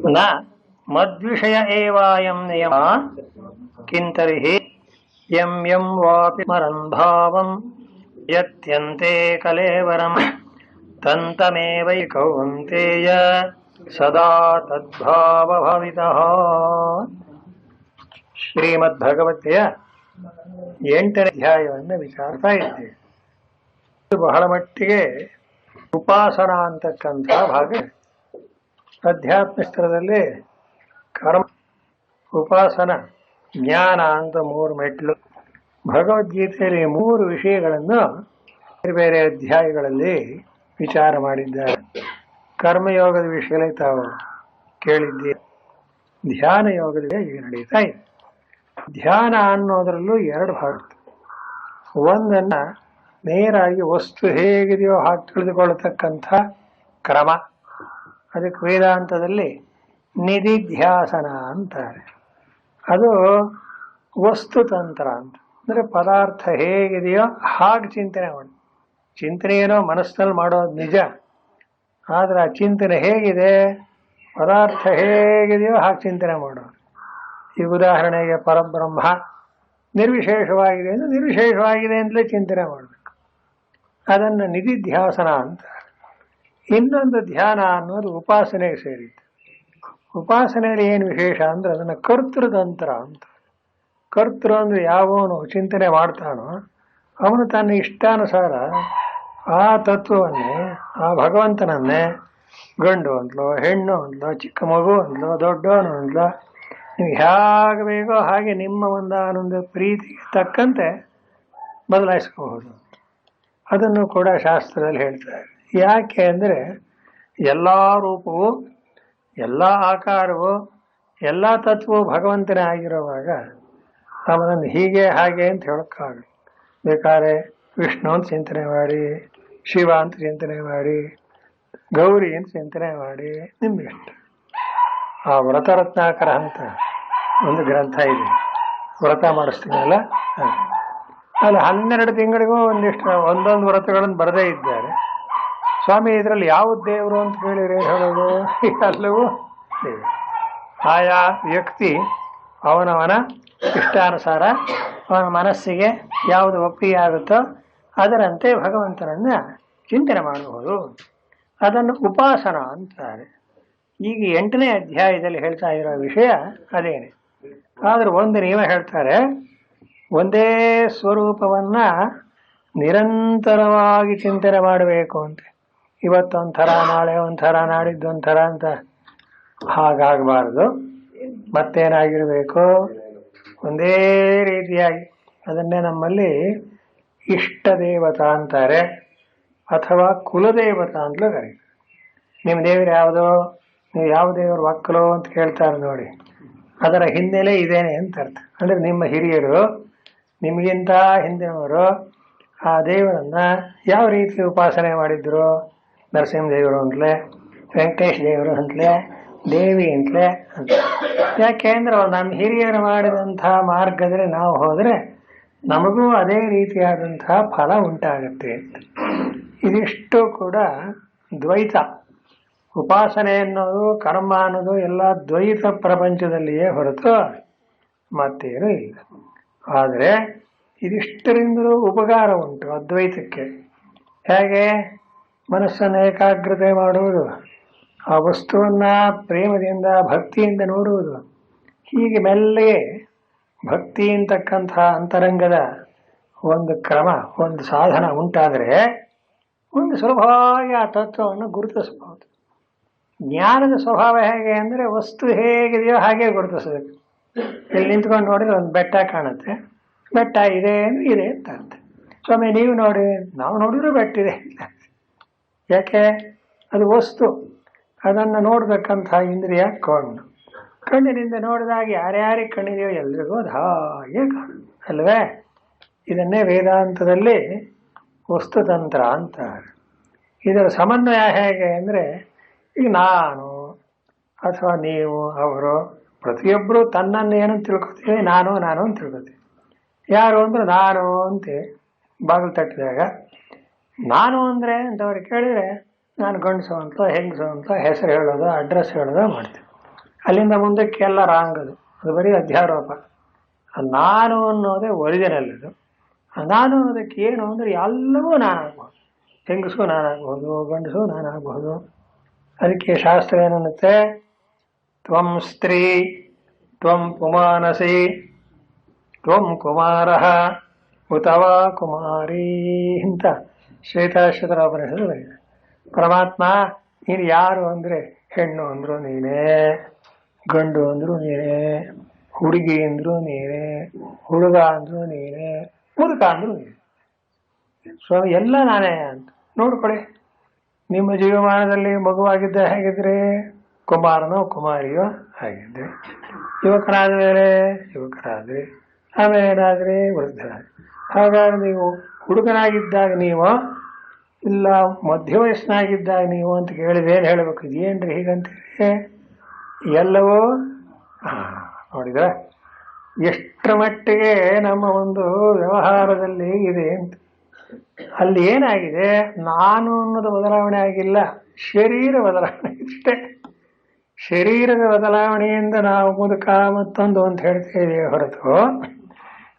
ನ ಮದ್ವಿಷಯ ಏವಾಯಂ ನಿಯಮ ಕಿಂತರ್ಹಿ M M ವಾಪಿ ಸ್ಮರನ್ ಭಾವಂ ಯತ್ಯಂತೆ ಕಲೇವರಂ ತಂತಮೇವೈ ಕೌಂತೇಯ ಸದಾ ತದ್ಭಾವ ಭವಿತಃ. ಶ್ರೀಮದ್ ಭಗವದ್ಗೀತೆಯ 8ನೇ ಅಧ್ಯಾಯವನ್ನು ವಿಚಾರಿಸ್ತಾ ಇದ್ದೇವೆ. ಬಹಳ ಮಟ್ಟಿಗೆ ಉಪಾಸನ ಅಂತಕ್ಕಂಥ ಭಾಗ. ಅಧ್ಯಾತ್ಮಸ್ಥಳದಲ್ಲಿ ಕರ್ಮ, ಉಪಾಸನ, ಜ್ಞಾನ ಅಂತ 3 ಮೆಟ್ಲು. ಭಗವದ್ಗೀತೆಯಲ್ಲಿ 3 ವಿಷಯಗಳನ್ನು ಬೇರೆ ಬೇರೆ ಅಧ್ಯಾಯಗಳಲ್ಲಿ ವಿಚಾರ ಮಾಡಿದ್ದಾರೆ. ಕರ್ಮಯೋಗದ ವಿಷಯದಲ್ಲಿ ತಾವು ಕೇಳಿದ್ದೀರಿ. ಧ್ಯಾನ ಯೋಗದ ಈಗ ನಡೀತಾ ಇದೆ. ಧ್ಯಾನ ಅನ್ನೋದರಲ್ಲೂ 2 ಭಾಗ. ಒಂದನ್ನ ನೇರಾಗಿ ವಸ್ತು ಹೇಗಿದೆಯೋ ಹಾಗೆ ತಿಳಿದುಕೊಳ್ಳತಕ್ಕಂಥ ಕ್ರಮ, ಅದಕ್ಕೆ ವೇದಾಂತದಲ್ಲಿ ನಿಧಿಧ್ಯಾಸನ ಅಂತಾರೆ. ಅದು ವಸ್ತುತಂತ್ರ ಅಂತ, ಅಂದರೆ ಪದಾರ್ಥ ಹೇಗಿದೆಯೋ ಹಾಗೆ ಚಿಂತನೆ ಮಾಡಿ. ಚಿಂತನೆ ಏನೋ ಮನಸ್ಸಿನಲ್ಲಿ ಮಾಡೋದು ನಿಜ, ಆದರೆ ಆ ಚಿಂತನೆ ಹೇಗಿದೆ, ಪದಾರ್ಥ ಹೇಗಿದೆಯೋ ಹಾಗೆ ಚಿಂತನೆ ಮಾಡೋದು. ಈ ಉದಾಹರಣೆಗೆ ಪರಬ್ರಹ್ಮ ನಿರ್ವಿಶೇಷವಾಗಿದೆ ಅಂದರೆ ನಿರ್ವಿಶೇಷವಾಗಿದೆ ಅಂತಲೇ ಚಿಂತನೆ ಮಾಡಬೇಕು. ಅದನ್ನು ನಿಧಿಧ್ಯಾಸನ ಅಂತ. ಇನ್ನೊಂದು ಧ್ಯಾನ ಅನ್ನೋದು ಉಪಾಸನೆಗೆ ಸೇರಿದ್ದು. ಉಪಾಸನೆಯಲ್ಲಿ ಏನು ವಿಶೇಷ ಅಂದರೆ ಅದನ್ನು ಕರ್ತೃತಂತ್ರ ಅಂತ. ಕರ್ತೃ ಅಂದರೆ ಯಾವನು ಚಿಂತನೆ ಮಾಡ್ತಾನೋ ಅವನು ತನ್ನ ಇಷ್ಟಾನುಸಾರ ಆ ತತ್ವವನ್ನೇ, ಆ ಭಗವಂತನನ್ನೇ ಗಂಡು ಅಂತಲೋ ಹೆಣ್ಣು ಅಂತಲೋ ಚಿಕ್ಕ ಮಗು ಅಂತಲೋ ದೊಡ್ಡವನು ಅಂತಲೋ ನೀವು ಹೇಗೆ ಬೇಕೋ ಹಾಗೆ ನಿಮ್ಮ ಒಂದಾನೊಂದು ಪ್ರೀತಿಗೆ ತಕ್ಕಂತೆ ಬದಲಾಯಿಸ್ಕೋಬಹುದು. ಅದನ್ನು ಕೂಡ ಶಾಸ್ತ್ರದಲ್ಲಿ ಹೇಳ್ತಾರೆ. ಯಾಕೆ ಅಂದರೆ ಎಲ್ಲ ರೂಪವು, ಎಲ್ಲ ಆಕಾರವು, ಎಲ್ಲ ತತ್ವವು ಭಗವಂತನೇ ಆಗಿರುವಾಗ ಅವನನ್ನು ಹೀಗೆ ಹಾಗೆ ಅಂತ ಹೇಳೋಕ್ಕಾಗಲ್ಲ. ಬೇಕಾದ್ರೆ ವಿಷ್ಣು ಅಂತ ಚಿಂತನೆ ಮಾಡಿ, ಶಿವ ಅಂತ ಚಿಂತನೆ ಮಾಡಿ, ಗೌರಿ ಅಂತ ಚಿಂತನೆ ಮಾಡಿ, ನಿಮ್ಗಿಷ್ಟ. ಆ ವ್ರತರತ್ನಾಕರ ಅಂತ ಒಂದು ಗ್ರಂಥ ಇದೆ, ವ್ರತ ಮಾಡಿಸ್ತೀನಲ್ಲ, ಅಲ್ಲಿ 12 ತಿಂಗಳಿಗೂ ಒಂದೊಂದು ವ್ರತಗಳನ್ನು ಬರದೇ ಇದ್ದಾರೆ. ಸ್ವಾಮಿ ಇದರಲ್ಲಿ ಯಾವ ದೇವರು ಅಂತ ಕೇಳಿದ್ರೆ ಹೇಳೋದು ಎಲ್ಲವೂ ದೇವರು. ಆಯಾ ವ್ಯಕ್ತಿ ಅವನವನ ಇಷ್ಟಾನುಸಾರ ಅವನ ಮನಸ್ಸಿಗೆ ಯಾವುದು ಒಪ್ಪಿಗೆ ಆಗುತ್ತೋ ಅದರಂತೆ ಭಗವಂತನನ್ನ ಚಿಂತನೆ ಮಾಡಬಹುದು. ಅದನ್ನು ಉಪಾಸನ ಅಂತಾರೆ. ಈಗ 8ನೇ ಅಧ್ಯಾಯದಲ್ಲಿ ಹೇಳ್ತಾ ಇರೋ ವಿಷಯ ಅದೇನೆ. ಆದರೂ ಒಂದು ನಿಯಮ ಹೇಳ್ತಾರೆ, ಒಂದೇ ಸ್ವರೂಪವನ್ನ ನಿರಂತರವಾಗಿ ಚಿಂತನೆ ಮಾಡಬೇಕು ಅಂತ. ಇವತ್ತೊಂಥರ, ನಾಳೆ ಒಂಥರ, ನಾಡಿದ್ದೊಂಥರ ಅಂತ ಹಾಗಾಗಬಾರ್ದು. ಮತ್ತೇನಾಗಿರಬೇಕು, ಒಂದೇ ರೀತಿಯಾಗಿ. ಅದನ್ನೇ ನಮ್ಮಲ್ಲಿ ಇಷ್ಟ ದೇವತಾ ಅಂತಾರೆ, ಅಥವಾ ಕುಲದೇವತಾ ಅಂತಲೂ ಕರೀತಾರೆ. ನಿಮ್ಮ ದೇವರು ಯಾವುದೋ, ನೀವು ಯಾವ ದೇವರು ಮಕ್ಕಳು ಅಂತ ಕೇಳ್ತಾರೆ ನೋಡಿ, ಅದರ ಹಿನ್ನೆಲೆ ಇದೇನೆ ಅಂತ ಅರ್ಥ. ಅಂದರೆ ನಿಮ್ಮ ಹಿರಿಯರು, ನಿಮಗಿಂತ ಹಿಂದಿನವರು ಆ ದೇವರನ್ನ ಯಾವ ರೀತಿ ಉಪಾಸನೆ ಮಾಡಿದ್ರು, ನರಸಿಂಹದೇವರು ಅಂತಲೇ, ವೆಂಕಟೇಶ ದೇವರು ಅಂತಲೇ, ದೇವಿ ಅಂತಲೇ ಅಂತ. ಯಾಕೆ ಅಂದರೆ ನಮ್ಮ ಹಿರಿಯರು ಮಾಡಿದಂಥ ಮಾರ್ಗದಲ್ಲಿ ನಾವು ಹೋದರೆ ನಮಗೂ ಅದೇ ರೀತಿಯಾದಂತಹ ಫಲ ಉಂಟಾಗುತ್ತೆ. ಇದಿಷ್ಟು ಕೂಡ ದ್ವೈತ. ಉಪಾಸನೆ ಅನ್ನೋದು, ಕರ್ಮ ಅನ್ನೋದು ಎಲ್ಲ ದ್ವೈತ ಪ್ರಪಂಚದಲ್ಲಿಯೇ ಹೊರತು ಮತ್ತೇನೂ ಇಲ್ಲ. ಆದರೆ ಇದಿಷ್ಟರಿಂದಲೂ ಉಪಕಾರ ಉಂಟು ಅದ್ವೈತಕ್ಕೆ. ಹೇಗೆ ಮನಸ್ಸನ್ನು ಏಕಾಗ್ರತೆ ಮಾಡುವುದು, ಆ ವಸ್ತುವನ್ನು ಪ್ರೇಮದಿಂದ ಭಕ್ತಿಯಿಂದ ನೋಡುವುದು, ಹೀಗೆ ಮೆಲ್ಲಗೆ ಭಕ್ತಿ ಅಂತಕ್ಕಂಥ ಅಂತರಂಗದ ಒಂದು ಕ್ರಮ, ಒಂದು ಸಾಧನ ಉಂಟಾದರೆ ಒಂದು ಸುಲಭವಾಗಿ ಆ ತತ್ವವನ್ನು ಗುರುತಿಸಬಹುದು. ಜ್ಞಾನದ ಸ್ವಭಾವ ಹೇಗೆ ಅಂದರೆ ವಸ್ತು ಹೇಗಿದೆಯೋ ಹಾಗೆ ಗುರುತಿಸಬೇಕು. ಇಲ್ಲಿ ನಿಂತ್ಕೊಂಡು ನೋಡಿದ್ರೆ ಒಂದು ಬೆಟ್ಟ ಕಾಣುತ್ತೆ, ಬೆಟ್ಟ ಇದೆ ಇದೆ ಅಂತ ಅರ್ಥ. ಸ್ವಾಮಿ ನೀವು ನೋಡಿ, ನಾವು ನೋಡಿದ್ರು ಬೆಟ್ಟಿದೆ. ಯಾಕೆ? ಅದು ವಸ್ತು. ಅದನ್ನು ನೋಡ್ಬೇಕಂತ ಇಂದ್ರಿಯ ಕಣ್ಣು. ಕಣ್ಣಿನಿಂದ ನೋಡಿದಾಗ ಯಾರ್ಯಾರಿಗೆ ಕಣ್ಣಿದೆಯೋ ಎಲ್ರಿಗೂ ಅದು ಹಾಗೆ ಕಾಣುತ್ತೆ ಅಲ್ವೇ? ಇದನ್ನೇ ವೇದಾಂತದಲ್ಲಿ ವಸ್ತುತಂತ್ರ ಅಂತಾರೆ. ಇದರ ಸಮನ್ವಯ ಹೇಗೆ ಅಂದರೆ, ಈಗ ನಾನು ಅಥವಾ ನೀವು ಅವರು ಪ್ರತಿಯೊಬ್ಬರು ತನ್ನನ್ನು ಏನಂತ ತಿಳ್ಕೊತೀವಿ, ನಾನು ಅಂತ ತಿಳ್ಕೊತೀವಿ. ಯಾರು ಅಂದ್ರೆ ನಾನು ಅಂತ ಬಾಗಿಲು ತಟ್ಟಿದಾಗ ನಾನು ಅಂದರೆ ಅಂತವ್ರಿಗೆ ಕೇಳಿದರೆ ನಾನು ಗಂಡಸು ಅಂತ ಹೆಂಗಸು ಅಂತ ಹೆಸರು ಹೇಳೋದು ಅಡ್ರೆಸ್ ಹೇಳೋದು ಮಾಡ್ತೀನಿ. ಅಲ್ಲಿಂದ ಮುಂದಕ್ಕೆಲ್ಲ ರಾಂಗ್ ಅದು ಬರೀ ಅಧ್ಯಾರೋಪ. ನಾನು ಅನ್ನೋದೇ ಒರಿಜಿನಲ್ ಅದು. ನಾನು ಅನ್ನೋದಕ್ಕೆ ಏನು ಅಂದರೆ ಎಲ್ಲವೂ ನಾನಾಗ್ಬೋದು. ಹೆಂಗಸು ನಾನಾಗ್ಬೋದು, ಗಂಡಸು ನಾನಾಗ್ಬೋದು. ಅದಕ್ಕೆ ಶಾಸ್ತ್ರ ಏನನ್ನುತ್ತೆ, ತ್ವಂ ಸ್ತ್ರೀ ತ್ವಂ ಪುಮಾನಸಿ ತ್ವಂ ಕುಮಾರಃ ಉತವಾ ಕುಮಾರಿ ಅಂತ ಶ್ವೇತಾಶ್ವತರ ಉಪನಿಷತ್ತು ಬರೀದೆ. ಪರಮಾತ್ಮ ನೀನು ಯಾರು ಅಂದರೆ ಹೆಣ್ಣು ಅಂದ್ರು ನೀನೇ, ಗಂಡು ಅಂದ್ರು ನೀನೇ, ಹುಡುಗಿ ಅಂದ್ರು ನೀನೇ, ಹುಡುಗ ಅಂದ್ರು ನೀನೇ, ಮುದುಕ ಅಂದ್ರು ನೀನೆ. ಸ್ವಾಮಿ ಎಲ್ಲ ನಾನೇ ಅಂತ ನೋಡ್ಕೊಳ್ಳಿ. ನಿಮ್ಮ ಜೀವಮಾನದಲ್ಲಿ ಮಗುವಾಗಿದ್ದ ಹೇಗಿದ್ರೆ ಕುಮಾರನೋ ಕುಮಾರಿಯೋ ಹಾಗಿದ್ರೆ, ಯುವಕರಾದ ಮೇಲೆ ಯುವಕರಾದ್ರಿ, ಆಮೇಲೆ ಏನಾದ್ರೆ ವೃದ್ಧರಾದ್ರಿ. ಹಾಗಾಗಿ ನೀವು ಹುಡುಗನಾಗಿದ್ದಾಗ ನೀವು ಇಲ್ಲ ಮಧ್ಯ ವಯಸ್ಸಿನಾಗಿದ್ದಾಗ ನೀವು ಅಂತ ಕೇಳಿದ್ರೆ ಏನು ಹೇಳಬೇಕು? ಇದೇನ್ರಿ ಹೀಗಂತೀರಿ? ಎಲ್ಲವೂ ನೋಡಿದ್ರ ಎಷ್ಟರ ಮಟ್ಟಿಗೆ ನಮ್ಮ ಒಂದು ವ್ಯವಹಾರದಲ್ಲಿ ಇದೆ ಅಂತ. ಅಲ್ಲಿ ಏನಾಗಿದೆ, ನಾನು ಅನ್ನೋದು ಬದಲಾವಣೆ ಆಗಿಲ್ಲ, ಶರೀರ ಬದಲಾವಣೆ ಇಷ್ಟೇ. ಶರೀರದ ಬದಲಾವಣೆಯಿಂದ ನಾವು ಮುದುಕ ಮತ್ತೊಂದು ಅಂತ ಹೇಳ್ತೇವೆ ಹೊರತು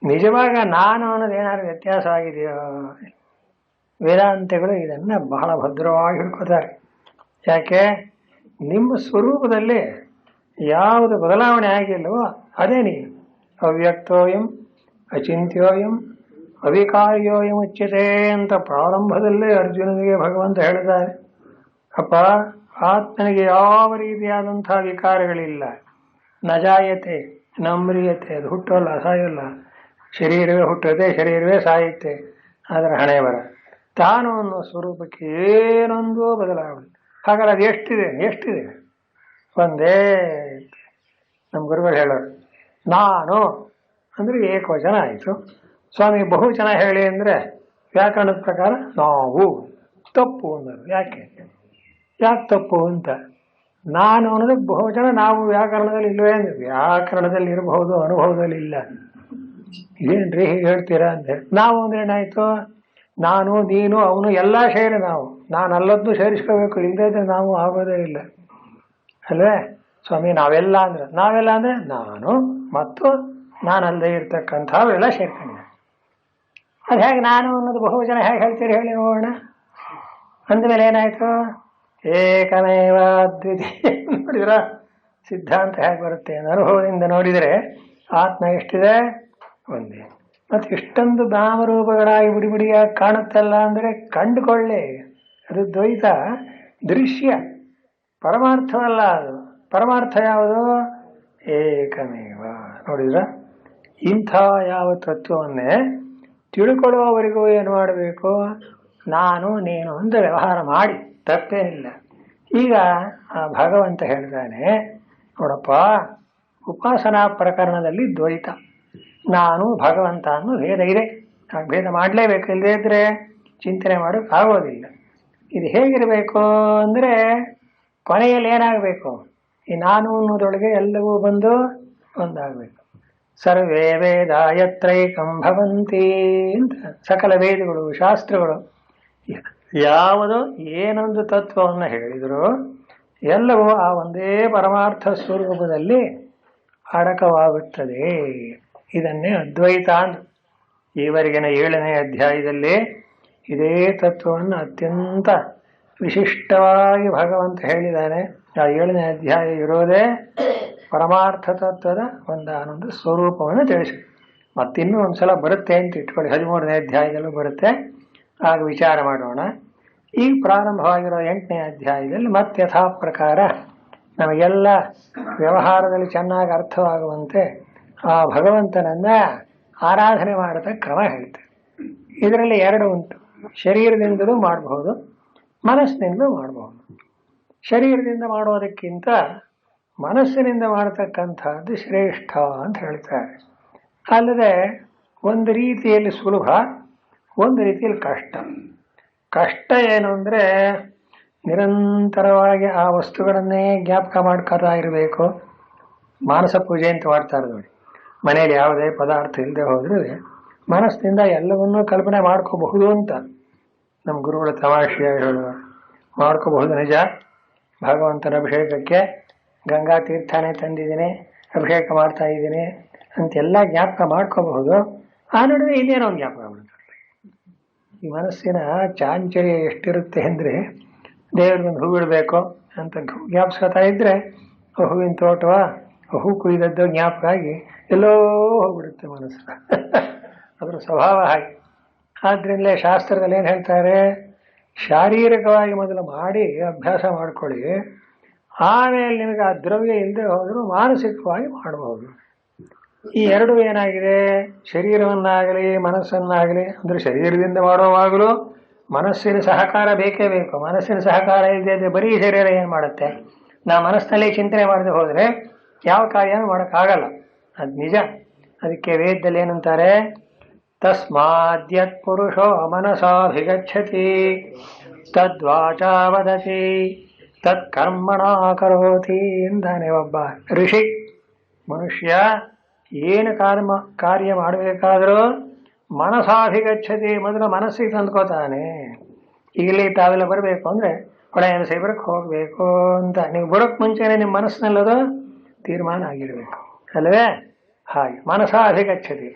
ನಿಜವಾಗ ನಾನು ಅನ್ನೋದು ಏನಾದ್ರು ವ್ಯತ್ಯಾಸವಾಗಿದೆಯೋ? ವೇದಾಂತಗಳು ಇದನ್ನು ಬಹಳ ಭದ್ರವಾಗಿ ಹಿಡ್ಕೋತಾರೆ. ಯಾಕೆ? ನಿಮ್ಮ ಸ್ವರೂಪದಲ್ಲಿ ಯಾವುದು ಬದಲಾವಣೆ ಆಗಿಲ್ಲವೋ ಅದೇ ನೀನು. ಅವ್ಯಕ್ತೋಯಂ ಅಚಿಂತ್ಯೋಯಂ ಅವಿಕಾರ್ಯೋಯಂ ಉಚ್ಯತೆ ಅಂತ ಪ್ರಾರಂಭದಲ್ಲೇ ಅರ್ಜುನನಿಗೆ ಭಗವಂತ ಹೇಳಿದ್ದಾರೆ. ಅಪ್ಪ, ಆತ್ಮನಿಗೆ ಯಾವ ರೀತಿಯಾದಂಥ ವಿಕಾರಗಳಿಲ್ಲ. ನಜಾಯತೆ ನಮ್ರಿಯತೆ, ಅದು ಹುಟ್ಟೋಲ್ಲ, ಸಾಯೋಲ್ಲ. ಶರೀರವೇ ಹುಟ್ಟುತ್ತೆ, ಶರೀರವೇ ಸಾಯುತ್ತೆ. ಅದರ ಹಣೆ ಬರ. ತಾನು ಅನ್ನೋ ಸ್ವರೂಪಕ್ಕೆ ಏನೊಂದು ಬದಲಾವಣೆ. ಹಾಗಾದ್ರೆ ಅದು ಎಷ್ಟಿದೆ? ಒಂದೇ. ನಮ್ಮ ಗುರುಗಳು ಹೇಳೋರು, ನಾನು ಅಂದರೆ ಏಕವಚನ ಆಯಿತು. ಸ್ವಾಮಿ ಬಹುವಚನ ಹೇಳಿ ಅಂದರೆ ವ್ಯಾಕರಣದ ಪ್ರಕಾರ ನಾವು ತಪ್ಪು ಅಂದರು. ಯಾಕೆ ತಪ್ಪು ಅಂತ? ನಾನು ಅನ್ನೋದು ಬಹುವಚನ, ನಾವು ವ್ಯಾಕರಣದಲ್ಲಿ ಇಲ್ಲವೇ ಅಂದ್ರೆ ವ್ಯಾಕರಣದಲ್ಲಿ ಇರಬಹುದು, ಅನುಭವದಲ್ಲಿ ಇಲ್ಲ. ಏನ್ರಿ ಹೀಗೆ ಹೇಳ್ತೀರಾ ಅಂತ ಹೇಳಿ. ನಾವು ಅಂದ್ರೆ ಏನಾಯ್ತು? ನಾನು, ನೀನು, ಅವನು ಎಲ್ಲ ಸೇರಿ ನಾವು. ನಾನು ಅಲ್ಲದ್ದು ಸೇರಿಸ್ಕೋಬೇಕು, ಇಲ್ಲದೇ ನಾವು ಆಗೋದೇ ಇಲ್ಲ ಅಲ್ವೇ? ಸ್ವಾಮಿ ನಾವೆಲ್ಲ ಅಂದ್ರೆ ನಾನು ಮತ್ತು ನಾನಲ್ಲದೆ ಇರ್ತಕ್ಕಂಥವೆಲ್ಲ ಸೇರ್ಕೊಂಡೆ. ಅದು ಹೇಗೆ ನಾನು ಅನ್ನೋದು ಬಹುವಚನ ಹೇಗೆ ಹೇಳ್ತೀರಿ ಹೇಳಿ ನೋಡೋಣ. ಅಂದಮೇಲೆ ಏನಾಯ್ತು? ಏಕಮೇವ ದ್ವಿತೀಯ. ನೋಡಿದ್ರ ಸಿದ್ಧಾಂತ ಹೇಗೆ ಬರುತ್ತೆ? ಅನುಭವದಿಂದ ನೋಡಿದರೆ ಆತ್ಮ ಎಷ್ಟಿದೆ? ಒಂದೇ. ಮತ್ತು ಇಷ್ಟೊಂದು ನಾಮರೂಪಗಳಾಗಿ ಬಿಡಿಯಾಗಿ ಕಾಣುತ್ತಲ್ಲ ಅಂದರೆ ಕಂಡುಕೊಳ್ಳಿ, ಅದು ದ್ವೈತ ದೃಶ್ಯ, ಪರಮಾರ್ಥವಲ್ಲ. ಅದು ಪರಮಾರ್ಥ ಯಾವುದು? ಏಕಮೇವ. ನೋಡಿದ್ರ ಇಂಥ ಯಾವ ತತ್ವವನ್ನೇ ತಿಳ್ಕೊಳ್ಳುವವರೆಗೂ ಏನು ಮಾಡಬೇಕು? ನಾನು ನೀನು ಅಂತ ವ್ಯವಹಾರ ಮಾಡಿ ತಪ್ಪೇನಿಲ್ಲ. ಈಗ ಆ ಭಗವಂತ ಹೇಳ್ತಾನೆ, ನೋಡಪ್ಪ, ಉಪಾಸನಾ ಪ್ರಕರಣದಲ್ಲಿ ದ್ವೈತ, ನಾನು ಭಗವಂತ ಅನ್ನೋ ಭೇದ ಇದೆ. ಆ ಭೇದ ಮಾಡಲೇಬೇಕು, ಇಲ್ಲದೇ ಇದ್ರೆ ಚಿಂತನೆ ಮಾಡೋಕೆ ಆಗೋದಿಲ್ಲ. ಇದು ಹೇಗಿರಬೇಕು ಅಂದರೆ ಕೊನೆಯಲ್ಲಿ ಏನಾಗಬೇಕು? ಈ ನಾನು ಅನ್ನೋದೊಳಗೆ ಎಲ್ಲವೂ ಬಂದು ಒಂದಾಗಬೇಕು. ಸರ್ವೇ ವೇದಾಯತ್ರೈಕಂ ಭವಂತಿ ಅಂತ ಸಕಲ ವೇದಗಳು ಶಾಸ್ತ್ರಗಳು ಯಾವುದು ಏನೊಂದು ತತ್ವವನ್ನು ಹೇಳಿದರೂ ಎಲ್ಲವೂ ಆ ಒಂದೇ ಪರಮಾರ್ಥ ಸ್ವರೂಪದಲ್ಲಿ ಅಡಕವಾಗುತ್ತದೆ. ಇದನ್ನೇ ಅದ್ವೈತ ಅಂತ. ಈವರೆಗಿನ 7ನೇ ಅಧ್ಯಾಯದಲ್ಲಿ ಇದೇ ತತ್ವವನ್ನು ಅತ್ಯಂತ ವಿಶಿಷ್ಟವಾಗಿ ಭಗವಂತ ಹೇಳಿದ್ದಾನೆ. ಆ 7ನೇ ಅಧ್ಯಾಯ ಇರೋದೇ ಪರಮಾರ್ಥ ತತ್ವದ ಒಂದಾನೊಂದು ಸ್ವರೂಪವನ್ನು ತಿಳಿಸಿ. ಮತ್ತಿನ್ನೂ ಒಂದ್ಸಲ ಬರುತ್ತೆ ಅಂತ ಇಟ್ಕೊಳ್ಳಿ, 13ನೇ ಅಧ್ಯಾಯದಲ್ಲೂ ಬರುತ್ತೆ, ಆಗ ವಿಚಾರ ಮಾಡೋಣ. ಈಗ ಪ್ರಾರಂಭವಾಗಿರೋ 8ನೇ ಅಧ್ಯಾಯದಲ್ಲಿ ಮತ್ತೆ ಯಥಾ ಪ್ರಕಾರ ನಮಗೆಲ್ಲ ವ್ಯವಹಾರದಲ್ಲಿ ಚೆನ್ನಾಗಿ ಅರ್ಥವಾಗುವಂತೆ ಆ ಭಗವಂತನನ್ನ ಆರಾಧನೆ ಮಾಡದ ಕ್ರಮ ಹೇಳ್ತೇವೆ. ಇದರಲ್ಲಿ 2 ಉಂಟು. ಶರೀರದಿಂದಲೂ ಮಾಡಬಹುದು, ಮನಸ್ಸಿನಿಂದಲೂ ಮಾಡಬಹುದು. ಶರೀರದಿಂದ ಮಾಡೋದಕ್ಕಿಂತ ಮನಸ್ಸಿನಿಂದ ಮಾಡತಕ್ಕಂಥದ್ದು ಶ್ರೇಷ್ಠ ಅಂತ ಹೇಳ್ತಾರೆ. ಅಲ್ಲದೆ ಒಂದು ರೀತಿಯಲ್ಲಿ ಸುಲಭ, ಒಂದು ರೀತಿಯಲ್ಲಿ ಕಷ್ಟ. ಕಷ್ಟ ಏನು ಅಂದರೆ ನಿರಂತರವಾಗಿ ಆ ವಸ್ತುಗಳನ್ನೇ ಜ್ಞಾಪಕ ಮಾಡ್ಕೊತಾ ಇರಬೇಕು. ಮಾನಸ ಪೂಜೆ ಅಂತ ಮಾಡ್ತಾರೆ ನೋಡಿ. ಮನೆಯಲ್ಲಿ ಯಾವುದೇ ಪದಾರ್ಥ ಇಲ್ಲದೆ ಹೋದ್ರೆ ಮನಸ್ಸಿನಿಂದ ಎಲ್ಲವನ್ನೂ ಕಲ್ಪನೆ ಮಾಡ್ಕೋಬಹುದು ಅಂತ ನಮ್ಮ ಗುರುಗಳು ತಮಾಷೆಯಾಗಿ ಹೇಳುವರು. ಮಾಡ್ಕೋಬಹುದು. ನಿಜ, ಭಗವಂತನ ಅಭಿಷೇಕಕ್ಕೆ ಗಂಗಾ ತೀರ್ಥನೇ ತಂದಿದ್ದೀನಿ, ಅಭಿಷೇಕ ಮಾಡ್ತಾ ಇದ್ದೀನಿ ಅಂತೆಲ್ಲ ಜ್ಞಾಪಕ ಮಾಡ್ಕೋಬಹುದು. ಆ ನಡುವೆ ಇನ್ನೇನೋ ಒಂದು ಜ್ಞಾಪಕ ಮಾಡ್ತಾರೆ. ಈ ಮನಸ್ಸಿನ ಚಾಂಚಲ್ಯ ಎಷ್ಟಿರುತ್ತೆ ಅಂದರೆ, ದೇವ್ರಿಗೊಂದು ಹೂ ಬಿಡಬೇಕು ಅಂತ ಜ್ಞಾಪಿಸ್ಕೊತಾ ಇದ್ರೆ ಹೂವಿನ ತೋಟವ ಹೂ ಕುಯ್ದದ್ದು ಜ್ಞಾಪಕ ಆಗಿ ಎಲ್ಲೋ ಹೋಗ್ಬಿಡುತ್ತೆ ಮನಸ್ಸು. ಅದರ ಸ್ವಭಾವ ಹಾಗೆ. ಆದ್ರಿಂದಲೇ ಶಾಸ್ತ್ರದಲ್ಲಿ ಏನು ಹೇಳ್ತಾರೆ, ಶಾರೀರಿಕವಾಗಿ ಮೊದಲು ಮಾಡಿ ಅಭ್ಯಾಸ ಮಾಡ್ಕೊಳ್ಳಿ, ಆಮೇಲೆ ನಿಮಗೆ ಆ ದ್ರವ್ಯ ಇಲ್ಲದೆ ಹೋದರೂ ಮಾನಸಿಕವಾಗಿ ಮಾಡಬಹುದು. ಈ ಎರಡು ಏನಾಗಿದೆ, ಶರೀರವನ್ನಾಗಲಿ ಮನಸ್ಸನ್ನಾಗಲಿ, ಅಂದರೆ ಶರೀರದಿಂದ ಮಾಡುವಾಗಲೂ ಮನಸ್ಸಿನ ಸಹಕಾರ ಬೇಕೇ ಬೇಕು. ಮನಸ್ಸಿನ ಸಹಕಾರ ಇಲ್ಲದೆ ಇದ್ರೆ ಬರೀ ಶರೀರ ಏನು ಮಾಡುತ್ತೆ? ನಾವು ಮನಸ್ಸಿನಲ್ಲಿ ಚಿಂತನೆ ಮಾಡದೆ ಹೋದರೆ ಯಾವ ಕಾರ್ಯನೂ ಮಾಡೋಕ್ಕಾಗಲ್ಲ. ಅದು ನಿಜ. ಅದಕ್ಕೆ ವೇದದಲ್ಲಿ ಏನಂತಾರೆ, ತಸ್ಮಾದ್ಯತ್ ಪುರುಷೋ ಮನಸಾಭಿಗಚ್ಚತಿ ತದ್ವಾಚಾ ವದತಿ ತತ್ಕರ್ಮಣ ಕರೋತಿ ಎಂದಾನೆ ಒಬ್ಬ ಋಷಿ. ಮನುಷ್ಯ ಏನು ಕಾರ್ಯ ಮಾಡಬೇಕಾದರೂ ಮನಸಾಭಿಗಚ್ಚತಿ, ಮೊದಲು ಮನಸ್ಸಿಗೆ ತಂದ್ಕೋತಾನೆ. ಇಲ್ಲಿ ತಾವೆಲ್ಲ ಬರಬೇಕು ಅಂದರೆ ಹೊಳೆಯನ್ನು ಸೈಬರಕ್ಕೆ ಹೋಗಬೇಕು ಅಂತ ನೀವು ಬರೋಕ್ಕೆ ಮುಂಚೆನೆ ನಿಮ್ಮ ಮನಸ್ಸಿನಲ್ಲದು ತೀರ್ಮಾನ ಆಗಿರಬೇಕು ಅಲ್ಲವೇ? ಹಾಗೆ ಮನಸಾಭಿಗಚ್ಚತಿ.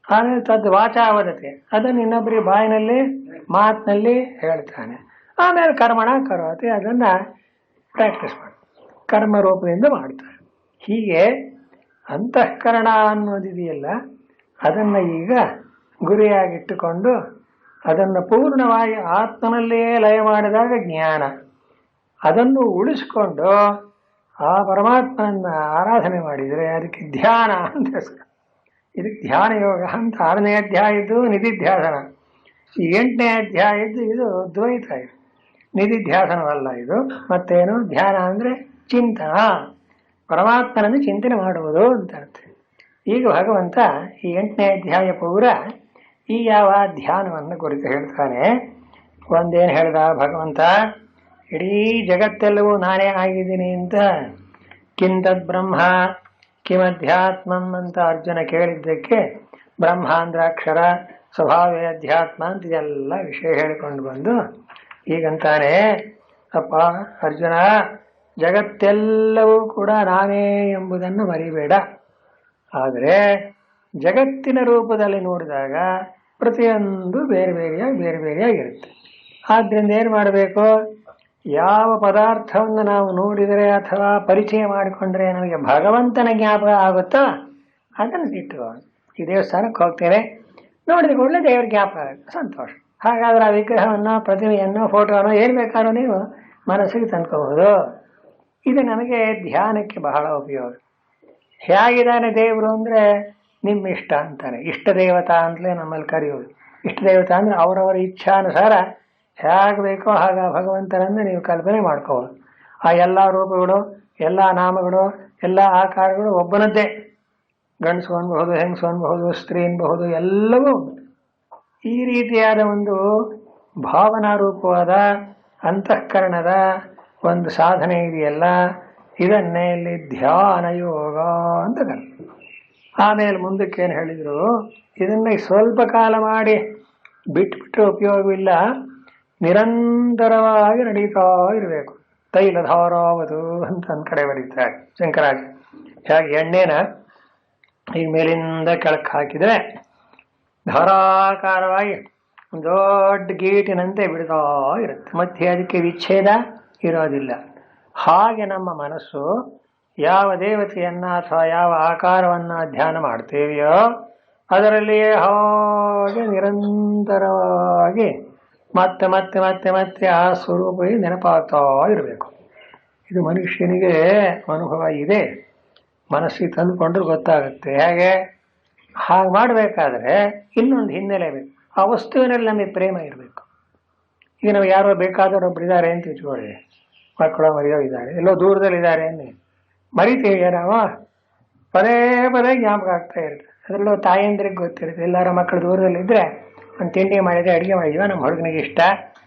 ಆಮೇಲೆ ತದ್ ವಾಚಾವದತೆ, ಅದನ್ನು ಇನ್ನೊಬ್ಬರಿಗೆ ಬಾಯಿನಲ್ಲಿ ಮಾತಿನಲ್ಲಿ ಹೇಳ್ತಾನೆ. ಆಮೇಲೆ ಕರ್ಮಣ ಕರೋತಿ, ಅದನ್ನು ಪ್ರಾಕ್ಟೀಸ್ ಮಾಡಿ ಕರ್ಮ ರೂಪದಿಂದ ಮಾಡ್ತಾರೆ. ಹೀಗೆ ಅಂತಃಕರಣ ಅನ್ನೋದಿದೆಯಲ್ಲ, ಅದನ್ನು ಈಗ ಗುರಿಯಾಗಿಟ್ಟುಕೊಂಡು ಅದನ್ನು ಪೂರ್ಣವಾಗಿ ಆತ್ಮನಲ್ಲೇ ಲಯ ಮಾಡಿದಾಗ ಜ್ಞಾನ, ಅದನ್ನು ಉಳಿಸ್ಕೊಂಡು ಆ ಪರಮಾತ್ಮನ ಆರಾಧನೆ ಮಾಡಿದರೆ ಅದಕ್ಕೆ ಧ್ಯಾನ ಅಂತ ಹೆಸರು. ಇದಕ್ಕೆ ಧ್ಯಾನ ಯೋಗ ಅಂತ 6ನೇ ಅಧ್ಯಾಯದ್ದು ನಿಧಿಧ್ಯಾಸನ. ಈ 8ನೇ ಅಧ್ಯಾಯದ್ದು ಇದು ದ್ವೈತ. ಇದು ನಿಧಿಧ್ಯಾಸನವಲ್ಲ, ಇದು ಮತ್ತೇನು ಧ್ಯಾನ ಅಂದರೆ ಚಿಂತನ, ಪರಮಾತ್ಮನನ್ನು ಚಿಂತನೆ ಮಾಡುವುದು ಅಂತ ಅರ್ಥ. ಈಗ ಭಗವಂತ ಈ 8ನೇ ಅಧ್ಯಾಯ ಪೂರ ಈ ಯಾವ ಧ್ಯಾನವನ್ನು ಕುರಿತು ಹೇಳ್ತಾನೆ. ಒಂದೇನು ಹೇಳ್ದ ಭಗವಂತ, ಇಡೀ ಜಗತ್ತೆಲ್ಲವೂ ನಾನೇ ಆಗಿದ್ದೀನಿ ಅಂತ. ಕಿಂತದ್ ಬ್ರಹ್ಮ ಕಿಮಧ್ಯಾತ್ಮಂ ಅಂತ ಅರ್ಜುನ ಕೇಳಿದ್ದಕ್ಕೆ ಬ್ರಹ್ಮ ಅಂದ್ರೆ ಅಕ್ಷರ, ಸ್ವಭಾವೇ ಅಧ್ಯಾತ್ಮ ಅಂತ ಇದೆಲ್ಲ ವಿಷಯ ಹೇಳಿಕೊಂಡು ಬಂದು ಈಗಂತಾನೆ, ಅಪ್ಪ ಅರ್ಜುನ, ಜಗತ್ತೆಲ್ಲವೂ ಕೂಡ ನಾನೇ ಎಂಬುದನ್ನು ಮರಿಬೇಡ. ಆದರೆ ಜಗತ್ತಿನ ರೂಪದಲ್ಲಿ ನೋಡಿದಾಗ ಪ್ರತಿಯೊಂದು ಬೇರೆ ಬೇರೆಯಾಗಿರುತ್ತೆ. ಆದ್ದರಿಂದ ಏನು ಮಾಡಬೇಕು, ಯಾವ ಪದಾರ್ಥವನ್ನು ನಾವು ನೋಡಿದರೆ ಅಥವಾ ಪರಿಚಯ ಮಾಡಿಕೊಂಡ್ರೆ ನಮಗೆ ಭಗವಂತನ ಜ್ಞಾಪಕ ಆಗುತ್ತೋ ಅದನ್ನು ಇಟ್ಟು ಈ ದೇವಸ್ಥಾನಕ್ಕೆ ಹೋಗ್ತೇನೆ, ನೋಡಿದ ಕೂಡಲೇ ದೇವರ ಜ್ಞಾಪಕ ಆಗುತ್ತೆ, ಸಂತೋಷ. ಹಾಗಾದ್ರೆ ಆ ವಿಗ್ರಹವನ್ನು, ಪ್ರತಿಮೆಯನ್ನು, ಫೋಟೋವನ್ನು ಏನು ಬೇಕಾದ್ರೂ ನೀವು ಮನಸ್ಸಿಗೆ ತಂದ್ಕೋಬಹುದು. ಇದು ನಮಗೆ ಧ್ಯಾನಕ್ಕೆ ಬಹಳ ಉಪಯೋಗ. ಹೇಗಿದ್ದಾನೆ ದೇವರು ಅಂದರೆ ನಿಮ್ಮ ಇಷ್ಟ ಅಂತಾನೆ. ಇಷ್ಟ ದೇವತಾ ಅಂತಲೇ ನಮ್ಮಲ್ಲಿ ಕರೆಯೋದು. ಇಷ್ಟ ದೇವತಾ ಅಂದರೆ ಅವರವರ ಇಚ್ಛಾನುಸಾರ ಹೇಗೆ ಬೇಕೋ ಹಾಗ ಭಗವಂತನನ್ನು ನೀವು ಕಲ್ಪನೆ ಮಾಡ್ಕೋಬೋದು. ಆ ಎಲ್ಲ ರೂಪಗಳು, ಎಲ್ಲ ನಾಮಗಳು, ಎಲ್ಲ ಆಕಾರಗಳು ಒಬ್ಬನದ್ದೇ. ಗಂಡಸು ಅನ್ಬಹುದು, ಹೆಂಗಸು ಅನ್ಬಹುದು, ಸ್ತ್ರೀ ಅನ್ಬಹುದು, ಎಲ್ಲವೂ ಈ ರೀತಿಯಾದ ಒಂದು ಭಾವನಾ ರೂಪವಾದ ಅಂತಃಕರಣದ ಒಂದು ಸಾಧನೆ ಇದೆಯಲ್ಲ, ಇದನ್ನೇ ಇಲ್ಲಿ ಧ್ಯಾನ ಯೋಗ ಅಂತ ಕರೀತಾರೆ. ಆಮೇಲೆ ಮುಂದಕ್ಕೆ ಏನು ಹೇಳಿದರು, ಇದನ್ನ ಸ್ವಲ್ಪ ಕಾಲ ಮಾಡಿ ಬಿಟ್ಬಿಟ್ರೆ ಉಪಯೋಗವಿಲ್ಲ, ನಿರಂತರವಾಗಿ ನಡೀತಾ ಇರಬೇಕು. ತೈಲಧಾರಾವತು ಅಂತ ಒಂದು ಕಡೆ ಬರೀತಾರೆ ಶಂಕರಾಜ. ಹಾಗೆ ಎಣ್ಣೆನ ಈ ಮೇಲಿಂದ ಕೆಳಕ್ಕೆ ಹಾಕಿದರೆ ಧಾರಾಕಾರವಾಗಿ ಒಂದು ದೊಡ್ಡ ಗೀಟಿನಂತೆ ಬಿಡ್ತಾ ಇರುತ್ತೆ, ಮತ್ತೆ ಅದಕ್ಕೆ ವಿಚ್ಛೇದ ಇರೋದಿಲ್ಲ. ಹಾಗೆ ನಮ್ಮ ಮನಸ್ಸು ಯಾವ ದೇವತೆಯನ್ನ ಅಥವಾ ಯಾವ ಆಕಾರವನ್ನ ಧ್ಯಾನ ಮಾಡ್ತೇವೆಯೋ ಅದರಲ್ಲಿಯೇ ಹಾಗೆ ನಿರಂತರವಾಗಿ ಮತ್ತೆ ಮತ್ತೆ ಮತ್ತೆ ಮತ್ತೆ ಆ ಸ್ವರೂಪವೇ ನೆನಪಾಗ್ತಾ ಇರಬೇಕು. ಇದು ಮನುಷ್ಯನಿಗೆ ಅನುಭವ ಇದೆ, ಮನಸ್ಸಿಗೆ ತಂದುಕೊಂಡ್ರೆ ಗೊತ್ತಾಗುತ್ತೆ. ಹೇಗೆ ಹಾಗೆ ಮಾಡಬೇಕಾದ್ರೆ ಇನ್ನೊಂದು ಹಿನ್ನೆಲೆ ಬೇಕು. ಆ ವಸ್ತುವಿನಲ್ಲಿ ನಮಗೆ ಪ್ರೇಮ ಇರಬೇಕು. ಈಗ ನಾವು ಯಾರೋ ಬೇಕಾದವರೊಬ್ರು ಇದ್ದಾರೆ ಅಂತ ಇಟ್ಕೊಳ್ಳಿ, ಮಕ್ಕಳು ಮರಿಯೋ ಇದ್ದಾರೆ, ಎಲ್ಲೋ ದೂರದಲ್ಲಿದ್ದಾರೆ ಅನ್ನಿ ಮರಿತೀವಿ ನಾವು, ಪದೇ ಪದೇ ಜ್ಞಾಪಕ ಆಗ್ತಾ ಇರುತ್ತೆ. ಅದರಲ್ಲೂ ತಾಯಂದ್ರಿಗೆ ಗೊತ್ತಿರುತ್ತೆ. ಎಲ್ಲಾರ ಮಕ್ಕಳು ದೂರದಲ್ಲಿದ್ದರೆ ಒಂದು ತಿಂಡಿ ಮಾಡಿದರೆ, ಅಡುಗೆ ಮಾಡಿದ್ವ, ನಮ್ಮ ಹುಡುಗನಿಗೆ ಇಷ್ಟ,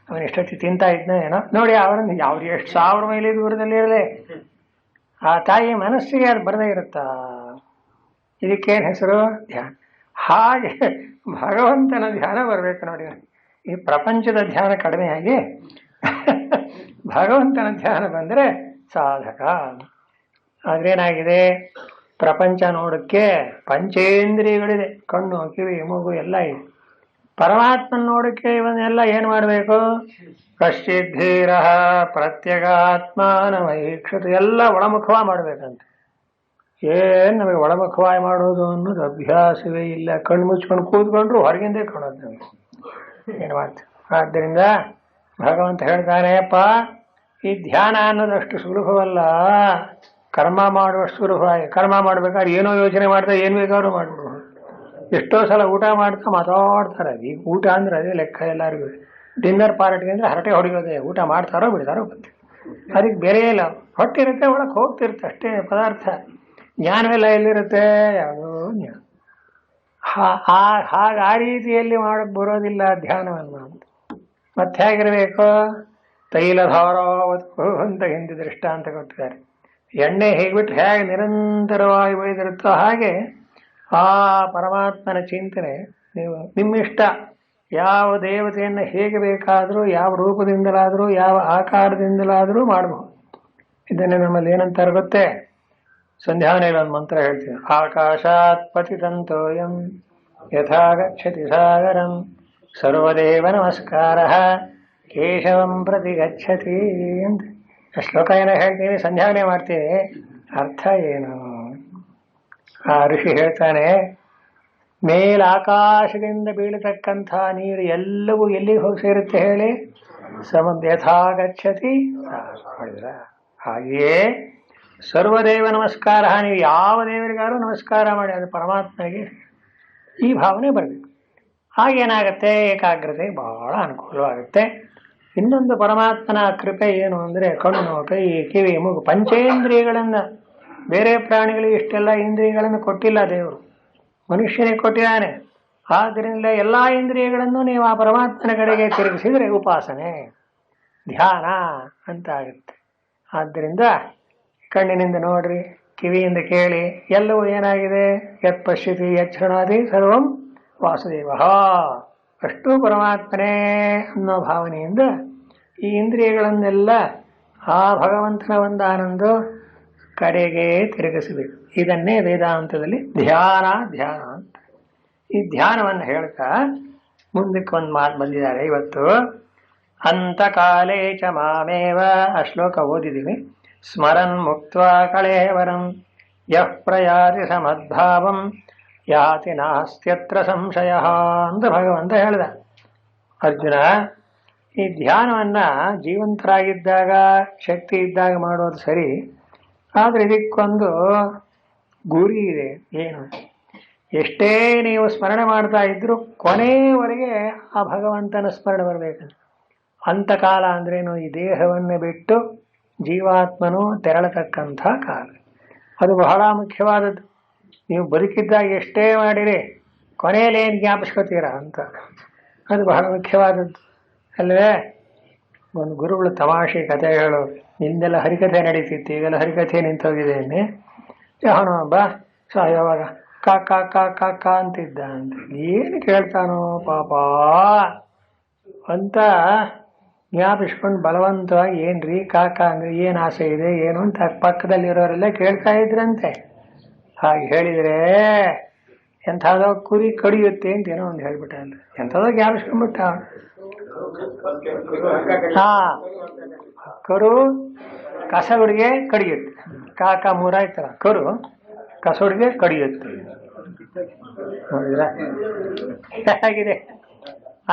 ಅವನು ಎಷ್ಟೊತ್ತಿ ತಿಂತಾ ಇದ್ನೋ ಏನೋ ನೋಡಿ, ಅವರನ್ನು ಯಾವ್ದು ಎಷ್ಟು 1000 ಮೈಲಿ ದೂರದಲ್ಲಿ ಇರಲಿ, ಆ ತಾಯಿ ಮನಸ್ಸಿಗೆ ಅದು ಬರದೇ ಇರುತ್ತಾ. ಇದಕ್ಕೇನು ಹೆಸರು? ಧ್ಯಾನ. ಹಾಗೆ ಭಗವಂತನ ಧ್ಯಾನ ಬರಬೇಕು ನೋಡಿ. ಈ ಪ್ರಪಂಚದ ಧ್ಯಾನ ಕಡಿಮೆಯಾಗಿ ಭಗವಂತನ ಧ್ಯಾನ ಬಂದರೆ ಸಾಧಕ. ಆದ್ರೇನಾಗಿದೆ, ಪ್ರಪಂಚ ನೋಡಕ್ಕೆ ಪಂಚೇಂದ್ರಿಯಗಳಿದೆ, ಕಣ್ಣು ಕಿವಿ ಮೂಗು ಎಲ್ಲ ಇದೆ. ಪರಮಾತ್ಮನ ನೋಡಕ್ಕೆ ಇವನ್ನೆಲ್ಲ ಏನ್ ಮಾಡಬೇಕು? ಕಶ್ಚಿದ್ಧೀರ ಪ್ರತ್ಯಗಾತ್ಮಾನಮೈಕ್ಷತೆ, ಎಲ್ಲ ಒಳಮುಖವಾಗಿ ಮಾಡ್ಬೇಕಂತೆ. ಏನ್ ನಮಗೆ ಒಳಮುಖವಾಗಿ ಮಾಡೋದು ಅನ್ನೋದು ಅಭ್ಯಾಸವೇ ಇಲ್ಲ. ಕಣ್ಣು ಮುಚ್ಕೊಂಡು ಕೂತ್ಕೊಂಡ್ರು ಹೊರಗಿಂದೇ ಕಾಣೋದು ನಮಗೆ. ಏನು ಮಾಡ್ತೀವಿ? ಆದ್ದರಿಂದ ಭಗವಂತ ಹೇಳ್ತಾನೆ, ಅಪ್ಪ ಈ ಧ್ಯಾನ ಅನ್ನೋದಷ್ಟು ಸುಲಭವಲ್ಲ, ಕರ್ಮ ಮಾಡುವಷ್ಟು ಸುಲಭವಾಗಿ. ಕರ್ಮ ಮಾಡ್ಬೇಕಾದ್ರೆ ಏನೋ ಯೋಚನೆ ಮಾಡ್ತಾ ಏನ್ ಬೇಕಾದ್ರೂ ಮಾಡ್ಬೋದು. ಎಷ್ಟೋ ಸಲ ಊಟ ಮಾಡ್ತಾ ಮಾತಾಡ್ತಾರೆ. ಈಗ ಊಟ ಅಂದ್ರೆ ಅದೇ ಲೆಕ್ಕ ಎಲ್ಲರಿಗೂ. ಡಿನ್ನರ್ ಪಾರ್ಟಿಗೆ ಅಂದ್ರೆ ಹರಟೆ ಹೊಡೆಯೋದೆ, ಊಟ ಮಾಡ್ತಾರೋ ಬಿಡ್ತಾರೋ ಗೊತ್ತಿಲ್ಲ. ಅದಕ್ಕೆ ಬೇರೆ ಇಲ್ಲ, ಹೊಟ್ಟೆ ಇರುತ್ತೆ, ಒಳಗೆ ಹೋಗ್ತಿರುತ್ತೆ ಅಷ್ಟೇ ಪದಾರ್ಥ. ಜ್ಞಾನವೆಲ್ಲ ಎಲ್ಲಿರುತ್ತೆ? ಯಾವುದೋ ಜ್ಞಾನ. ಹಾಗೆ ಆ ರೀತಿಯಲ್ಲಿ ಮಾಡಕ್ ಬರೋದಿಲ್ಲ ಧ್ಯಾನವನ್ನು ಅಂತ. ಮತ್ತೆ ಹೇಗಿರ್ಬೇಕು? ತೈಲಧಾರಾವತ್ ಅಂತ ಹಿಂದೆ ದೃಷ್ಟಾಂತ ಕೊಟ್ಟಿದ್ದಾರೆ. ಎಣ್ಣೆ ಹೇಗ್ಬಿಟ್ಟು ಹೇಗೆ ನಿರಂತರವಾಗಿ ಬೆಳೆದಿರುತ್ತೋ ಹಾಗೆ ಆ ಪರಮಾತ್ಮನ ಚಿಂತನೆ ನೀವು ನಿಮ್ಮಿಷ್ಟ ಯಾವ ದೇವತೆಯನ್ನು ಹೇಗೆ ಬೇಕಾದರೂ, ಯಾವ ರೂಪದಿಂದಲಾದರೂ, ಯಾವ ಆಕಾರದಿಂದಲಾದರೂ ಮಾಡಬಹುದು. ಇದನ್ನೇ ನಮ್ಮಲ್ಲಿ ಏನಂತಾರೆ ಗೊತ್ತೇ? ಸಂಧ್ಯಾವನೆಯಲ್ಲಿ ಒಂದು ಮಂತ್ರ ಹೇಳ್ತೀವಿ, ಆಕಾಶಾತ್ ಪತಿತಂತೋಯಂ ಯಥಾ ಗಚ್ಚತಿ ಸಾಗರಂ ಸರ್ವದೇವ ನಮಸ್ಕಾರ ಕೇಶವಂ ಪ್ರತಿ ಗಚ್ಚತಿ ಅಂತ ಶ್ಲೋಕ ಏನೋ ಹೇಳ್ತೀವಿ, ಸಂಧ್ಯಾವನೆ ಮಾಡ್ತೀವಿ. ಅರ್ಥ ಏನು? ಆ ಋಷಿ ಹೇಳ್ತಾನೆ, ಮೇಲ ಆಕಾಶದಿಂದ ಬೀಳತಕ್ಕಂಥ ನೀರು ಎಲ್ಲವೂ ಎಲ್ಲಿಗೆ ಹೋಗಿ ಸೇರುತ್ತೆ ಹೇಳಿ? ಸಮುದ್ರ. ಯಥಾ ಗಚ್ಚತಿ ಸಾಗರ. ಹಾಗೆಯೇ ಸರ್ವದೇವ ನಮಸ್ಕಾರ, ನೀವು ಯಾವ ದೇವರಿಗಾರು ನಮಸ್ಕಾರ ಮಾಡಿ, ಅದು ಪರಮಾತ್ಮನಿಗೆ ಈ ಭಾವನೆ ಬರಬೇಕು. ಹಾಗೇನಾಗತ್ತೆ? ಏಕಾಗ್ರತೆ ಬಹಳ ಅನುಕೂಲವಾಗುತ್ತೆ. ಇನ್ನೊಂದು ಪರಮಾತ್ಮನ ಕೃಪೆ ಏನು ಅಂದರೆ, ಕಣ್ಣು ಕೈ ಕಿವಿ ಮೂಗು ಪಂಚೇಂದ್ರಿಯಗಳನ್ನು, ಬೇರೆ ಪ್ರಾಣಿಗಳಿಗೆ ಇಷ್ಟೆಲ್ಲ ಇಂದ್ರಿಯಗಳನ್ನು ಕೊಟ್ಟಿಲ್ಲ ದೇವರು, ಮನುಷ್ಯನಿಗೆ ಕೊಟ್ಟಿದ್ದಾನೆ. ಆದ್ದರಿಂದ ಎಲ್ಲ ಇಂದ್ರಿಯಗಳನ್ನು ನೀವು ಆ ಪರಮಾತ್ಮನ ಕಡೆಗೆ ತಿರುಗಿಸಿದರೆ ಉಪಾಸನೆ, ಧ್ಯಾನ ಅಂತ ಆಗುತ್ತೆ. ಆದ್ದರಿಂದ ಕಣ್ಣಿನಿಂದ ನೋಡ್ರಿ, ಕಿವಿಯಿಂದ ಕೇಳಿ, ಎಲ್ಲವೂ ಏನಾಗಿದೆ? ಯತ್ ಪಶ್ಯತಿ ಯತ್ ಶೃಣೋತಿ ಸರ್ವಂ ವಾಸುದೇವ, ಅಷ್ಟು ಪರಮಾತ್ಮನೇ ಅನ್ನೋ ಭಾವನೆಯಿಂದ ಈ ಇಂದ್ರಿಯಗಳನ್ನೆಲ್ಲ ಆ ಭಗವಂತನ ಒಂದಾನಂದು ಕಡೆಗೆ ತಿರುಗಿಸಬೇಕು. ಇದನ್ನೇ ವೇದಾಂತದಲ್ಲಿ ಧ್ಯಾನ ಅಂತ. ಈ ಧ್ಯಾನವನ್ನು ಹೇಳ್ತಾ ಮುಂದಕ್ಕೆ ಒಂದು ಮಾತು ಬಂದಿದ್ದಾರೆ ಇವತ್ತು. ಅಂತಕಾಲೇ ಚ ಮಾಮೇವ, ಆ ಶ್ಲೋಕ ಓದಿದ್ದೀವಿ. ಸ್ಮರನ್ ಮುಕ್ತ್ವಾ ಕಳೇವರಂ ಯಃ ಪ್ರಯಾತಿ ಸಮದ್ಭಾವಂ ಯಾತಿ ನಾಸ್ತ್ಯತ್ರ ಸಂಶಯ ಅಂತ ಭಗವಂತ ಹೇಳ್ದ. ಅರ್ಜುನ, ಈ ಧ್ಯಾನವನ್ನ ಜೀವಂತರಾಗಿದ್ದಾಗ, ಶಕ್ತಿ ಇದ್ದಾಗ ಮಾಡೋದು ಸರಿ, ಆದ್ರೆ ಇದಕ್ಕೊಂದು ಗುರಿ ಇದೆ. ಏನು? ಎಷ್ಟೇ ನೀವು ಸ್ಮರಣೆ ಮಾಡ್ತಾ ಇದ್ರು ಕೊನೆಯವರೆಗೆ ಆ ಭಗವಂತನ ಸ್ಮರಣೆ ಬರಬೇಕಂತ. ಅಂತಕಾಲ ಅಂದ್ರೇನು? ಈ ದೇಹವನ್ನು ಬಿಟ್ಟು ಜೀವಾತ್ಮನು ತೆರಳತಕ್ಕಂಥ ಕಾಲ. ಅದು ಬಹಳ ಮುಖ್ಯವಾದದ್ದು. ನೀವು ಬದುಕಿದ್ದಾಗ ಎಷ್ಟೇ ಮಾಡಿರಿ ಕೊನೆಯಲ್ಲಿ ಏನು ಜ್ಞಾಪಿಸ್ಕೋತೀರಾ ಅಂತ, ಅದು ಬಹಳ ಮುಖ್ಯವಾದದ್ದು ಅಲ್ವೇ? ಒಂದು ಗುರುಗಳು ತಮಾಷೆ ಕಥೆ ಹೇಳೋರು, ಹಿಂದೆಲ್ಲ ಹರಿಕಥೆ ನಡೀತಿತ್ತು, ಈಗೆಲ್ಲ ಹರಿಕಥೆ ನಿಂತೋಗಿದೆ. ಅವನು ಬಾ ಯಾವಾಗ ಕಾಕ ಕಾಕ ಕಾ ಅಂತಿದ್ದ ಅಂತ, ಏನು ಕೇಳ್ತಾನೋ ಪಾಪ ಅಂತ ಜ್ಞಾಪಿಸ್ಕೊಂಡು ಬಲವಂತವಾಗಿ ಏನ್ರಿ ಕಾಕ ಅಂದ್ರೆ ಏನು ಆಸೆ ಇದೆ ಏನು ಅಂತ ಪಕ್ಕದಲ್ಲಿರೋರೆಲ್ಲ ಕೇಳ್ತಾ ಇದ್ರಂತೆ. ಹಾಗೆ ಹೇಳಿದ್ರೆ ಎಂಥದೋ ಕುರಿ ಕಡಿಯುತ್ತೆ ಅಂತ ಏನೋ ಒಂದು ಹೇಳ್ಬಿಟ್ಟ ಅಂತ, ಎಂಥದೋ ಜ್ಞಾಪಿಸ್ಕೊಂಡ್ಬಿಟ್ಟ. ಹಾ, ಕರು ಕಸಗುಡಿಗೆ ಕಡಿಯುತ್ತೆ, ಕಾಕ ಮೂರಾಯ್ತಲ್ಲ, ಕರು ಕಸಗುಡಿಗೆ ಕಡಿಯುತ್ತೆ. ನೋಡಿದ್ರ ಹೇಗಿದೆ?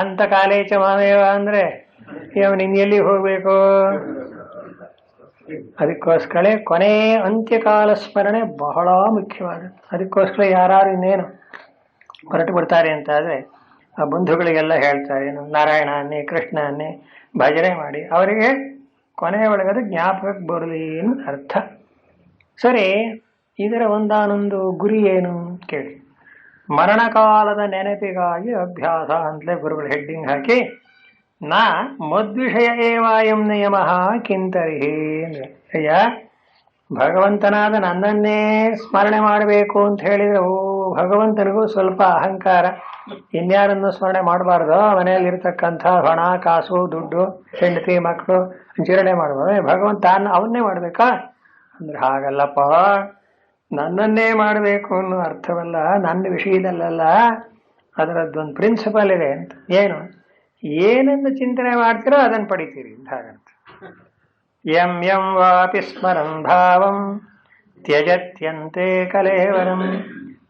ಅಂತ ಕಾಲೇಚ ಮಾಮೇವ ಅಂದ್ರೆ ಇನ್ನು ಎಲ್ಲಿ ಹೋಗ್ಬೇಕು? ಅದಕ್ಕೋಸ್ಕರ ಕೊನೆ ಅಂತ್ಯಕಾಲ ಸ್ಮರಣೆ ಬಹಳ ಮುಖ್ಯವಾದ. ಅದಕ್ಕೋಸ್ಕರ ಯಾರು ಇನ್ನೇನು ಹೊರಟು ಬಿಡ್ತಾರೆ ಅಂತ ಆದ್ರೆ ಆ ಬಂಧುಗಳಿಗೆಲ್ಲ ಹೇಳ್ತಾರೆ, ನಾರಾಯಣ ಅನ್ನೇ ಕೃಷ್ಣ ಅನ್ನೇ ಭಜನೆ ಮಾಡಿ ಅವರಿಗೆ ಕೊನೆಯ ಒಳಗದು ಜ್ಞಾಪಕಕ್ಕೆ ಬರಲಿ ಅನ್ನೋ ಅರ್ಥ. ಸರಿ, ಇದರ ಒಂದಾನೊಂದು ಗುರಿ ಏನು ಕೇಳಿ. ಮರಣಕಾಲದ ನೆನಪಿಗಾಗಿ ಅಭ್ಯಾಸ ಅಂತಲೇ ಗುರುಗಳು ಹೆಡ್ಡಿಂಗ್ ಹಾಕಿ, ನಾ ಮದ್ವಿಷಯ ಏವಾಯಂ ನಿಯಮಃ ಕಿಂತರಿಹಿ ಅಂದ್ರೆ, ಅಯ್ಯ ಭಗವಂತನಾದ ನನ್ನನ್ನೇ ಸ್ಮರಣೆ ಮಾಡಬೇಕು ಅಂತ ಹೇಳಿದ್ರೆ, ಓ ಭಗವಂತನಿಗೂ ಸ್ವಲ್ಪ ಅಹಂಕಾರ. ಇನ್ಯಾರನ್ನು ಸ್ಮರಣೆ ಮಾಡಬಾರ್ದು, ಮನೆಯಲ್ಲಿರ್ತಕ್ಕಂಥ ಹಣ ಕಾಸು ದುಡ್ಡು ಹೆಂಡತಿ ಮಕ್ಕಳು ಜೀರ್ಣೆ ಮಾಡಬಾರ್ದು. ಭಗವಂತ ಅವನ್ನೇ ಮಾಡ್ಬೇಕಾ ಅಂದ್ರೆ ಹಾಗಲ್ಲಪ್ಪ, ನನ್ನನ್ನೇ ಮಾಡಬೇಕು ಅನ್ನೋ ಅರ್ಥವಲ್ಲ, ನನ್ನ ವಿಷಯದಲ್ಲ, ಅದರದ್ದೊಂದು ಪ್ರಿನ್ಸಿಪಲ್ ಇದೆ ಅಂತ. ಏನು? ಏನನ್ನು ಚಿಂತನೆ ಮಾಡ್ತೀರೋ ಅದನ್ನು ಪಡಿತೀರಿ ಅಂತ ಹಾಗಂತ. ಯಂ ಯಂ ವಾಪಿ ಸ್ಮರನ್ ಭಾವಂ ತ್ಯಜತ್ಯಂತೆ ಕಲೇವರಂ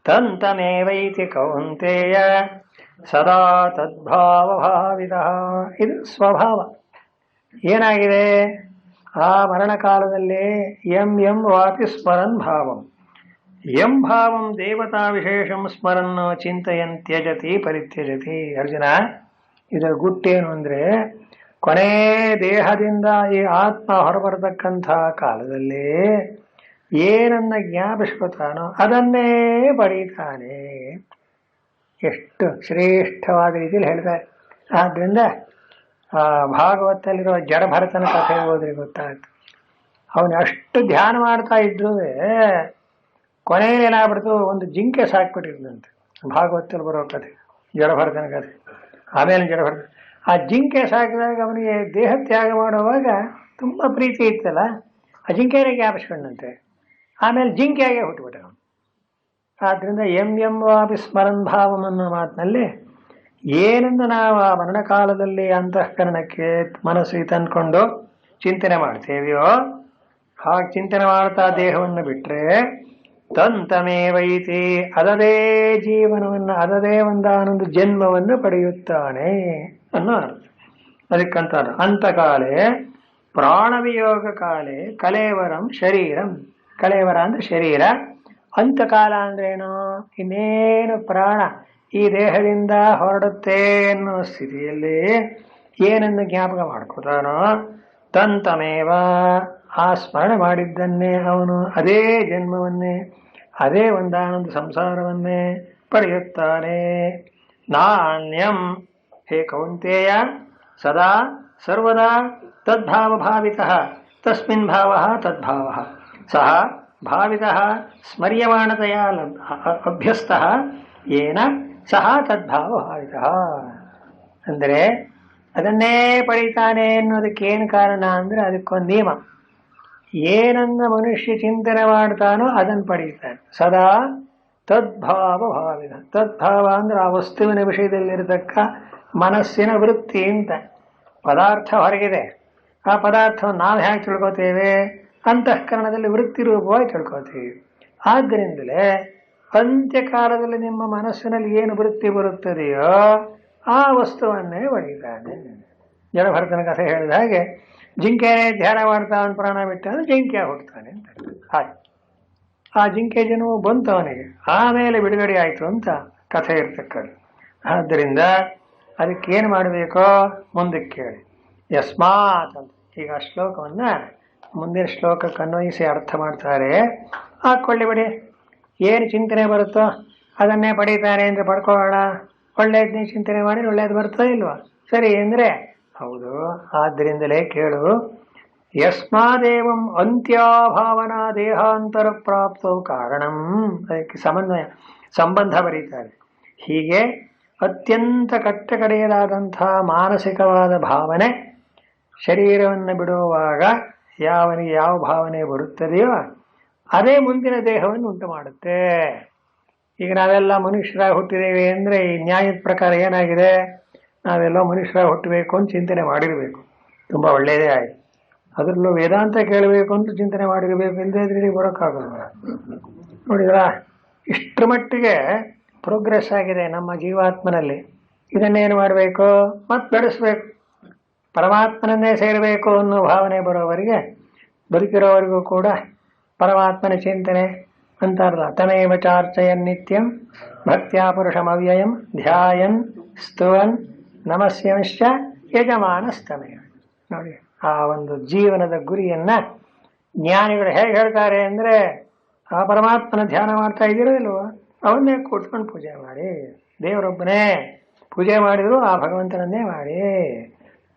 ತಂತಮೇವೈತಿ ಕೌಂತೆಯ ಸದಾ ತದ್ಭಾವ ಭಾವಿತಃ. ಇದು ಸ್ವಭಾವ. ಏನಾಗಿದೆ? ಆ ಮರಣಕಾಲದಲ್ಲಿ ಯಂ ಯಂ ವಾಪಿ ಸ್ಮರನ್ ಭಾವಂ, ಯಂ ಭಾವಂ ದೇವತಾ ವಿಶೇಷಂ ಸ್ಮರನ್ ಚಿಂತಯನ್ ತ್ಯಜತಿ ಪರಿತ್ಯಜತಿ. ಅರ್ಜುನ, ಇದರ ಗುಟ್ಟೇನು ಅಂದ್ರೆ, ಕೊನೆ ದೇಹದಿಂದ ಈ ಆತ್ಮ ಹೊರಬರತಕ್ಕಂಥ ಕಾಲದಲ್ಲಿ ಏನನ್ನ ಜ್ಞಾಪಿಸ್ಕೊತಾನೋ ಅದನ್ನೇ ಪಡೀತಾನೆ. ಎಷ್ಟು ಶ್ರೇಷ್ಠವಾದ ರೀತಿಯಲ್ಲಿ ಹೇಳ್ತಾರೆ. ಆದ್ರಿಂದ ಆ ಭಾಗವತಲ್ಲಿರೋ ಜಡಭರತನ ಕಥೆ ಹೋದ್ರೆ ಗೊತ್ತಾಯ್ತು. ಅವನು ಅಷ್ಟು ಧ್ಯಾನ ಮಾಡ್ತಾ ಇದ್ರು ಕೊನೆಯಲ್ಲಿ ಏನಾಗ್ಬಿಡ್ತು, ಒಂದು ಜಿಂಕೆ ಸಾಕ್ಬಿಟ್ಟಿದ್ದಂತೆ. ಭಾಗವತಲ್ಲಿ ಬರೋ ಕಥೆ, ಜಡಭರತನ ಕಥೆ. ಆಮೇಲೆ ಜಡಭರತ ಆ ಜಿಂಕೆ ಸಾಕಿದಾಗ ಅವನಿಗೆ ದೇಹ ತ್ಯಾಗ ಮಾಡುವಾಗ ತುಂಬ ಪ್ರೀತಿ ಇತ್ತಲ್ಲ, ಆ ಜಿಂಕೆನೇ ಜ್ಞಾಪಿಸ್ಕೊಂಡಂತೆ. ಆಮೇಲೆ ಜಿಂಕೆಯಾಗೆ ಹುಟ್ಟುಬಿಟ್ಟ ಅವನು. ಆದ್ರಿಂದ ಎಂ ಎಂ ವಾಪಿ ಸ್ಮರನ್ ಭಾವಂ ಅನ್ನೋ ಮಾತಿನಲ್ಲಿ ಏನನ್ನು ನಾವು ಆ ಮರಣಕಾಲದಲ್ಲಿ ಅಂತಃಕರಣಕ್ಕೆ ಮನಸ್ಸಿಗೆ ತಂದ್ಕೊಂಡು ಚಿಂತನೆ ಮಾಡ್ತೇವೆಯೋ, ಹಾಗೆ ಚಿಂತನೆ ಮಾಡ್ತಾ ದೇಹವನ್ನು ಬಿಟ್ರೆ ತಂತಮೇವೈತಿ ಅದದೇ ಜೀವನವನ್ನು, ಅದದೇ ಒಂದಾನೊಂದು ಜನ್ಮವನ್ನು ಪಡೆಯುತ್ತಾನೆ ಅನ್ನೋ ಅರ್ಥ. ಅದಕ್ಕಂತಾರೆ ಅಂತಕಾಲೇ ಪ್ರಾಣವಿಯೋಗ ಕಾಲೇ ಕಲೇವರಂ ಶರೀರಂ. ಕಲೇವರ ಅಂದ್ರೆ ಶರೀರ, ಅಂತಕಾಲ ಅಂದ್ರೇನು? ಇನ್ನೇನು ಪ್ರಾಣ ಈ ದೇಹದಿಂದ ಹೊರಡುತ್ತೆ ಅನ್ನೋ ಸ್ಥಿತಿಯಲ್ಲಿ ಏನನ್ನು ಜ್ಞಾಪಕ ಮಾಡ್ಕೋತಾನೋ ತಂತಮೇವ, ಆ ಸ್ಮರಣೆ ಮಾಡಿದ್ದನ್ನೇ ಅವನು ಅದೇ ಜನ್ಮವನ್ನೇ, ಅದೇ ಒಂದಾನೊಂದು ಸಂಸಾರವನ್ನೇ ಪಡೆಯುತ್ತಾನೆ. ನಾಣ್ಯಂ ಹೇ ಕೌಂತೆಯ ಸದಾ ಸರ್ವದಾ ತದ್ಭಾವ ಭಾವಿತಃ ತಸ್ಮಿನ್ ಭಾವ ತದ್ಭಾವ ಸಹ ಭಾವಿತಃ ಸ್ಮರ್ಯಮಾಣತೆಯ ಅಭ್ಯಸ್ತಃ ಏನ ಸಹ ತದ್ಭಾವ ಭಾವಿತಃ. ಅಂದರೆ ಅದನ್ನೇ ಪಡಿತಾನೆ ಅನ್ನೋದಕ್ಕೇನು ಕಾರಣ ಅಂದ್ರೆ ಅದಕ್ಕೊಂದು ನಿಯಮ. ಏನನ್ನ ಮನುಷ್ಯ ಚಿಂತನೆ ಮಾಡ್ತಾನೋ ಅದನ್ನು ಪಡೀತಾನೆ. ಸದಾ ತದ್ಭಾವ ಭಾವಿತ. ತದ್ಭಾವ ಅಂದ್ರೆ ಆ ವಸ್ತುವಿನ ವಿಷಯದಲ್ಲಿರತಕ್ಕ ಮನಸ್ಸಿನ ವೃತ್ತಿ ಅಂತ. ಪದಾರ್ಥ ಹೊರಗಿದೆ, ಆ ಪದಾರ್ಥವನ್ನು ನಾವು ಹೇಗೆ ತಿಳ್ಕೊತೇವೆ? ಅಂತಃಕರಣದಲ್ಲಿ ವೃತ್ತಿ ರೂಪವಾಗಿ ತಿಳ್ಕೊತೀವಿ. ಆದ್ದರಿಂದಲೇ ಅಂತ್ಯಕಾಲದಲ್ಲಿ ನಿಮ್ಮ ಮನಸ್ಸಿನಲ್ಲಿ ಏನು ವೃತ್ತಿ ಬರುತ್ತದೆಯೋ ಆ ವಸ್ತುವನ್ನೇ ಹೊಡಿತಾನೆ. ಜಡಭರತನ ಕಥೆ ಹೇಳಿದ ಹಾಗೆ ಜಿಂಕೆನೇ ಧ್ಯಾನ ಮಾಡ್ತಾ ಅವನು ಪ್ರಾಣ ಬಿಟ್ಟ ಅಂದ್ರೆ ಜಿಂಕೆ ಹುಡ್ತಾನೆ ಅಂತ. ಹಾಗೆ ಆ ಜಿಂಕೆ ಜನ್ಮ ಬಂತು ಅವನಿಗೆ, ಆಮೇಲೆ ಬಿಡುಗಡೆ ಆಯಿತು ಅಂತ ಕಥೆ ಇರ್ತಕ್ಕದ್ದು. ಆದ್ದರಿಂದ ಅದಕ್ಕೇನು ಮಾಡಬೇಕೋ ಮುಂದಕ್ಕೆ ಕೇಳಿ. ಯಸ್ಮಾತ್ ಅಂತ ಈಗ ಆ ಶ್ಲೋಕವನ್ನ ಮುಂದಿನ ಶ್ಲೋಕಕ್ಕೆ ಅನ್ವಯಿಸಿ ಅರ್ಥ ಮಾಡ್ತಾರೆ. ಹಾಕ್ಕೊಳ್ಳಿ ಬಿಡಿ, ಏನು ಚಿಂತನೆ ಬರುತ್ತೋ ಅದನ್ನೇ ಪಡೀತಾನೆ ಅಂದರೆ ಪಡ್ಕೊಳ್ಳೋಣ. ಒಳ್ಳೇದನ್ನೇ ಚಿಂತನೆ ಮಾಡಿ ಒಳ್ಳೇದು ಬರ್ತೋ ಇಲ್ವಾ? ಸರಿ ಅಂದರೆ ಹೌದು. ಆದ್ದರಿಂದಲೇ ಕೇಳು. ಯಸ್ಮಾದೇವಂ ಅಂತ್ಯಾಭಾವನಾ ದೇಹಾಂತರ ಪ್ರಾಪ್ತವು ಕಾರಣಂ. ಅದಕ್ಕೆ ಸಂಬಂಧ ಬರೀತಾರೆ. ಹೀಗೆ ಅತ್ಯಂತ ಕಟ್ಟಕಡೆಯದಾದಂಥ ಮಾನಸಿಕವಾದ ಭಾವನೆ ಶರೀರವನ್ನು ಬಿಡುವಾಗ ಯಾವನಿಗೆ ಯಾವ ಭಾವನೆ ಬರುತ್ತದೆಯೋ ಅದೇ ಮುಂದಿನ ದೇಹವನ್ನು ಉಂಟು ಮಾಡುತ್ತೆ. ಈಗ ನಾವೆಲ್ಲ ಮನುಷ್ಯರಾಗಿ ಹುಟ್ಟಿದ್ದೇವೆ ಅಂದರೆ ಈ ನ್ಯಾಯದ ಪ್ರಕಾರ ಏನಾಗಿದೆ? ನಾವೆಲ್ಲ ಮನುಷ್ಯರಾಗಿ ಹುಟ್ಟಬೇಕು ಅಂತ ಚಿಂತನೆ ಮಾಡಿರಬೇಕು, ತುಂಬ ಒಳ್ಳೆಯದೇ ಆಯಿತು. ಅದರಲ್ಲೂ ವೇದಾಂತ ಕೇಳಬೇಕು ಅಂತ ಚಿಂತನೆ ಮಾಡಿರಬೇಕು, ಇಲ್ಲದೇ ಬರೋಕ್ಕಾಗೋಲ್ಲ. ನೋಡಿದ್ರ ಇಷ್ಟರ ಮಟ್ಟಿಗೆ ಪ್ರೋಗ್ರೆಸ್ ಆಗಿದೆ ನಮ್ಮ ಜೀವಾತ್ಮನಲ್ಲಿ. ಇದನ್ನೇನು ಮಾಡಬೇಕು? ಮತ್ತೆ ಬೆಳೆಸ್ಬೇಕು. ಪರಮಾತ್ಮನನ್ನೇ ಸೇರಬೇಕು ಅನ್ನೋ ಭಾವನೆ ಬರೋವರೆಗೆ, ಬದುಕಿರೋವರೆಗೂ ಕೂಡ ಪರಮಾತ್ಮನ ಚಿಂತನೆ ಅಂತಾರಲ್ಲ, ತಮೇವ ಚಾರ್ಚಯನ್ ನಿತ್ಯಂ ಭಕ್ತ್ಯಾ ಪುರುಷಮವ್ಯಯಂ ಧ್ಯಾಯನ್ ಸ್ತುವನ್ ನಮಸ್ಯಂಶ್ಚ ಯಜಮಾನಸ್ತಮೇವ. ನೋಡಿ ಆ ಒಂದು ಜೀವನದ ಗುರಿಯನ್ನ ಜ್ಞಾನಿಗಳು ಹೇಗೆ ಹೇಳ್ತಾರೆ ಅಂದ್ರೆ, ಆ ಪರಮಾತ್ಮನ ಧ್ಯಾನ ಮಾಡ್ತಾ ಇದ್ದೀರೋ ಇಲ್ವೋ ಅವನ್ನೇ ಕೂತ್ಕೊಂಡು ಪೂಜೆ ಮಾಡಿ. ದೇವರೊಬ್ಬನೇ ಪೂಜೆ ಮಾಡಿದ್ರು ಆ ಭಗವಂತನನ್ನೇ ಮಾಡಿ,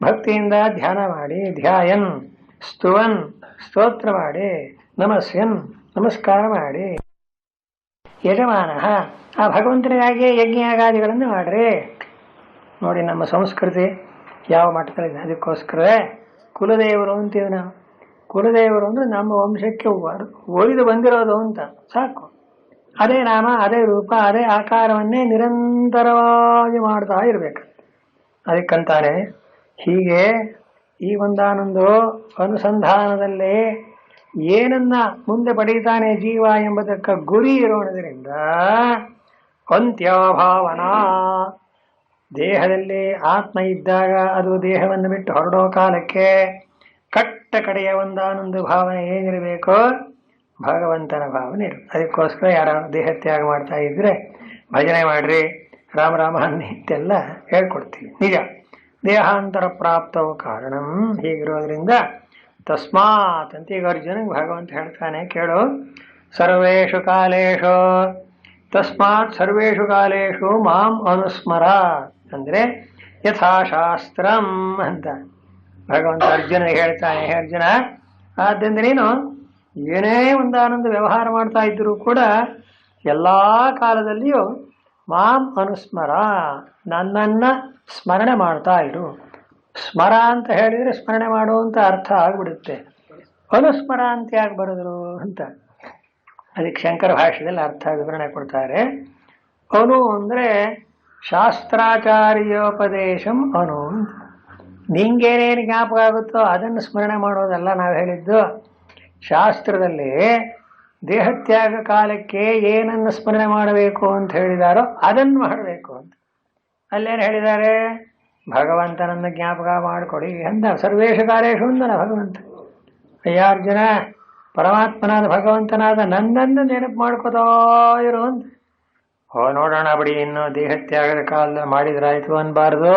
ಭಕ್ತಿಯಿಂದ ಧ್ಯಾನ ಮಾಡಿ, ಧ್ಯಾಯನ್ ಸ್ತುವನ್ ಸ್ತೋತ್ರ ಮಾಡಿ, ನಮಸ್ಯನ್ ನಮಸ್ಕಾರ ಮಾಡಿ, ಯಜಮಾನ ಆ ಭಗವಂತನಿಗಾಗಿ ಯಜ್ಞಯಾಗಾದಿಗಳನ್ನು ಮಾಡ್ರಿ. ನೋಡಿ ನಮ್ಮ ಸಂಸ್ಕೃತಿ ಯಾವ ಮಟ್ಟದಲ್ಲಿದೆ. ಅದಕ್ಕೋಸ್ಕರ ಕುಲದೇವರು ಅಂತೀವಿ ನಾವು. ಕುಲದೇವರು ಅಂದ್ರೆ ನಮ್ಮ ವಂಶಕ್ಕೆ ಒಲಿದು ಬಂದಿರೋದು ಅಂತ ಸಾಕು. ಅದೇ ನಾಮ, ಅದೇ ರೂಪ, ಅದೇ ಆಕಾರವನ್ನೇ ನಿರಂತರವಾಗಿ ಮಾಡ್ತಾ ಇರ್ಬೇಕು. ಅದಕ್ಕಂತಾನೆ ಹೀಗೆ ಈ ಒಂದಾನೊಂದು ಅನುಸಂಧಾನದಲ್ಲಿ ಏನನ್ನ ಮುಂದೆ ಪಡೀತಾನೆ ಜೀವ ಎಂಬುದಕ್ಕೆ ಗುರಿ ಇರೋಣದ್ರಿಂದ ಅಂತ್ಯಭಾವನಾ, ದೇಹದಲ್ಲಿ ಆತ್ಮ ಇದ್ದಾಗ ಅದು ದೇಹವನ್ನು ಬಿಟ್ಟು ಹೊರಡೋ ಕಾಲಕ್ಕೆ ಕಟ್ಟ ಕಡೆಯ ಒಂದಾನೊಂದು ಭಾವನೆ ಏನಿರಬೇಕೋ ಭಗವಂತನ ಭಾವನೆ ಇರು. ಅದಕ್ಕೋಸ್ಕರ ಯಾರು ದೇಹತ್ಯಾಗ ಮಾಡ್ತಾ ಇದ್ರೆ ಭಜನೆ ಮಾಡ್ರಿ, ರಾಮ ರಾಮ ಅಂತೆಲ್ಲ ಹೇಳ್ಕೊಡ್ತೀವಿ. ನಿಜ ದೇಹಾಂತರ ಪ್ರಾಪ್ತವು ಕಾರಣಂ. ಹೀಗಿರೋದ್ರಿಂದ ತಸ್ಮಾತ್ ಅಂತ ಈಗ ಅರ್ಜುನಿಗೆ ಭಗವಂತ ಹೇಳ್ತಾನೆ, ಕೇಳು. ಸರ್ವೇಷು ಕಾಲೇಶು ತಸ್ಮಾತ್ ಸರ್ವೇಷು ಕಾಲೇಶು ಮಾಂ ಅನುಸ್ಮರ ಅಂದ್ರೆ ಯಥಾಶಾಸ್ತ್ರಂ ಅಂತ ಭಗವಂತ ಅರ್ಜುನಿಗೆ ಹೇಳ್ತಾನೆ. ಅರ್ಜುನ, ಆದ್ದರಿಂದ ನೀನು ಏನೇ ಒಂದಾನೊಂದು ವ್ಯವಹಾರ ಮಾಡ್ತಾ ಇದ್ದರೂ ಕೂಡ ಎಲ್ಲಾ ಕಾಲದಲ್ಲಿಯೂ ಮಾಂ ಅನುಸ್ಮರ, ನನ್ನನ್ನ ಸ್ಮರಣೆ ಮಾಡ್ತಾ ಇರು. ಸ್ಮರ ಅಂತ ಹೇಳಿದ್ರೆ ಸ್ಮರಣೆ ಮಾಡುವಂತ ಅರ್ಥ ಆಗ್ಬಿಡುತ್ತೆ. ಅನುಸ್ಮರ ಅಂತ ಯಾಕೆ ಬರೆದ್ರು ಅಂತ ಅದಕ್ಕೆ ಶಂಕರ ಭಾಷ್ಯದಲ್ಲಿ ಅರ್ಥ ವಿವರಣೆ ಕೊಡ್ತಾರೆ. ಅನು ಅಂದ್ರೆ ಶಾಸ್ತ್ರಾಚಾರ್ಯೋಪದೇಶಂ ಅನು. ನಿಂಗೇನೇನು ಜ್ಞಾಪಕ ಆಗುತ್ತೋ ಅದನ್ನು ಸ್ಮರಣೆ ಮಾಡೋದಲ್ಲ ನಾವು ಹೇಳಿದ್ದು. ಶಾಸ್ತ್ರದಲ್ಲಿ ದೇಹತ್ಯಾಗ ಕಾಲಕ್ಕೆ ಏನನ್ನು ಸ್ಮರಣೆ ಮಾಡಬೇಕು ಅಂತ ಹೇಳಿದಾರೋ ಅದನ್ನು ಮಾಡಬೇಕು ಅಂತ. ಅಲ್ಲೇನು ಹೇಳಿದ್ದಾರೆ? ಭಗವಂತನನ್ನು ಜ್ಞಾಪಕ ಮಾಡಿಕೊಡಿ ಅಂದ. ಸರ್ವೇಷ ಕಾಲೇಶು ಅಂದನ ಭಗವಂತ. ಅಯ್ಯ ಅರ್ಜುನ, ಪರಮಾತ್ಮನಾದ ಭಗವಂತನಾದ ನನ್ನನ್ನು ನೆನಪು ಮಾಡ್ಕೋತಾ ಇರು ಅಂತ. ನೋಡೋಣ ಬಿಡಿ, ಇನ್ನು ದೇಹತ್ಯಾಗದ ಕಾಲದಲ್ಲಿ ಮಾಡಿದ್ರಾಯ್ತು ಅನ್ಬಾರ್ದು,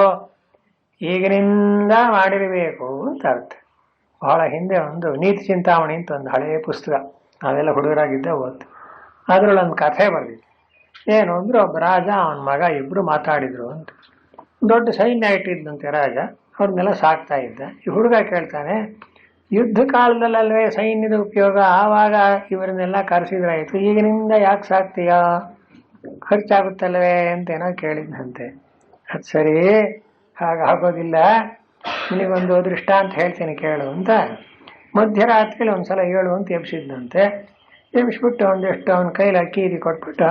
ಈಗಿನಿಂದ ಮಾಡಿರಬೇಕು ಅಂತ ಅರ್ಥ. ಬಹಳ ಹಿಂದೆ ಒಂದು ನೀತಿ ಚಿಂತಾಮಣಿ ಅಂತ ಒಂದು ಹಳೆಯ ಪುಸ್ತಕ, ನಾವೆಲ್ಲ ಹುಡುಗರಾಗಿದ್ದ ಓದ್ತು. ಅದರಲ್ಲೊಂದು ಕಥೆ ಬರೆದಿತ್ತು. ಏನು ಅಂದ್ರೆ ಒಬ್ಬ ರಾಜ ಅವನ ಮಗ ಇಬ್ರು ಮಾತಾಡಿದ್ರು ಅಂತ. ದೊಡ್ಡ ಸೈನ್ಯ ಇಟ್ಟಿದ್ದಂತೆ ರಾಜ, ಅವ್ರನ್ನೆಲ್ಲ ಸಾಕ್ತಾ ಇದ್ದ. ಈ ಹುಡುಗ ಕೇಳ್ತಾನೆ, ಯುದ್ಧ ಕಾಲದಲ್ಲಲ್ವೇ ಸೈನ್ಯದ ಉಪಯೋಗ, ಆವಾಗ ಇವರನ್ನೆಲ್ಲ ಕರೆಸಿದ್ರಾಯ್ತು, ಈಗಿನಿಂದ ಯಾಕೆ ಸಾಕ್ತೀಯಾ, ಖರ್ಚಾಗುತ್ತಲ್ವೇ ಅಂತ ಏನೋ ಕೇಳಿದ್ದಂತೆ. ಅದು ಸರಿ, ಹಾಗಾಗೋದಿಲ್ಲ, ನಿನಗೊಂದು ದೃಷ್ಟಾಂತ ಹೇಳ್ತೀನಿ ಕೇಳು ಅಂತ. ಮಧ್ಯರಾತ್ರಿಲಿ ಒಂದ್ಸಲ ಹೇಳು ಅಂತ ಎಬ್ಸಿದ್ದಂತೆ. ಎಬ್ಬಿಸ್ಬಿಟ್ಟು ಒಂದಿಷ್ಟು ಅವನ ಕೈಲಿ ಅಕ್ಕಿ ಇದು ಕೊಟ್ಬಿಟ್ಟು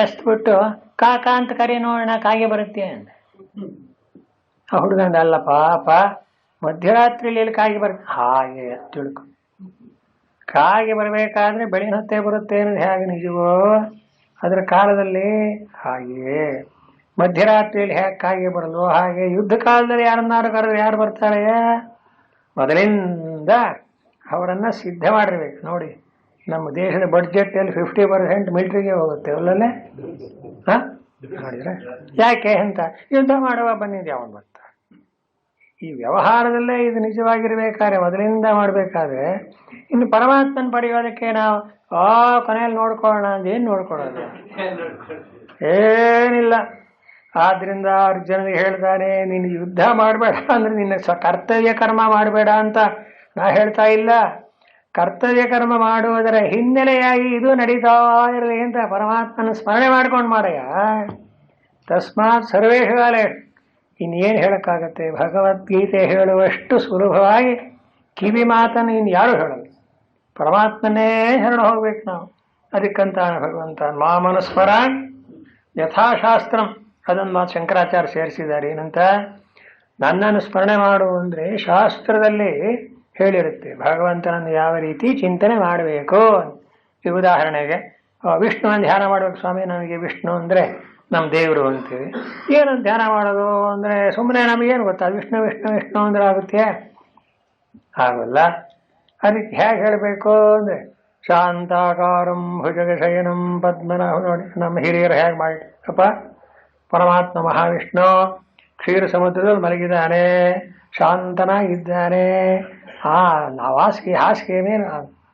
ಎಸ್ಬಿಟ್ಟು ಕಾಕ ಅಂತ ಕರಿ ನೋಡೋಣ ಕಾಗೆ ಬರುತ್ತೆ ಅಂತ. ಆ ಹುಡುಗಂದ, ಅಲ್ಲಪ್ಪ ಅಪ್ಪ, ಮಧ್ಯರಾತ್ರಿಲಿ ಎಲ್ಲಿ ಕಾಗೆ ಬರುತ್ತೆ? ಹಾಗೆ ತಿಳ್ಕೊ, ಕಾಗೆ ಬರಬೇಕಾದ್ರೆ ಬೆಳಿಗ್ಗೆ ಹೊತ್ತೇ ಬರುತ್ತೆ ಅನ್ನೋದು ಹೇಗೆ ನಿಜವೋ ಅದರ ಕಾಲದಲ್ಲಿ ಹಾಗೆ ಮಧ್ಯರಾತ್ರಿಯಲ್ಲಿ ಹೇಗೆ ಕಾಗೆ ಬರಲ್ವೋ ಹಾಗೆ ಯುದ್ಧ ಕಾಲದಲ್ಲಿ ಯಾರನ್ನಾರು ಕರೆದ್ರೆ ಯಾರು ಬರ್ತಾರೆ? ಮೊದಲಿಂದ ಅವರನ್ನ ಸಿದ್ಧ ಮಾಡಿರ್ಬೇಕು. ನೋಡಿ, ನಮ್ಮ ದೇಶದ ಬಡ್ಜೆಟ್ ಅಲ್ಲಿ 50% ಮಿಲಿಟರಿಗೆ ಹೋಗುತ್ತೆ ಅಲ್ಲೇ. ನೋಡಿದ್ರೆ ಯಾಕೆ ಅಂತ ಯುದ್ಧ ಮಾಡುವ ಬಂದಿದ್ದು ಯಾವನ್ ಬರ್ತಾರೆ? ಈ ವ್ಯವಹಾರದಲ್ಲೇ ಇದು ನಿಜವಾಗಿರ್ಬೇಕಾದ್ರೆ ಮೊದಲಿಂದ ಮಾಡ್ಬೇಕಾದ್ರೆ ಇನ್ನು ಪರಮಾತ್ಮನ ಪಡೆಯೋದಕ್ಕೆ ನಾವು ಕೊನೆಯಲ್ಲಿ ನೋಡ್ಕೊಳ್ಳೋಣ ಅಂತ ಏನ್ ನೋಡ್ಕೊಳ್ಳೋದು? ಏನಿಲ್ಲ. ಆದ್ರಿಂದ ಅರ್ಜುನಿಗೆ ಹೇಳ್ತಾನೆ, ನೀನು ಯುದ್ಧ ಮಾಡಬೇಡ ಅಂದ್ರೆ ನಿನ್ನ ಕರ್ತವ್ಯ ಕರ್ಮ ಮಾಡಬೇಡ ಅಂತ ನಾ ಹೇಳ್ತಾ ಇಲ್ಲ. ಕರ್ತವ್ಯ ಕರ್ಮ ಮಾಡುವುದರ ಹಿನ್ನೆಲೆಯಾಗಿ ಇದು ನಡೀತಾ ಇರಲಿ ಅಂತ ಪರಮಾತ್ಮನ ಸ್ಮರಣೆ ಮಾಡ್ಕೊಂಡು ಮಾಡಯ್ಯ. ತಸ್ಮಾತ್ ಸರ್ವೇಷು ಕಾಲೇ. ಇನ್ನೇನು ಹೇಳಕ್ಕಾಗತ್ತೆ? ಭಗವದ್ಗೀತೆ ಹೇಳುವಷ್ಟು ಸುಲಭವಾಗಿ ಕಿವಿ ಮಾತನ್ನು ಇನ್ನು ಯಾರು ಹೇಳಲ್ಲ. ಪರಮಾತ್ಮನೇ ಶರಣ ಹೋಗ್ಬೇಕು ನಾವು. ಅದಕ್ಕಂತ ಭಗವಂತ ಮಾಮನುಸ್ಮರ ಯಥಾಶಾಸ್ತ್ರಂ, ಅದನ್ನು ಮಾತು ಶಂಕರಾಚಾರ್ಯ ಸೇರಿಸಿದ್ದಾರೆ. ಏನಂತ? ನನ್ನನ್ನು ಸ್ಮರಣೆ ಮಾಡು ಅಂದ್ರೆ ಶಾಸ್ತ್ರದಲ್ಲಿ ಹೇಳಿರುತ್ತೆ ಭಗವಂತನನ್ನು ಯಾವ ರೀತಿ ಚಿಂತನೆ ಮಾಡಬೇಕು. ಈ ಉದಾಹರಣೆಗೆ ವಿಷ್ಣುವನ್ನು ಧ್ಯಾನ ಮಾಡಬೇಕು. ಸ್ವಾಮಿ, ನಮಗೆ ವಿಷ್ಣು ಅಂದ್ರೆ ನಮ್ಮ ದೇವರು ಅಂತೀವಿ. ಏನಂತ ಧ್ಯಾನ ಮಾಡೋದು ಅಂದ್ರೆ ಸುಮ್ಮನೆ ನಮಗೇನು ಗೊತ್ತಾ? ವಿಷ್ಣು ವಿಷ್ಣು ವಿಷ್ಣು ಅಂದ್ರೆ ಆಗುತ್ತೆ? ಆಗಲ್ಲ. ಅದಕ್ಕೆ ಹೇಗೆ ಹೇಳಬೇಕು ಅಂದ್ರೆ ಶಾಂತಾಕಾರಂ ಭುಜಗಶಯನಂ ಪದ್ಮನಾಭ. ನೋಡಿ ನಮ್ಮ ಹಿರಿಯರು ಹೇಗೆ ಮಾಡಿಪ್ಪ, ಪರಮಾತ್ಮ ಮಹಾವಿಷ್ಣು ಕ್ಷೀರ ಸಮುದ್ರದಲ್ಲಿ ಮಲಗಿದ್ದಾನೆ, ಶಾಂತನಾಗಿದ್ದಾನೆ. ಹಾಸಿಗೆ ಮೇಲೆ,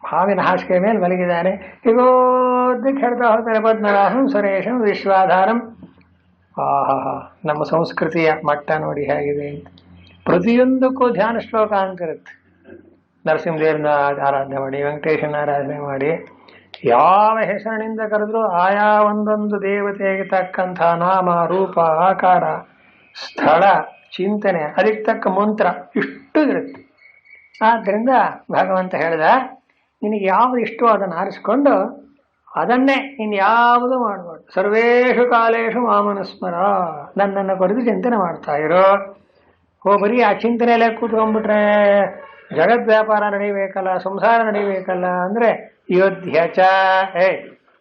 ಹಾವಿನ ಹಾಸಿಗೆ ಮೇಲೆ ಮಲಗಿದ್ದಾನೆ. ಹೀಗೋದಕ್ಕೆ ಹೇಳ್ತಾ ಹೋಗ್ತಾರೆ ಪದ್ಮನಾಭಂ ಸುರೇಶಂ ವಿಶ್ವಾಧಾರಂ. ನಮ್ಮ ಸಂಸ್ಕೃತಿಯ ಮಟ್ಟ ನೋಡಿ ಹೇಗಿದೆ ಅಂತ. ಪ್ರತಿಯೊಂದಕ್ಕೂ ಧ್ಯಾನ ಶ್ಲೋಕ ಅಂತಿರುತ್ತೆ. ನರಸಿಂಹದೇವ್ರನ್ನ ಆರಾಧನೆ ಮಾಡಿ, ವೆಂಕಟೇಶನ ಆರಾಧನೆ ಮಾಡಿ, ಯಾವ ಹೆಸರಿನಿಂದ ಕರೆದ್ರೂ ಆಯಾ ಒಂದೊಂದು ದೇವತೆಗೆ ತಕ್ಕಂಥ ನಾಮ ರೂಪ ಆಕಾರ ಸ್ಥಳ ಚಿಂತನೆ ಅದಕ್ಕೆ ತಕ್ಕ ಮಂತ್ರ ಇಷ್ಟು ಇರುತ್ತೆ. ಆದ್ದರಿಂದ ಭಗವಂತ ಹೇಳಿದ, ನಿನಗೆ ಯಾವುದು ಇಷ್ಟೋ ಅದನ್ನು ಆರಿಸ್ಕೊಂಡು ಅದನ್ನೇ ಇನ್ಯಾವುದು ಮಾಡಬಾರ್ದು. ಸರ್ವೇಷು ಕಾಲೇಶು ಮಾಮನುಸ್ಮರ, ನನ್ನನ್ನು ಕುರಿತು ಚಿಂತನೆ ಮಾಡ್ತಾ ಇರೋ. ಬರೀ ಆ ಚಿಂತನೆಯಲ್ಲೇ ಕೂತ್ಕೊಂಡ್ಬಿಟ್ರೆ ಜಗದ್ ವ್ಯಾಪಾರ ನಡೀಬೇಕಲ್ಲ, ಸಂಸಾರ ನಡೀಬೇಕಲ್ಲ ಅಂದ್ರೆ ಯೋಧ್ಯಚ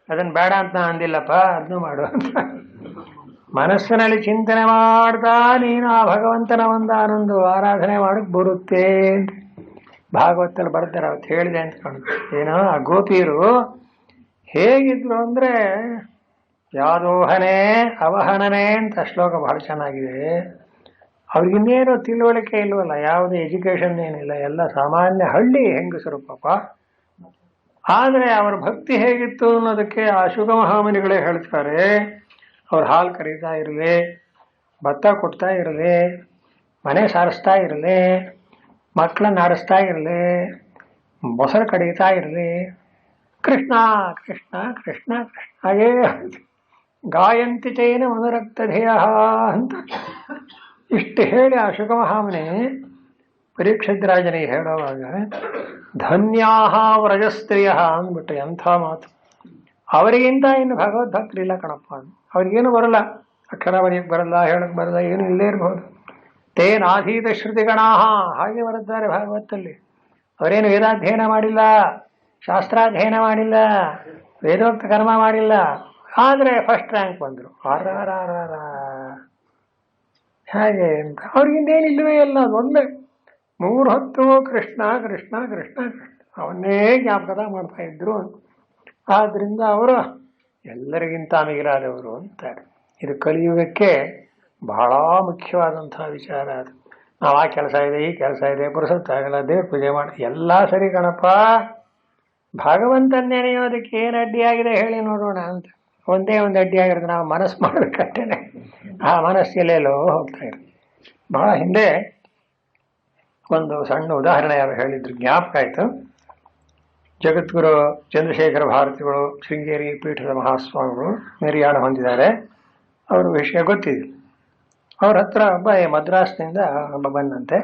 ಅದನ್ನ ಬೇಡ ಅಂತ ನಾ ಅಂದಿಲ್ಲಪ್ಪ, ಅದನ್ನು ಮಾಡು ಅಂತ. ಮನಸ್ಸಿನಲ್ಲಿ ಚಿಂತನೆ ಮಾಡ್ತಾ ನೀನು ಆ ಭಗವಂತನ ಒಂದಾನೊಂದು ಆರಾಧನೆ ಮಾಡಕ್ ಬರುತ್ತೆ ಅಂತ ಭಾಗವತಲ್ಲಿ ಬರ್ತಾರೆ. ಅವತ್ತು ಹೇಳಿದೆ ಅಂತ ಕಾಣುತ್ತೆ. ಏನೋ ಆ ಗೋಪಿಯರು ಹೇಗಿದ್ರು ಅಂದ್ರೆ ಯಾದೋಹನೇ ಅವಹನನೇ ಅಂತ ಶ್ಲೋಕ ಬಹಳ ಚೆನ್ನಾಗಿದೆ. ಅವ್ರಿಗಿನ್ನೇನು ತಿಳುವಳಿಕೆ ಇಲ್ವಲ್ಲ, ಯಾವುದೇ ಎಜುಕೇಶನ್ ಏನಿಲ್ಲ, ಎಲ್ಲ ಸಾಮಾನ್ಯ ಹಳ್ಳಿ ಹೆಂಗಸರು ಪಾಪ. ಆದರೆ ಅವರ ಭಕ್ತಿ ಹೇಗಿತ್ತು ಅನ್ನೋದಕ್ಕೆ ಆ ಶುಗ ಮಹಾಮುನಿಗಳೇ ಹೇಳ್ತಾರೆ. ಅವ್ರು ಹಾಲು ಕರೀತಾ ಇರಲಿ, ಭತ್ತ ಕೊಡ್ತಾ ಇರಲಿ, ಮನೆ ಸಾರಿಸ್ತಾ ಇರಲಿ, ಮಕ್ಕಳನ್ನ ಆಡಿಸ್ತಾ ಇರಲಿ, ಮೊಸರು ಕಡಿತಾ ಇರಲಿ, ಕೃಷ್ಣ ಕೃಷ್ಣ ಕೃಷ್ಣ ಕೃಷ್ಣ ಹಾಗೇ ಗಾಯಂತಿ ಚೈನ ಮನುರಕ್ತಧೇಯ ಅಂತ ಇಷ್ಟು ಹೇಳಿ ಆ ಶುಕ ಮಹಾಮುನಿ ಪರೀಕ್ಷಿತರಾಜನಿಗೆ ಹೇಳುವಾಗ ಧನ್ಯಾಹ ವ್ರಜಸ್ತ್ರೀಯ ಅಂದ್ಬಿಟ್ಟು ಎಂಥ ಮಾತು. ಅವರಿಗಿಂತ ಇನ್ನು ಭಗವದ್ಭಕ್ತರಿಲ್ಲ ಕಣಪ್ಪ. ಅವ್ರಿಗೇನು ಬರಲ್ಲ, ಅಕ್ಷರ ಬರೆಯಕ್ಕೆ ಬರಲ್ಲ, ಹೇಳಕ್ ಬರಲ್ಲ, ಏನು ಇಲ್ಲೇ ಇರ್ಬೋದು. ತೇನಾಧೀತ ಶ್ರುತಿಗಣಾಹ ಹಾಗೆ ಬರುತ್ತಾರೆ ಭಾಗವತಲ್ಲಿ. ಅವರೇನು ವೇದಾಧ್ಯಯನ ಮಾಡಿಲ್ಲ, ಶಾಸ್ತ್ರಾಧ್ಯಯನ ಮಾಡಿಲ್ಲ, ವೇದೋಕ್ತ ಕರ್ಮ ಮಾಡಿಲ್ಲ, ಆದರೆ ಫಸ್ಟ್ ರ್ಯಾಂಕ್ ಬಂದರು. ಹೇಗೆ ಅಂತ ಅವ್ರಿಗಿಂದೇನಿಲ್ಲವೇ ಇಲ್ಲ. ಅದೊಂದೇ 3 ಹೊತ್ತು ಕೃಷ್ಣ ಕೃಷ್ಣ ಕೃಷ್ಣ ಕೃಷ್ಣ ಅವನ್ನೇ ಜ್ಞಾಪಕದ ಮಾಡ್ತಾ ಇದ್ರು. ಆದ್ರಿಂದ ಅವರು ಎಲ್ಲರಿಗಿಂತ ಮಿಗಿಲಾದವರು ಅಂತಾರೆ. ಇದು ಕಲಿಯುಗಕ್ಕೆ ಬಹಳ ಮುಖ್ಯವಾದಂತಹ ವಿಚಾರ. ಅದು ನಾವು ಆ ಕೆಲಸ ಇದೆ, ಈ ಕೆಲಸ ಇದೆ, ಪುರುಸತ್ತಾಗಲ್ಲ, ದೇವ್ರ ಪೂಜೆ ಮಾಡಿ ಎಲ್ಲ ಸರಿ ಕಣಪ್ಪ, ಭಗವಂತನ ನೆನೆಯೋದಕ್ಕೆ ಏನು ಅಡ್ಡಿಯಾಗಿದೆ ಹೇಳಿ ನೋಡೋಣ ಅಂತ. ಒಂದೇ ಒಂದು ಅಡ್ಡಿಯಾಗಿರೋದು ನಾವು ಮನಸ್ಸು ಮಾಡಬೇಕಷ್ಟೇನೆ. ಆ ಮನಸ್ಸೆಲ್ಲೆಲ್ಲೋ ಹೋಗ್ತಾ ಇರೋದು. ಬಹಳ ಹಿಂದೆ ಒಂದು ಸಣ್ಣ ಉದಾಹರಣೆ ಯಾರು ಹೇಳಿದ್ರು ಜ್ಞಾಪಕ ಆಯಿತು. ಜಗದ್ಗುರು ಚಂದ್ರಶೇಖರ ಭಾರತಿಗಳು ಶೃಂಗೇರಿ ಪೀಠದ ಮಹಾಸ್ವಾಮಿಗಳು ನಿರ್ಯಾಣ ಹೊಂದಿದ್ದಾರೆ. ಅವ್ರ ವಿಷಯ ಗೊತ್ತಿದೆ. ಅವ್ರ ಹತ್ರ ಒಬ್ಬ ಮದ್ರಾಸ್ನಿಂದ ಒಬ್ಬ ಬಂದಂತೆ.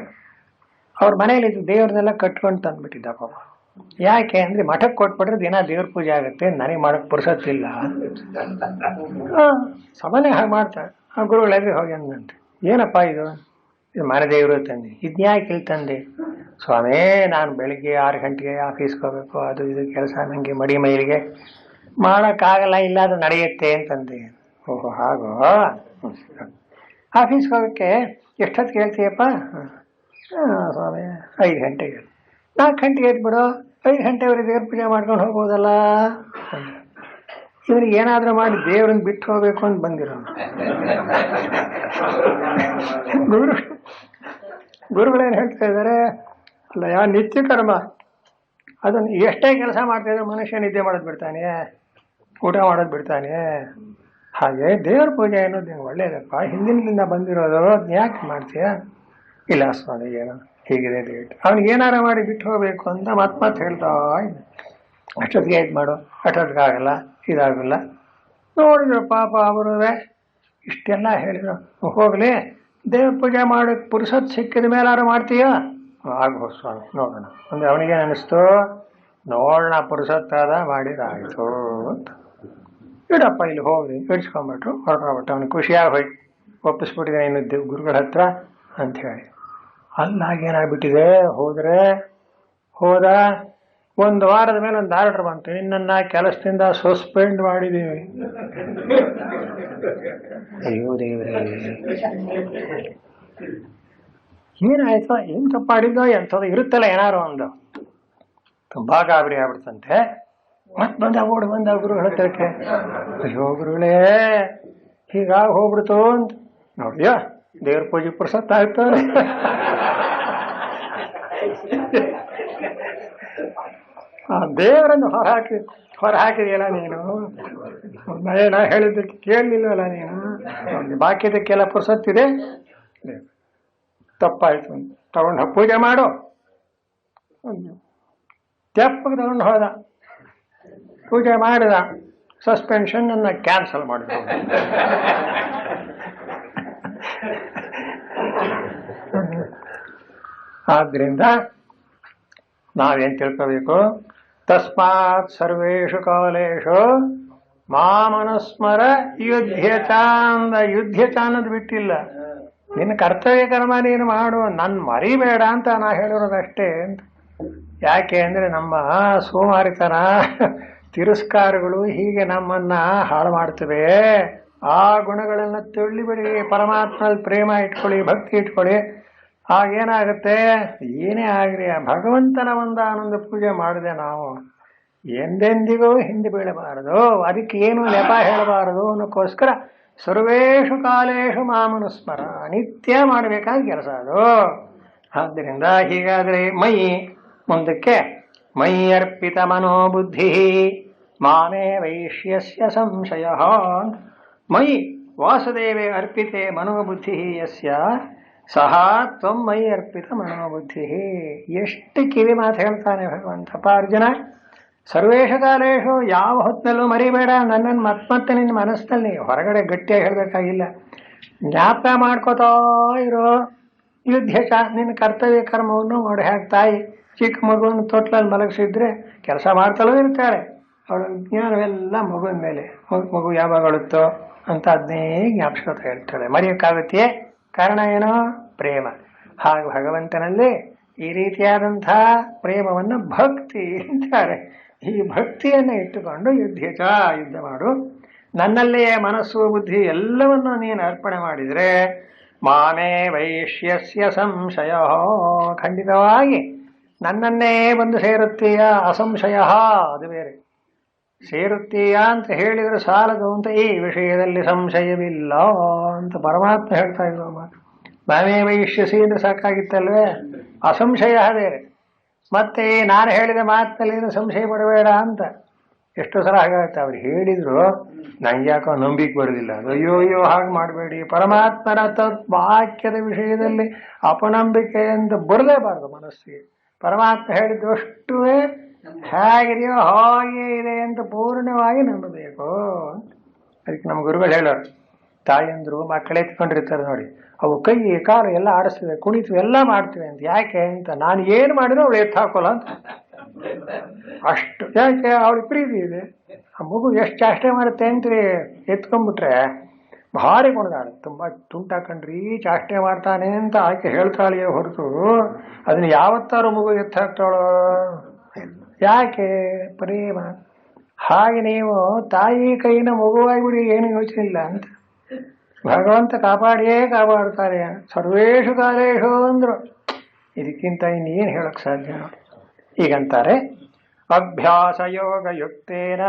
ಅವ್ರ ಮನೇಲಿ ದೇವ್ರನ್ನೆಲ್ಲ ಕಟ್ಕೊಂಡು ತಂದ್ಬಿಟ್ಟಿದ್ದ ಪಾಪ. ಯಾಕೆ ಅಂದ್ರೆ ಮಠಕ್ಕೆ ಕೊಟ್ಬಿಟ್ರೆ ದಿನ ದೇವ್ರ ಪೂಜೆ ಆಗುತ್ತೆ, ನನಗೆ ಮಾಡಕ್ ಪುರ್ಸತ್ತಿಲ್ಲ. ಸಾಮಾನ್ಯ ಹಾಗೆ ಮಾಡ್ತಾರೆ. ಆ ಗುರುಗಳೆಲ್ಲ ಹೋಗಿ ಅಂದಂತೆ, ಏನಪ್ಪ ಇದು ಮನೆ ದೇವರು ತಂದೆ, ಇದ್ಯಾಕೆ ಇಲ್ಲಿ ತಂದೆ? ಸ್ವಾಮಿ, ನಾನು ಬೆಳಿಗ್ಗೆ 6 ಗಂಟೆಗೆ ಆಫೀಸ್ಗೆ ಹೋಗ್ಬೇಕು, ಅದು ಇದು ಕೆಲಸ ನನಗೆ ಮಡಿ ಮೈಲಿಗೆ ಮಾಡೋಕ್ಕಾಗಲ್ಲ, ಇಲ್ಲ ಅದು ನಡೆಯುತ್ತೆ ಅಂತಂದೆ. ಓಹೋ ಹಾಗೋ, ಆಫೀಸ್ಗೆ ಹೋಗೋಕ್ಕೆ ಎಷ್ಟೊತ್ತಿಗೆ ಹೇಳ್ತೀಯಪ್ಪ? ಸ್ವಾಮಿ 5 ಗಂಟೆಗೆ. 4 ಗಂಟೆಗೆ ಎದ್ಬಿಡು, 5 ಗಂಟೆವರೆಗೆ ದೇವ್ರ ಪೂಜೆ ಮಾಡ್ಕೊಂಡು ಹೋಗ್ಬೋದಲ್ಲ. ಇವ್ರಿಗೆ ಏನಾದರೂ ಮಾಡಿ ದೇವ್ರನ್ನ ಬಿಟ್ಟು ಹೋಗ್ಬೇಕು ಅಂತ ಬಂದಿರೋ ಗುರುಗಳೇನು ಹೇಳ್ತಾ ಇದ್ದಾರೆ, ಅಲ್ಲ ಯಾವ ನಿತ್ಯ ಕರ್ಮ ಅದನ್ನು ಎಷ್ಟೇ ಕೆಲಸ ಮಾಡ್ತಾಯಿದ್ರೆ ಮನುಷ್ಯ ನಿದ್ದೆ ಮಾಡೋದು ಬಿಡ್ತಾನೆ, ಊಟ ಮಾಡೋದು ಬಿಡ್ತಾನೆ. ಹಾಗೆ ದೇವ್ರ ಪೂಜೆ ಅನ್ನೋದು ನಿಂಗೆ ಒಳ್ಳೇದಪ್ಪ, ಹಿಂದಿನಿಂದ ಬಂದಿರೋದು, ಯಾಕೆ ಮಾಡ್ತೀಯ? ಇಲ್ಲ ಸ್ವಾಮಿ, ಏನೋ ಹೀಗಿದೆ ಡೇಟ್, ಅವ್ನಿಗೆ ಏನಾರ ಮಾಡಿ ಬಿಟ್ಟು ಹೋಗ್ಬೇಕು ಅಂತ ಮತ್ತೆ ಹೇಳ್ತಾ ಇದ್ದ. ಅಷ್ಟೊತ್ತಿಗೆ ಇದು ಮಾಡು, ಅಷ್ಟೊತ್ತಿಗೆ ಆಗಲ್ಲ, ಇದಾಗಲ್ಲ. ನೋಡಿದ್ರು ಪಾಪ ಅವರು ಇಷ್ಟೆಲ್ಲ ಹೇಳಿದ್ರು. ಹೋಗ್ಲಿ, ದೇವ್ರ ಪೂಜೆ ಮಾಡೋಕ್ಕೆ ಪುರುಸತ್ ಸಿಕ್ಕಿದ ಮೇಲಾರು ಮಾಡ್ತೀಯಾ? ಆಗೋ ಸ್ವಾಮಿ, ನೋಡೋಣ ಅಂದ್ರೆ ಅವನಿಗೇನು ಅನ್ನಿಸ್ತು, ನೋಡೋಣ ಪುರುಸತ್ತಾದ ಮಾಡಿದಾಯಿತು ಅಂತ. ಇಡಪ್ಪ ಇಲ್ಲಿ ಹೋಗ್ಲಿ ಇಡ್ಸ್ಕೊಂಡ್ಬಿಟ್ರು, ಹೊರಟೋಗ್ಬಿಟ್ಟು ಅವ್ನಿಗೆ ಖುಷಿಯಾಗಿ ಹೋಯ್ತು. ಒಪ್ಪಿಸ್ಬಿಟ್ಟಿದೆ ಇನ್ನು ಗುರುಗಳ ಹತ್ರ ಅಂತ ಹೇಳಿ. ಅಲ್ಲಾಗೇನಾಗ್ಬಿಟ್ಟಿದೆ, ಹೋದ 1 ವಾರದ ಮೇಲೆ ಒಂದು ಆರ್ಡರ್ ಬಂತು, ನಿನ್ನನ್ನ ಕೆಲಸದಿಂದ ಸಸ್ಪೆಂಡ್ ಮಾಡಿದ್ದೀವಿ. ಅಯ್ಯೋ ದೇವ್ರೇ, ಏನಾಯ್ತೋ, ಏನ್ ತಪ್ಪಾಡಿದ್ದೋ ಎಂಥದ್ದು ಇರುತ್ತಲ್ಲ ಏನಾರು ಒಂದು. ತುಂಬಾ ಗಾಬರಿ ಆಗ್ಬಿಡ್ತಂತೆ. ಮತ್ ಓಡಿ ಬಂದ ಗುರುಗಳ ಹತ್ರಕ್ಕೆ. ಅಯ್ಯೋ ಗುರುಗಳೇ, ಹೀಗಾಗಿ ಹೋಗ್ಬಿಡ್ತು ಅಂತ. ನೋಡ್ಯಾ ದೇವ್ರ ಪೂಜೆ ಪುರ್ಸತ್ ಆಗ್ತಾರೆ. ಆ ದೇವರನ್ನು ಹೊರಹಾಕಿದೆಯಲ್ಲ ನೀನು, ನಾ ಹೇಳಿದ್ದಕ್ಕೆ ಕೇಳಲಿಲ್ಲವಲ್ಲ ನೀನು, ಬಾಕಿದಕ್ಕೆಲ್ಲ ಪುರ್ಸತ್ತಿದೆ. ತಪ್ಪಾಯ್ತು, ತಗೊಂಡು ಪೂಜೆ ಮಾಡು. ತೆಪ್ಪಗೆ ತಗೊಂಡು ಹೋದ. ಪೂಜೆ ಮಾಡಿದ, ಸಸ್ಪೆನ್ಷನ್ ಅನ್ನ ಕ್ಯಾನ್ಸಲ್ ಮಾಡಿದ. ಆದ್ರಿಂದ ನಾವೇನ್ ತಿಳ್ಕೋಬೇಕು? ತಸ್ಮಾತ್ ಸರ್ವೇಷು ಕಾಲೇಶು ಮಾಮನುಸ್ಮರ ಯುದ್ಧಚಾಂದ. ಯುದ್ಧಚಾಂದ್ ಬಿಟ್ಟಿಲ್ಲ, ನಿನ್ನ ಕರ್ತವ್ಯ ಕರ್ಮ ನೀನು ಮಾಡು, ನನ್ ಮರಿಬೇಡ ಅಂತ ನಾ ಹೇಳಿರೋದಷ್ಟೇ ಅಂತ. ಯಾಕೆ ಅಂದ್ರೆ ನಮ್ಮ ಸೋಮಾರಿತನ ತಿರಸ್ಕಾರಗಳು ಹೀಗೆ ನಮ್ಮನ್ನ ಹಾಳು ಮಾಡ್ತವೆ. ಆ ಗುಣಗಳನ್ನ ತಳ್ಳಿಬಿಡಿ, ಪರಮಾತ್ಮನಲ್ಲಿ ಪ್ರೇಮ ಇಟ್ಕೊಳ್ಳಿ, ಭಕ್ತಿ ಇಟ್ಕೊಳ್ಳಿ. ಆಗೇನಾಗುತ್ತೆ? ಏನೇ ಆಗ್ರಿ ಭಗವಂತನ ಒಂದಾನೊಂದು ಪೂಜೆ ಮಾಡಿದೆ ನಾವು ಎಂದೆಂದಿಗೂ ಹಿಂದೆ ಬೀಳಬಾರದು, ಅದಕ್ಕೆ ಏನು ನೆಪ ಹೇಳಬಾರದು ಅನ್ನೋಕ್ಕೋಸ್ಕರ ಸರ್ವೇಷು ಕಾಲೇಶು ಮಾಮನುಸ್ಮರ, ನಿತ್ಯ ಮಾಡಬೇಕಾದ ಕೆಲಸ ಅದು. ಆದ್ದರಿಂದ ಹೀಗಾದ್ರೆ ಮೈ ಮುಂದಕ್ಕೆ ಮೈ ಅರ್ಪಿತ ಮನೋಬುದ್ಧಿ ಮಾಮೇ ವೈಶ್ಯಸ್ಯ ಸಂಶಯ. ಮೈ ವಾಸುದೇವೇ ಅರ್ಪಿತೆ ಮನೋಬುದ್ಧಿ ಯಸ್ಯ ಸಹ ತ್ವಂ ಮೈ ಅರ್ಪಿತ ಮನೋಬುದ್ಧಿ. ಎಷ್ಟು ಕಿವಿ ಮಾತು ಹೇಳ್ತಾನೆ ಭಗವಂತಪ್ಪ ಅರ್ಜುನ. ಸರ್ವೇಷು ಕಾಲೇಶು, ಯಾವ ಹೊತ್ತಿನಲ್ಲೂ ಮರಿಬೇಡ ನನ್ನನ್ನು ಮತ್ತೆ ನಿನ್ನ ಮನಸ್ಸಿನಲ್ಲಿ. ಹೊರಗಡೆ ಗಟ್ಟಿಯಾಗಿ ಹೇಳಬೇಕಾಗಿಲ್ಲ, ಜ್ಞಾಪಕ ಮಾಡ್ಕೋತಾ ಇರೋ. ಯುದ್ಧ ನಿನ್ನ ಕರ್ತವ್ಯ ಕರ್ಮವನ್ನು ಮಾಡಿ. ಹಾಗೆ ತಾಯಿ ಚಿಕ್ಕ ಮಗುವನ್ನು ತೊಟ್ಲಲ್ಲಿ ಮಲಗಿಸಿದ್ರೆ ಕೆಲಸ ಮಾಡ್ತಲೂ ಇರ್ತಾಳೆ, ಅವಳ ಜ್ಞಾನವೆಲ್ಲ ಮಗುವಿನ ಮೇಲೆ. ಮಗು ಯಾವಾಗ ಅಳುತ್ತೋ ಅಂತ ಅದನ್ನೇ ಜ್ಞಾಪಿಸ್ಕೊತಾ ಹೇಳ್ತಾಳೆ. ಮರೆಯೋಕ್ಕಾಗತ್ತೆಯೇ? ಕಾರಣ ಏನೋ? ಪ್ರೇಮ. ಹಾಗೆ ಭಗವಂತನಲ್ಲಿ ಈ ರೀತಿಯಾದಂಥ ಪ್ರೇಮವನ್ನು ಭಕ್ತಿ ಅಂತಾರೆ. ಈ ಭಕ್ತಿಯನ್ನು ಇಟ್ಟುಕೊಂಡು ಯುದ್ಧ ಮಾಡು. ನನ್ನಲ್ಲಿಯೇ ಮನಸ್ಸು ಬುದ್ಧಿ ಎಲ್ಲವನ್ನು ನೀನು ಅರ್ಪಣೆ ಮಾಡಿದರೆ ಮಾಮೇ ವೈಶ್ಯಸ್ಯ ಸಂಶಯ, ಖಂಡಿತವಾಗಿ ನನ್ನನ್ನೇ ಬಂದು ಸೇರುತ್ತೀಯ. ಅಸಂಶಯ ಅದು ಬೇರೆ, ಸೇರುತ್ತೀಯ ಅಂತ ಹೇಳಿದ್ರೆ ಸಾಲದು ಅಂತ. ಈ ವಿಷಯದಲ್ಲಿ ಸಂಶಯವಿಲ್ಲ ಅಂತ ಪರಮಾತ್ಮ ಹೇಳ್ತಾ ಇರುವ ಮಾತು. ಮಾಮೇ ವೈಶ್ಯಸಿ ಅಂದ್ರೆ ಸಾಕಾಗಿತ್ತಲ್ವೇ? ಅಸಂಶಯ ಬೇರೆ. ಮತ್ತೆ ನಾನು ಹೇಳಿದ ಮಾತಿನಲ್ಲಿ ಸಂಶಯ ಪಡಬೇಡ ಅಂತ. ಎಷ್ಟೋ ಸಲ ಹಾಗಾಗುತ್ತೆ, ಅವ್ರು ಹೇಳಿದ್ರು ನಂಗೆ ಯಾಕೋ ನಂಬಿಕೆ ಬರೋದಿಲ್ಲ. ಅಯ್ಯೋ ಹಾಗೆ ಮಾಡಬೇಡಿ. ಪರಮಾತ್ಮನ ವಾಕ್ಯದ ವಿಷಯದಲ್ಲಿ ಅಪನಂಬಿಕೆ ಅಂತ ಬರಲೇಬಾರದು ಮನಸ್ಸಿಗೆ. ಪರಮಾತ್ಮ ಹೇಳಿದ್ದು ಅಷ್ಟೂ ಹೇಗಿದೆಯೋ ಹಾಗೆ ಇದೆ ಅಂತ ಪೂರ್ಣವಾಗಿ ನಂಬಬೇಕು. ಅದಕ್ಕೆ ನಮ್ಮ ಗುರುಗಳು ಹೇಳೋರು, ತಾಯಂದ್ರು ಮಕ್ಕಳು ಎತ್ಕೊಂಡಿರ್ತಾರೆ ನೋಡಿ, ಅವು ಕೈ ಕಾಲು ಎಲ್ಲ ಆಡಿಸ್ತವೆ, ಕುಣಿತವೆ, ಎಲ್ಲ ಮಾಡ್ತವೆ ಅಂತ. ಯಾಕೆ ಅಂತ, ನಾನು ಏನು ಮಾಡಿದ್ರು ಅವಳು ಎತ್ತು ಹಾಕೋಲ್ಲ ಅಂತ. ಅಷ್ಟು ಯಾಕೆ? ಅವಳಿಗೆ ಪ್ರೀತಿ ಇದೆ. ಆ ಮಗು ಎಷ್ಟು ಚಾಷ್ಟೆ ಮಾಡುತ್ತೆ ಅಂತೀರಿ, ಎತ್ಕೊಂಡ್ಬಿಟ್ರೆ ಭಾರಿ ಕುಣಿದಾಳೆ. ತುಂಬಾ ತುಂಟಾಕಂಡ್ರಿ ಚಾಷ್ಟೆ ಮಾಡ್ತಾನೆ ಅಂತ ಆಕೆ ಹೇಳ್ತಾಳೆಯೇ ಹೊರತು ಅದನ್ನ ಯಾವತ್ತಾರು ಮಗು ಎತ್ತು ಹಾಕ್ತಾಳೋ? ಯಾಕೆ? ಪ್ರೇಮ. ಹಾಗೆ ನೀವು ತಾಯಿ ಕೈನ ಮಗುವಾಗಿಬಿಡಿ, ಏನು ಯೋಚನೆ ಇಲ್ಲ ಅಂತ. ಭಗವಂತ ಕಾಪಾಡಿಯೇ ಕಾಪಾಡ್ತಾರೆ. ಸರ್ವೇಷು ಕಾಲೇಶು ಅಂದ್ರು. ಇದಕ್ಕಿಂತ ಇನ್ನೇನು ಹೇಳಕ್ ಸಾಧ್ಯ? ಈಗಂತಾರೆ, ಅಭ್ಯಾಸ ಯೋಗ ಯುಕ್ತೇನ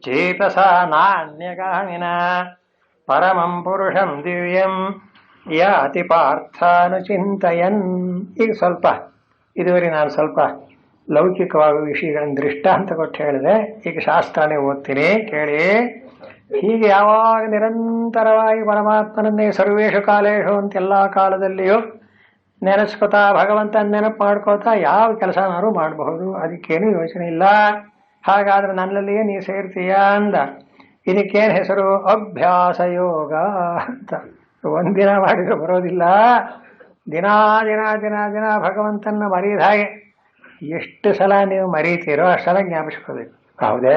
ಚೇತಸ ನಾಣ್ಯಗಾಮಿನ ಪರಮಂ ಪುರುಷಂ ದಿವ್ಯಂ ಯಾತಿ ಪಾರ್ಥಾನುಚಿಂತಯನ್. ಈಗ ಸ್ವಲ್ಪ ಇದುವರೆ ನಾನು ಸ್ವಲ್ಪ ಲೌಕಿಕವಾದ ವಿಷಯಗಳನ್ನು ದೃಷ್ಟಾಂತ ಕೊಟ್ಟು ಹೇಳಿದೆ. ಈಗ ಶಾಸ್ತ್ರನೇ ಓದ್ತೀನಿ, ಕೇಳಿ. ಹೀಗೆ ಯಾವಾಗ ನಿರಂತರವಾಗಿ ಪರಮಾತ್ಮನನ್ನೇ ಸರ್ವೇಷು ಕಾಲೇಶು ಅಂತ ಎಲ್ಲ ಕಾಲದಲ್ಲಿಯೂ ನೆನೆಸ್ಕೋತಾ ಭಗವಂತನ ನೆನಪು ಮಾಡ್ಕೋತಾ ಯಾವ ಕೆಲಸನಾರು ಮಾಡಬಹುದು, ಅದಕ್ಕೇನು ಯೋಚನೆ ಇಲ್ಲ. ಹಾಗಾದ್ರೆ ನನ್ನಲ್ಲಿಯೇ ನೀ ಸೇರ್ತೀಯ ಅಂದ. ಇದಕ್ಕೇನು ಹೆಸರು? ಅಭ್ಯಾಸ ಯೋಗ ಅಂತ. ಒಂದಿನ ಮಾಡಿದ್ರೆ ಬರೋದಿಲ್ಲ, ದಿನಾ ದಿನ ದಿನ ದಿನ ಭಗವಂತನ ಮರೀದ ಹಾಗೆ. ಎಷ್ಟು ಸಲ ನೀವು ಮರೀತೀರೋ ಅಷ್ಟು ಸಲ ಜ್ಞಾಪಿಸ್ಕೋಬೇಕು. ಹೌದೇ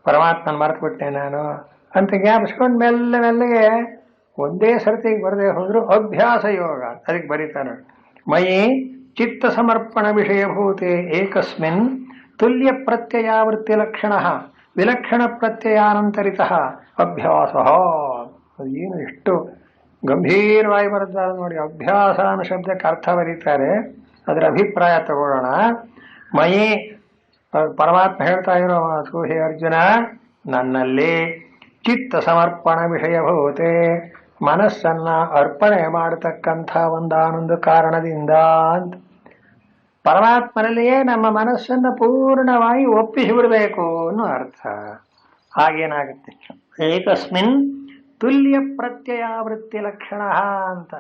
ಪರಮಾತ್ಮನ ಮರೆತುಬಿಟ್ಟೆ ನಾನು ಅಂತ ಜ್ಞಾಪಿಸ್ಕೊಂಡು ಮೆಲ್ಲ ಮೆಲ್ಲಗೆ ಒಂದೇ ಸರ್ತಿಗೆ ಬರದೆ ಹೋದ್ರು ಅಭ್ಯಾಸ ಯೋಗ. ಅದಕ್ಕೆ ಬರೀತಾನೆ, ಮಯಿ ಚಿತ್ತ ಸಮರ್ಪಣ ವಿಷಯಭೂತೆ ಏಕಸ್ಮಿನ್ ತುಲ್ಯ ಪ್ರತ್ಯಯಾವೃತ್ತಿ ಲಕ್ಷಣ ವಿಲಕ್ಷಣ ಪ್ರತ್ಯಯಾನಂತರಿತ ಅಭ್ಯಾಸ. ಏನು ಎಷ್ಟು ಗಂಭೀರವಾಗಿ ಬರುತ್ತಾರೆ ನೋಡಿ. ಅಭ್ಯಾಸ ಅನ್ನೋ ಶಬ್ದಕ್ಕೆ ಅರ್ಥ ಬರೀತಾರೆ, ಅದರ ಅಭಿಪ್ರಾಯ ತಗೊಳ್ಳೋಣ. ಮಯಿ ಪರಮಾತ್ಮ ಹೇಳ್ತಾ ಇರೋ ಮಾತು, ಹೇ ಅರ್ಜುನ, ನನ್ನಲ್ಲಿ ಚಿತ್ತ ಸಮರ್ಪಣ ವಿಷಯಭೂತೆ, ಮನಸ್ಸನ್ನ ಅರ್ಪಣೆ ಮಾಡತಕ್ಕಂಥ ಒಂದಾನೊಂದು ಕಾರಣದಿಂದ ಅಂತ. ಪರಮಾತ್ಮನಲ್ಲಿಯೇ ನಮ್ಮ ಮನಸ್ಸನ್ನು ಪೂರ್ಣವಾಗಿ ಒಪ್ಪಿಸಿಬಿಡಬೇಕು ಅನ್ನೋ ಅರ್ಥ. ಹಾಗೇನಾಗುತ್ತೆ? ಏಕಸ್ಮಿನ್ ತುಲ್ಯ ಪ್ರತ್ಯಯಾವೃತ್ತಿ ಲಕ್ಷಣ ಅಂತ.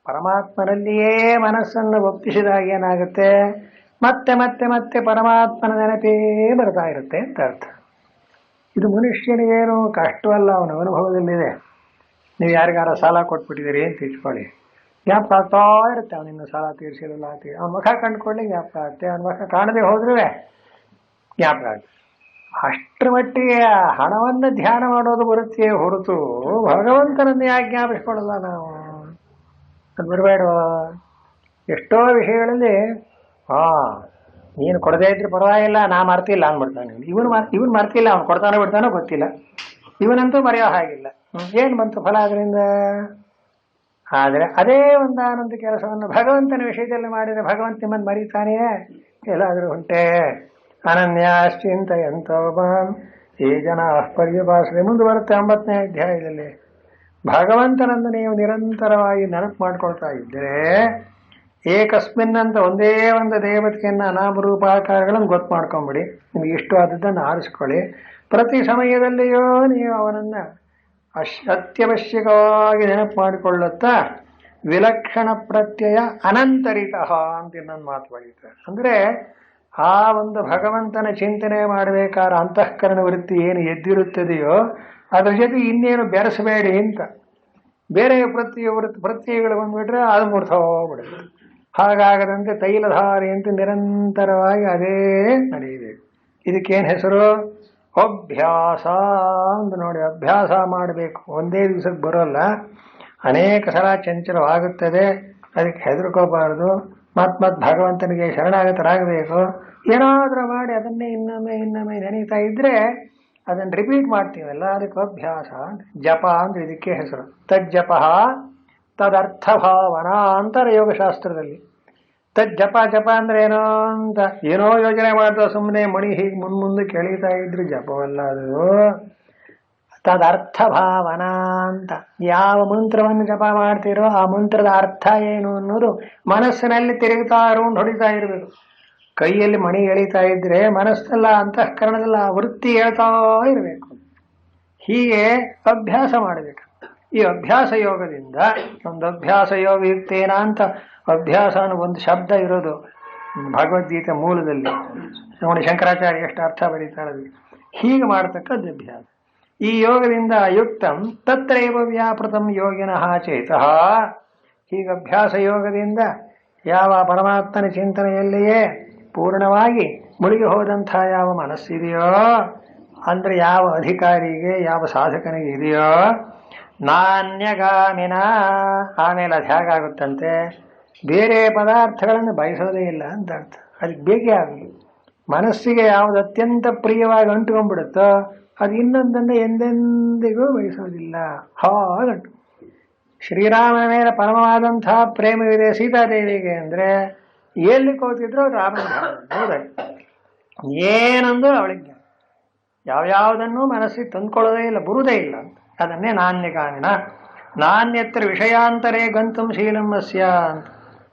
ಪರಮಾತ್ಮನಲ್ಲಿಯೇ ಮನಸ್ಸನ್ನು ಒಪ್ಪಿಸಿದಾಗ ಏನಾಗುತ್ತೆ? ಮತ್ತೆ ಮತ್ತೆ ಮತ್ತೆ ಪರಮಾತ್ಮನ ನೆನಪೇ ಬರ್ತಾ ಇರುತ್ತೆ ಅಂತ ಅರ್ಥ. ಇದು ಮನುಷ್ಯನಿಗೇನು ಕಷ್ಟವಲ್ಲ, ಅವನ ಅನುಭವದಲ್ಲಿದೆ. ನೀವು ಯಾರಿಗಾರ ಸಾಲ ಕೊಟ್ಬಿಟ್ಟಿದ್ದೀರಿ ಅಂತ ಇಟ್ಕೊಳ್ಳಿ, ಜ್ಞಾಪಕ ಆಗ್ತಾ ಇರುತ್ತೆ. ಅವನಿನ್ನು ಸಾಲ ತೀರಿಸಿರಲ್ಲ, ಅವನ ಮುಖ ಕಂಡುಕೊಳ್ಳಿ ಜ್ಞಾಪಕ ಆಗುತ್ತೆ, ಅವನ ಮುಖ ಕಾಣದೆ ಹೋದ್ರೆ ಜ್ಞಾಪಕ ಆಗುತ್ತೆ. ಅಷ್ಟರ ಮಟ್ಟಿಗೆ ಹಣವನ್ನು ಧ್ಯಾನ ಮಾಡೋದು ಬರುತ್ತೆ ಹೊರತು ಭಗವಂತನನ್ನು ಯಾಕೆ ಜ್ಞಾಪಿಸ್ಕೊಳ್ಳಲ್ಲ ನಾವು? ಅದು ಬರಬೇಡವ. ಎಷ್ಟೋ ವಿಷಯಗಳಲ್ಲಿ ನೀನು ಕೊಡದೇ ಇದ್ರೆ ಪರವಾಗಿಲ್ಲ, ನಾ ಮರ್ತಿಲ್ಲ ಅಂದ್ಬಿಡ್ತಾನೆ. ಇವನು ಮರ್ತಿಲ್ಲ, ಅವ್ನು ಕೊಡ್ತಾನೋ ಬಿಡ್ತಾನೋ ಗೊತ್ತಿಲ್ಲ, ಇವನಂತೂ ಮರೆಯೋ ಹಾಗಿಲ್ಲ. ಏನು ಬಂತು ಫಲ ಅದರಿಂದ? ಆದರೆ ಅದೇ ಒಂದಾನೊಂದು ಕೆಲಸವನ್ನು ಭಗವಂತನ ವಿಷಯದಲ್ಲಿ ಮಾಡಿದರೆ ಭಗವಂತ ನಿಮ್ಮನ್ನು ಮರೀತಾನೆಯೇ? ಎಲ್ಲಾದರೂ ಉಂಟೆ? ಅನನ್ಯಾಶ್ಚಿಂತಯಂತೋ ಮಾಂ ಯೇ ಜನಾಃ ಪರ್ಯುಪಾಸತೆ ಮುಂದೆ ಬರುತ್ತೆ 9ನೇ ಅಧ್ಯಾಯದಲ್ಲಿ. ಭಗವಂತನನ್ನು ನೀವು ನಿರಂತರವಾಗಿ ನೆನಪು ಮಾಡ್ಕೊಳ್ತಾ ಇದ್ದರೆ, ಏಕಸ್ಮಿನ್ನಂತ ಒಂದೇ ಒಂದು ದೇವತೆಯನ್ನು ನಾಮರೂಪಾಕಾರಗಳನ್ನು ಗೊತ್ತು ಮಾಡ್ಕೊಂಬಿಡಿ. ನಿಮಗೆ ಇಷ್ಟವಾದದ್ದನ್ನು ಆರಿಸ್ಕೊಳ್ಳಿ. ಪ್ರತಿ ಸಮಯದಲ್ಲಿಯೂ ನೀವು ಅವನನ್ನು ಅತ್ಯವಶ್ಯಕವಾಗಿ ನೆನಪು ಮಾಡಿಕೊಳ್ಳುತ್ತಾ ವಿಲಕ್ಷಣ ಪ್ರತ್ಯಯ ಅನಂತರಿತಃ ಅಂತ ಇನ್ನೊಂದು ಮಾತು ಬರೀತಾರೆ. ಅಂದರೆ ಆ ಒಂದು ಭಗವಂತನ ಚಿಂತನೆ ಮಾಡಬೇಕಾದ ಅಂತಃಕರಣ ವೃತ್ತಿ ಏನು ಎದ್ದಿರುತ್ತದೆಯೋ ಅದ್ರ ಜೊತೆ ಇನ್ನೇನು ಬೆರೆಸಬೇಡಿ ಅಂತ. ಬೇರೆ ಪ್ರತ್ಯಯಗಳು ಬಂದ್ಬಿಟ್ರೆ ಅದು ಮುರಿದೋಗ್ಬಿಡುತ್ತೆ. ಹಾಗಾಗದಂತೆ ತೈಲಧಾರೆ ಅಂತ ನಿರಂತರವಾಗಿ ಅದೇ ನಡೆಯಬೇಕು. ಇದಕ್ಕೇನು ಹೆಸರು? ಅಭ್ಯಾಸ ಅಂತ ನೋಡಿ. ಅಭ್ಯಾಸ ಮಾಡಬೇಕು, ಒಂದೇ ದಿವಸಕ್ಕೆ ಬರೋಲ್ಲ, ಅನೇಕ ಸಲ ಚಂಚಲವಾಗುತ್ತದೆ. ಅದಕ್ಕೆ ಹೆದರ್ಕೋಬಾರ್ದು. ಮತ್ ಭಗವಂತನಿಗೆ ಶರಣಾಗತರಾಗಬೇಕು. ಏನಾದರೂ ಮಾಡಿ ಅದನ್ನೇ ಇನ್ನೊಮ್ಮೆ ನೆನೀತಾ ಇದ್ರೆ ಅದನ್ನು ರಿಪೀಟ್ ಮಾಡ್ತೀವಲ್ಲ, ಅದಕ್ಕೆ ಅಭ್ಯಾಸ. ಜಪ ಅಂದ್ರೆ ಇದಕ್ಕೆ ಹೆಸರು. ತಜ್ಜಪ ತದರ್ಥಭಾವನಾ ಅಂತಾರೆ ಯೋಗಶಾಸ್ತ್ರದಲ್ಲಿ. ಜಪ ಅಂದ್ರೆ ಏನೋ ಅಂತ ಏನೋ ಯೋಜನೆ ಮಾಡ್ತಾ ಸುಮ್ಮನೆ ಮಣಿ ಹೀಗೆ ಮುಂದೆ ಕೆಳೀತಾ ಇದ್ರು ಜಪವಲ್ಲ ಅದು. ತದರ್ಥ ಭಾವನಾ ಅಂತ. ಯಾವ ಮಂತ್ರವನ್ನು ಜಪ ಮಾಡ್ತೀರೋ ಆ ಮಂತ್ರದ ಅರ್ಥ ಏನು ಅನ್ನೋದು ಮನಸ್ಸಿನಲ್ಲಿ ತಿರುಗುತ್ತಾ ರೌಂಡ್ ಹೊಡಿತಾ ಇರಬೇಕು. ಕೈಯಲ್ಲಿ ಮಣಿ ಎಳಿತಾ ಇದ್ರೆ ಮನಸ್ಸೆಲ್ಲ ಅಂತಃಕರಣದಲ್ಲ ವೃತ್ತಿ ಹೇಳ್ತಾ ಇರಬೇಕು. ಹೀಗೆ ಅಭ್ಯಾಸ ಮಾಡಬೇಕು. ಈ ಅಭ್ಯಾಸ ಯೋಗದಿಂದ ಒಂದು ಅಭ್ಯಾಸ ಯೋಗ ಯುಕ್ತೇನ ಅಂತ ಅಭ್ಯಾಸ ಅನ್ನೋ ಒಂದು ಶಬ್ದ ಇರೋದು ಭಗವದ್ಗೀತೆ ಮೂಲದಲ್ಲಿ. ನೋಡಿ ಶಂಕರಾಚಾರ್ಯ ಎಷ್ಟು ಅರ್ಥ ಬರೀತಾರೆ. ಹೀಗೆ ಮಾಡತಕ್ಕದ್ದು ಅಭ್ಯಾಸ. ಈ ಯೋಗದಿಂದ ಯುಕ್ತಂ ತತ್ರೈವ ವ್ಯಾಪೃತಂ ಯೋಗಿನಃ ಚೇತಃ. ಹೀಗೆ ಅಭ್ಯಾಸ ಯೋಗದಿಂದ ಯಾವ ಪರಮಾತ್ಮನ ಚಿಂತನೆಯಲ್ಲಿಯೇ ಪೂರ್ಣವಾಗಿ ಮುಳುಗಿ ಹೋದಂಥ ಯಾವ ಮನಸ್ಸಿದೆಯೋ, ಅಂದರೆ ಯಾವ ಅಧಿಕಾರಿಗೆ ಯಾವ ಸಾಧಕನಿಗೆ ಇದೆಯೋ, ನಾಣ್ಯಗಾಮಿನ. ಆಮೇಲೆ ಅದು ಹೇಗಾಗುತ್ತಂತೆ? ಬೇರೆ ಪದಾರ್ಥಗಳನ್ನು ಬಯಸೋದೇ ಇಲ್ಲ ಅಂತ ಅರ್ಥ. ಅದಕ್ಕೆ ಬೇಕೇ ಆಗಲಿ. ಮನಸ್ಸಿಗೆ ಯಾವುದು ಅತ್ಯಂತ ಪ್ರಿಯವಾಗಿ ಅಂಟುಕೊಂಡ್ಬಿಡುತ್ತೋ ಅದು ಇನ್ನೊಂದನ್ನು ಎಂದೆಂದಿಗೂ ಬಯಸೋದಿಲ್ಲ. ಹಾಗಂಟು ಶ್ರೀರಾಮನ ಮೇಲೆ ಪರಮವಾದಂಥ ಪ್ರೇಮವಿದೆ ಸೀತಾದೇವಿಗೆ ಅಂದರೆ ಎಲ್ಲಿ ಕೂತಿದ್ರು ರಾಮನ ಏನಂದು ಅವಳಿಗೆ ಯಾವ್ಯಾವುದನ್ನು ಮನಸ್ಸಿಗೆ ತಂದ್ಕೊಳ್ಳೋದೇ ಇಲ್ಲ, ಬರುವುದೇ ಇಲ್ಲ. ಅದನ್ನೇ ನಾಣ್ಯಗಾಮಿನ. ನಾಣ್ಯತ್ರ ವಿಷಯಾಂತರೇ ಗಂತುಂ ಶೀಲಂ ಅಸ್ಯ ಅಂತ.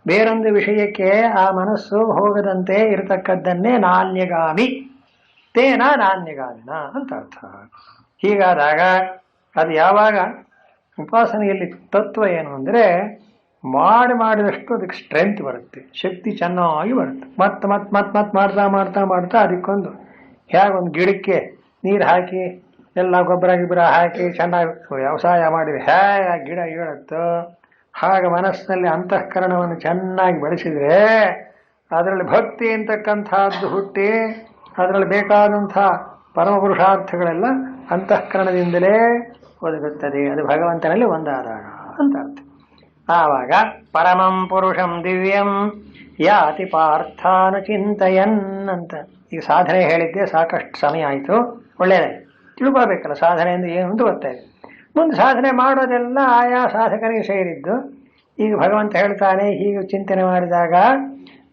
ಬೇರೊಂದು ವಿಷಯಕ್ಕೆ ಆ ಮನಸ್ಸು ಹೋಗದಂತೆ ಇರತಕ್ಕದ್ದನ್ನೇ ನಾಣ್ಯಗಾಮಿ, ತೇನ ನಾಣ್ಯಗಾಮಿನ ಅಂತ ಅರ್ಥ. ಹೀಗಾದಾಗ ಅದು ಯಾವಾಗ ಉಪಾಸನೆಯಲ್ಲಿ ತತ್ವ ಏನು ಅಂದರೆ ಮಾಡಿದಷ್ಟು ಅದಕ್ಕೆ ಸ್ಟ್ರೆಂತ್ ಬರುತ್ತೆ, ಶಕ್ತಿ ಚೆನ್ನಾಗಿ ಬರುತ್ತೆ. ಮತ್ ಮಾಡ್ತಾ ಅದಕ್ಕೊಂದು ಹೇಗೊಂದು ಗಿಡಕ್ಕೆ ನೀರು ಹಾಕಿ ಎಲ್ಲ ಗೊಬ್ಬರ ಹಾಕಿ ಚೆನ್ನಾಗಿ ವ್ಯವಸಾಯ ಮಾಡಿದ್ರೆ ಹೇಗೆ ಆ ಗಿಡ ಏಳುತ್ತೋ ಹಾಗೆ ಮನಸ್ಸಿನಲ್ಲಿ ಅಂತಃಕರಣವನ್ನು ಚೆನ್ನಾಗಿ ಬೆಳೆಸಿದ್ರೆ ಅದರಲ್ಲಿ ಭಕ್ತಿ ಅಂತಕ್ಕಂಥದ್ದು ಹುಟ್ಟಿ ಅದರಲ್ಲಿ ಬೇಕಾದಂಥ ಪರಮ ಪುರುಷಾರ್ಥಗಳೆಲ್ಲ ಅಂತಃಕರಣದಿಂದಲೇ ಒದಗುತ್ತದೆ. ಅದು ಭಗವಂತನಲ್ಲಿ ಒಂದಾದಾಗ ಅಂತ ಅರ್ಥ. ಆವಾಗ ಪರಮಂ ಪುರುಷಂ ದಿವ್ಯಂ ಯಾತಿ ಪಾರ್ಥಾನು ಚಿಂತಯನ್ ಅಂತ. ಈಗ ಸಾಧನೆ ಹೇಳಿದ್ದೆ, ಸಾಕಷ್ಟು ಸಮಯ ಆಯಿತು. ಒಳ್ಳೆಯದಾಗಿ ತಿಳ್ಕೋಬೇಕಲ್ಲ ಸಾಧನೆ ಅಂದರೆ ಏನು ಅಂತ ಗೊತ್ತಾಯಿತು. ಮುಂದೆ ಸಾಧನೆ ಮಾಡೋದೆಲ್ಲ ಆಯಾ ಸಾಧಕನಿಗೆ ಸೇರಿದ್ದು. ಈಗ ಭಗವಂತ ಹೇಳ್ತಾನೆ, ಹೀಗೆ ಚಿಂತನೆ ಮಾಡಿದಾಗ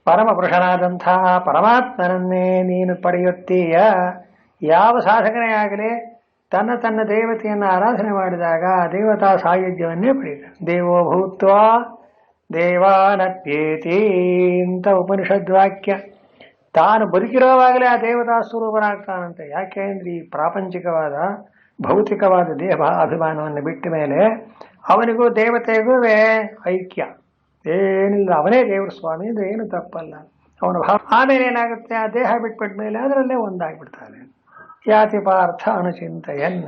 ಪರಮ ಪುರುಷನಾದಂಥ ಪರಮಾತ್ಮನನ್ನೇ ನೀನು ಪಡೆಯುತ್ತೀಯ. ಯಾವ ಸಾಧಕನೇ ಆಗಲಿ ತನ್ನ ದೇವತೆಯನ್ನು ಆರಾಧನೆ ಮಾಡಿದಾಗ ದೇವತಾ ಸಾಯುಜ್ಯವನ್ನೇ ಪಡೆಯುತ್ತೆ. ದೇವೋ ಭೂತ್ವ ದೇವಾನಪ್ಯೇತಿ ಅಂತ ಉಪನಿಷದ್ವಾಕ್ಯ. ತಾನು ಬದುಕಿರೋವಾಗಲೇ ಆ ದೇವತಾ ಸ್ವರೂಪನಾಗ್ತಾನಂತೆ. ಯಾಕೆ ಅಂದರೆ ಈ ಪ್ರಾಪಂಚಿಕವಾದ ಭೌತಿಕವಾದ ದೇಹ ಅಭಿಮಾನವನ್ನು ಬಿಟ್ಟ ಮೇಲೆ ಅವನಿಗೂ ದೇವತೆಗೂ ಐಕ್ಯ ಏನಿಲ್ಲ. ಅವನೇ ದೇವ್ರ ಸ್ವಾಮಿ ಅಂದರೆ ಏನು ತಪ್ಪಲ್ಲ ಅವನ ಭಾವ. ಆಮೇಲೆ ಏನಾಗುತ್ತೆ, ಆ ದೇಹ ಬಿಟ್ಬಿಟ್ಟ ಮೇಲೆ ಅದರಲ್ಲೇ ಒಂದಾಗ್ಬಿಡ್ತಾನೆ. ಯಾತಿ ಪಾರ್ಥ ಅನುಚಿಂತೆಯನ್.